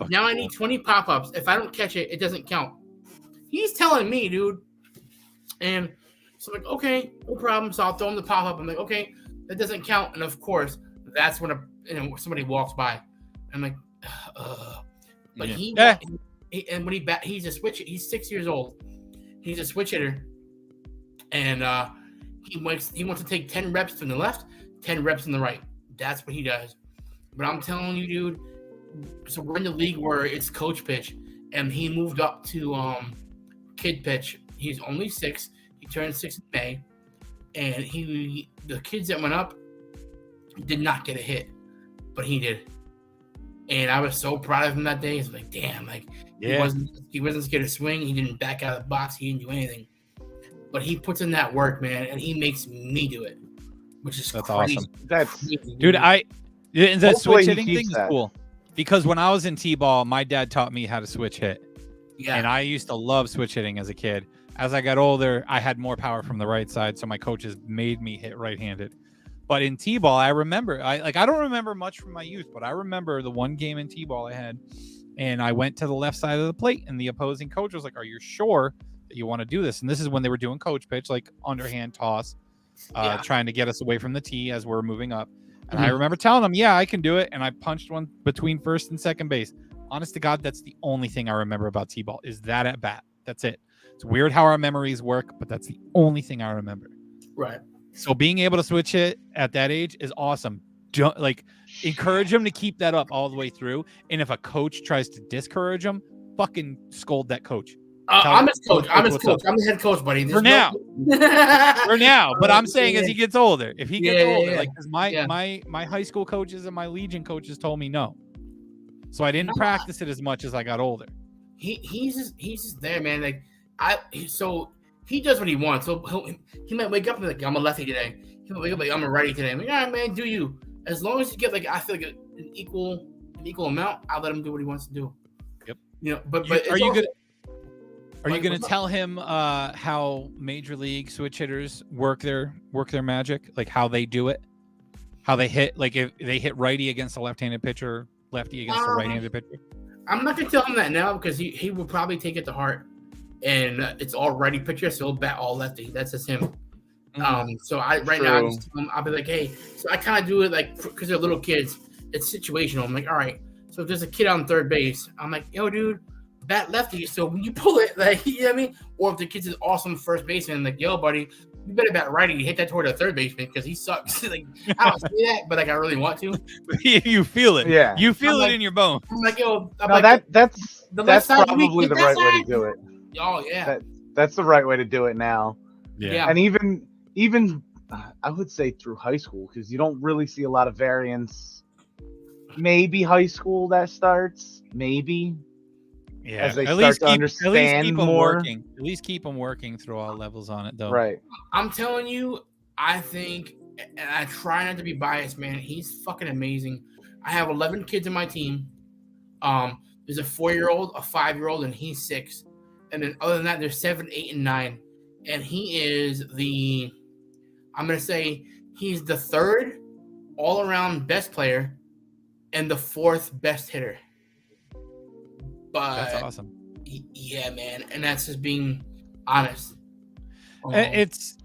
now I need 20 pop-ups. If I don't catch it, it doesn't count. He's telling me, dude. And so I'm like, okay, no problem. So I'll throw him the pop-up. I'm like, okay, that doesn't count. And of course, that's when somebody walks by. I'm like, but and when he's a switch. He's 6 years old. He's a switch hitter, and he wants to take 10 reps from the left, 10 reps on the right. That's what he does. But I'm telling you, dude, so we're in the league where it's coach pitch, and he moved up to kid pitch. He's only 6. He turned 6 in May, and the kids that went up did not get a hit, but he did. And I was so proud of him that day. It's like, damn, like he wasn't scared to swing. He didn't back out of the box. He didn't do anything. But he puts in that work, man, and he makes me do it, which is that's crazy. awesome. That's Dude, that switch hitting keeps thing is that. cool. Because when I was in T-ball, my dad taught me how to switch hit. Yeah. And I used to love switch hitting as a kid. As I got older, I had more power from the right side, so my coaches made me hit right-handed. But in T-ball, I remember, I don't remember much from my youth, but I remember the one game in T-ball I had, and I went to the left side of the plate, and the opposing coach was like, "Are you sure that you want to do this?" And this is when they were doing coach pitch, like underhand toss, trying to get us away from the tee as we're moving up. And I remember telling them, "Yeah, I can do it." And I punched one between first and second base. Honest to God, that's the only thing I remember about T-ball is that at bat. That's it. It's weird how our memories work, but that's the only thing I remember. Right. So being able to switch it at that age is awesome. Like, encourage him to keep that up all the way through. And if a coach tries to discourage him, fucking scold that coach. I'm his coach. I'm the head coach, buddy. For now. For now. But I'm saying as he gets older, if he gets older, like, because my high school coaches and my Legion coaches told me no. So I didn't practice it as much as I got older. He's just there, man. Like so he does what he wants. So he might wake up and be like, I'm a lefty today. He might wake up like, I'm a righty today. I'm like, all right, man, do you? As long as you get like, I feel like an equal amount, I'll let him do what he wants to do. Yep. You know, but are you good? Are you going to tell him how major league switch hitters work their magic, like how they do it, how they hit, like if they hit righty against a left-handed pitcher, lefty against a right-handed pitcher? I'm not going to tell him that now because he will probably take it to heart, and it's all righty pitcher, so he'll bat all lefty. That's just him. So now I'll be like, hey. So I kind of do it like because they're little kids. It's situational. I'm like, all right. So if there's a kid on third base, I'm like, yo, dude, bat lefty. So when you pull it, like, you know what I mean? Or if the kid's an awesome first baseman, like, yo, buddy, you better bat righty. You hit that toward the third baseman because he sucks. Like, I don't say that, but like I really want to. You feel it. Yeah. You feel it in your bones. I'm like, yo, that's probably the right way to do it. Oh yeah. That's the right way to do it now. Yeah. And even I would say through high school, because you don't really see a lot of variance. Maybe high school that starts, maybe. Yeah, as they start to understand more. At least keep them working through all levels on it, though. Right. I'm telling you, I think, and I try not to be biased, man. He's fucking amazing. I have 11 kids in my team. There's a 4-year-old, a 5-year-old, and he's 6. And then other than that, there's 7, 8, and 9. And he is I'm going to say he's the 3rd all-around best player and the 4th best hitter. But that's awesome. Yeah, man. And that's just being honest. It's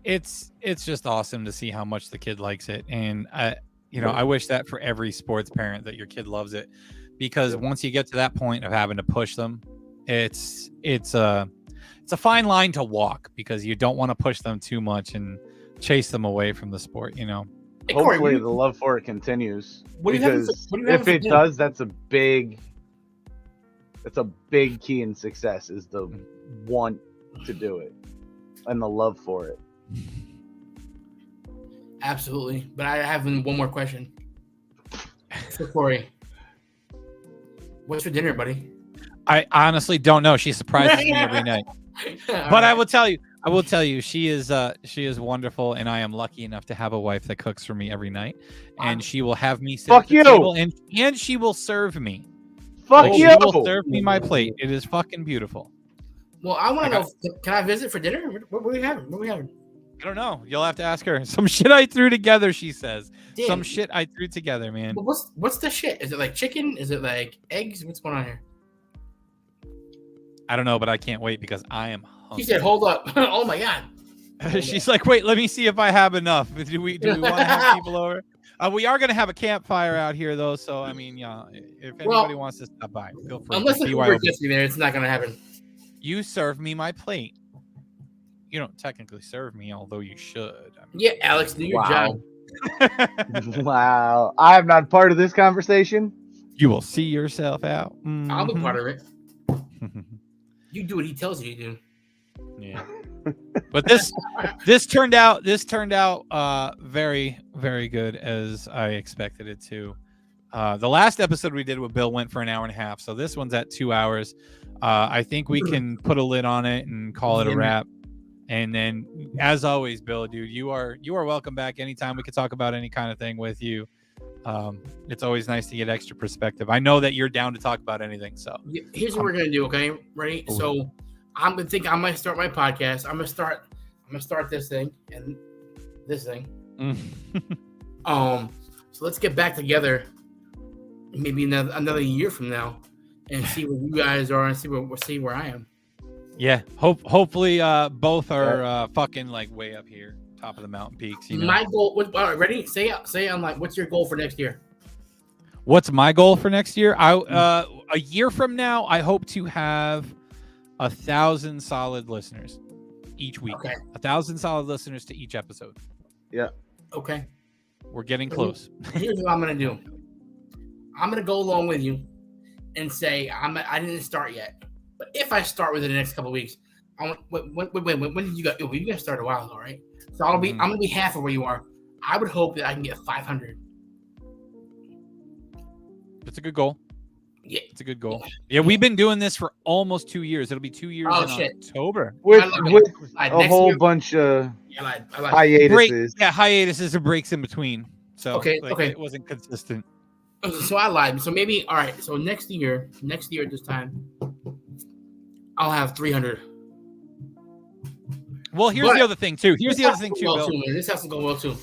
just awesome to see how much the kid likes it. And I wish that for every sports parent, that your kid loves it, because once you get to that point of having to push them, it's a fine line to walk, because you don't want to push them too much and chase them away from the sport, you know. Hey, Corey, hopefully the love for it continues. Because if it does, that's a big key in success, is the want to do it and the love for it. Absolutely. But I have one more question. So Corey, what's for dinner, buddy? I honestly don't know. She surprises me every night. But I will tell you, she is wonderful, and I am lucky enough to have a wife that cooks for me every night, and she will have me sit at the table, and she will serve me. Fuck you! She will serve me my plate. It is fucking beautiful. Well, I want to know. Can I visit for dinner? What are we having? I don't know. You'll have to ask her. Some shit I threw together, she says. Damn. Some shit I threw together, man. Well, what's the shit? Is it like chicken? Is it like eggs? What's going on here? I don't know, but I can't wait because I am hungry. She said, "Hold up!" Oh my god. She's like, "Wait, let me see if I have enough. Do we want to have people over?" We are going to have a campfire out here, though. So I mean, yeah, if anybody wants to stop by, feel free. Unless the Uber gets me there, it's not going to happen. You serve me my plate. You don't technically serve me, although you should. Yeah, Alex, do your job. Wow, I am not part of this conversation. You will see yourself out. I'll be Mhm. part of it. You do what he tells you to do. Yeah. But this turned out very, very good as I expected it to. The last episode we did with Bill went for an hour and a half, so this one's at 2 hours. I think we can put a lid on it and call it a wrap. And then, as always, Bill, dude, you are welcome back anytime. We could talk about any kind of thing with you. It's always nice to get extra perspective. I know that you're down to talk about anything. So here's what we're gonna do. Okay, ready? Ooh. So I'm gonna think I might start my podcast. I'm gonna start this thing and this thing. So let's get back together. Maybe another year from now, and see where you guys are, and see where I am. Yeah, hopefully both are fucking like way up here, top of the mountain peaks. You know? My goal. Ready? Say I'm like, what's your goal for next year? What's my goal for next year? A year from now, I hope to have 1,000 solid listeners each week. Okay. 1,000 solid listeners to each episode. Yeah. Okay. We're getting close. Here's what I'm gonna do. I'm gonna go along with you and say I didn't start yet, but if I start within the next couple of weeks, when did you go? You guys started a while ago, right? So I'm gonna be half of where you are. I would hope that I can get 500. That's a good goal. Yeah, it's a good goal. Yeah, we've been doing this for almost 2 years. It'll be 2 years in October. With a whole bunch of hiatuses. Hiatuses and breaks in between. So okay. It wasn't consistent. So I lied. So maybe all right. So next year at this time, I'll have 300. Well, here's the other thing too. This has to go well too.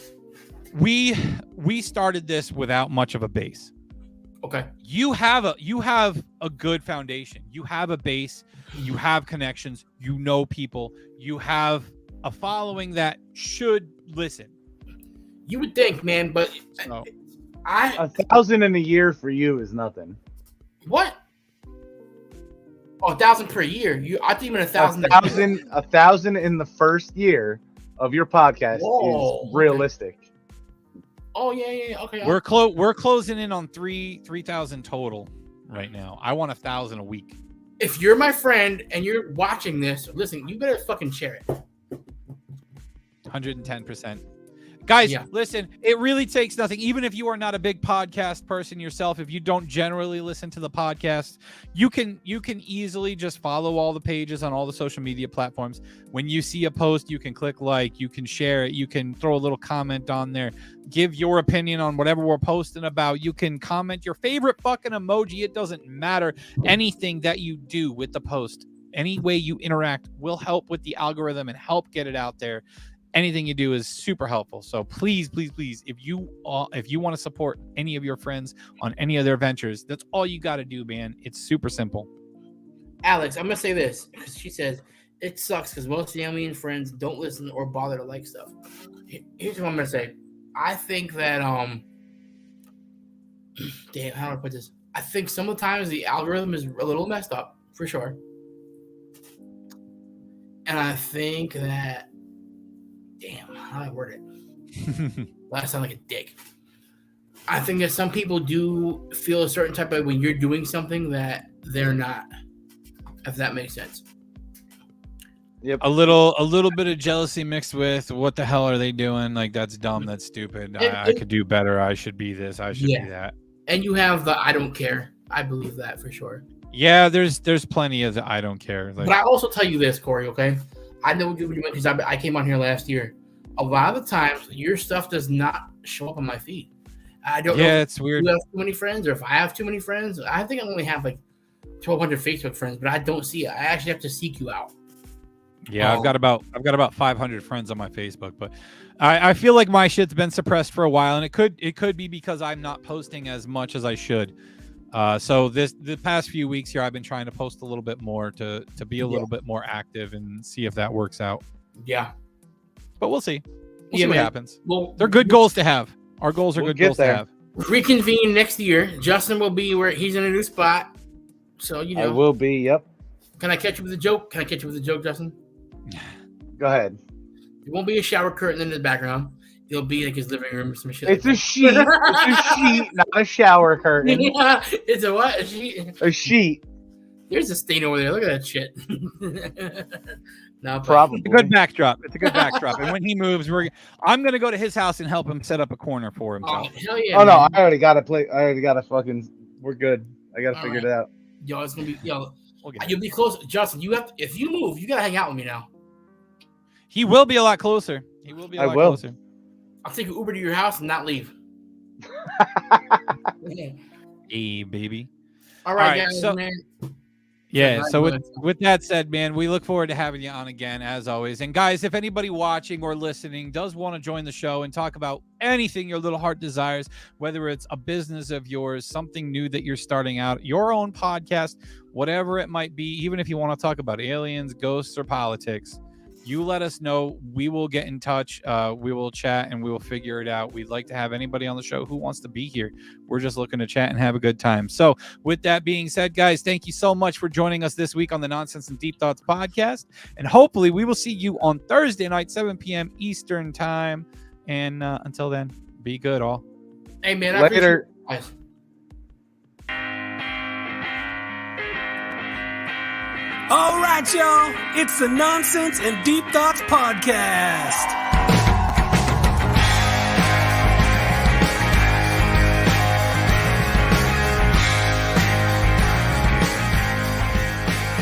We started this without much of a base. Okay. You have a good foundation. You have a base. You have connections. You know people. You have a following that should listen. You would think, man, but so. 1,000 in a year for you is nothing. What? Oh, 1,000 per year. I think even 1,000. 1,000 in the first year of your podcast is realistic. Oh yeah. Okay. We're closing in on 3,000 total right now. I want 1,000 a week. If you're my friend and you're watching this, listen, you better fucking share it. 110%. Guys, listen, it really takes nothing. Even if you are not a big podcast person yourself, if you don't generally listen to the podcast, you can easily just follow all the pages on all the social media platforms. When you see a post, you can click like, you can share it, you can throw a little comment on there, give your opinion on whatever we're posting about. You can comment your favorite fucking emoji. It doesn't matter. Anything that you do with the post, any way you interact will help with the algorithm and help get it out there. Anything you do is super helpful. So please, if you want to support any of your friends on any of their ventures, that's all you got to do, man. It's super simple. Alex, I'm going to say this because she says it sucks because most family and friends don't listen or bother to like stuff. Here's what I'm going to say. I think that, damn, how do I put this? I think sometimes the algorithm is a little messed up for sure. And I think that, damn, how do I word it? I sound like a dick. I think that some people do feel a certain type of way when you're doing something that they're not, if that makes sense. Yep. A little bit of jealousy mixed with what the hell are they doing? Like, that's dumb, that's stupid. I could do better. I should be this. I should be that. And you have the I don't care. I believe that for sure. Yeah, there's plenty of the I don't care. Like, but I also tell you this, Corey, okay? I know what you meant because I came on here last year. A lot of the times, your stuff does not show up on my feed. I don't know. Yeah, it's weird. You have too many friends, or if I have too many friends. I think I only have like 1,200 Facebook friends, but I don't see it. I actually have to seek you out. Yeah, I've got about 500 friends on my Facebook, but I feel like my shit's been suppressed for a while, and it could be because I'm not posting as much as I should. So the past few weeks here, I've been trying to post a little bit more to be a little bit more active and see if that works out. Yeah. But we'll see. We'll see what happens. Well, they're good goals to have. Our goals are good goals to have. Reconvene next year. Justin will be where he's in a new spot. So, you know. I will be, yep. Can I catch you with a joke? Justin? Go ahead. There won't be a shower curtain in the background. It'll be like his living room or some shit. It's like a sheet. It's a sheet, not a shower curtain. Yeah, it's a what? A sheet. A sheet. There's a stain over there. Look at that shit. No, Probably. It's a good backdrop. It's a good backdrop. And when he moves, I'm gonna go to his house and help him set up a corner for Oh, himself. hell yeah. Oh no, man. I already got a play. I already got a fucking. We're good. I gotta All figure right. it out. Yo, it's gonna be We'll get it. you'll be close. Justin, if you move, you gotta hang out with me now. He will be a lot closer. He will be a I lot will. closer. I'll take an Uber to your house and not leave. Hey, baby. All right, All right, guys, so- man. Yeah, Right, so brother. with that said, man, we look forward to having you on again, as always. And guys, if anybody watching or listening does want to join the show and talk about anything your little heart desires, whether it's a business of yours, something new that you're starting out, your own podcast, whatever it might be, even if you want to talk about aliens, ghosts, or politics, you let us know. We will get in touch. We will chat and we will figure it out. We'd like to have anybody on the show who wants to be here. We're just looking to chat and have a good time. So with that being said, guys, thank you so much for joining us this week on the Nonsense and Deep Thoughts podcast. And hopefully we will see you on Thursday night, 7 p.m. Eastern time. And until then, be good all. Hey, man. I Later. appreciate you guys. All right, y'all. It's the Nonsense and Deep Thoughts podcast.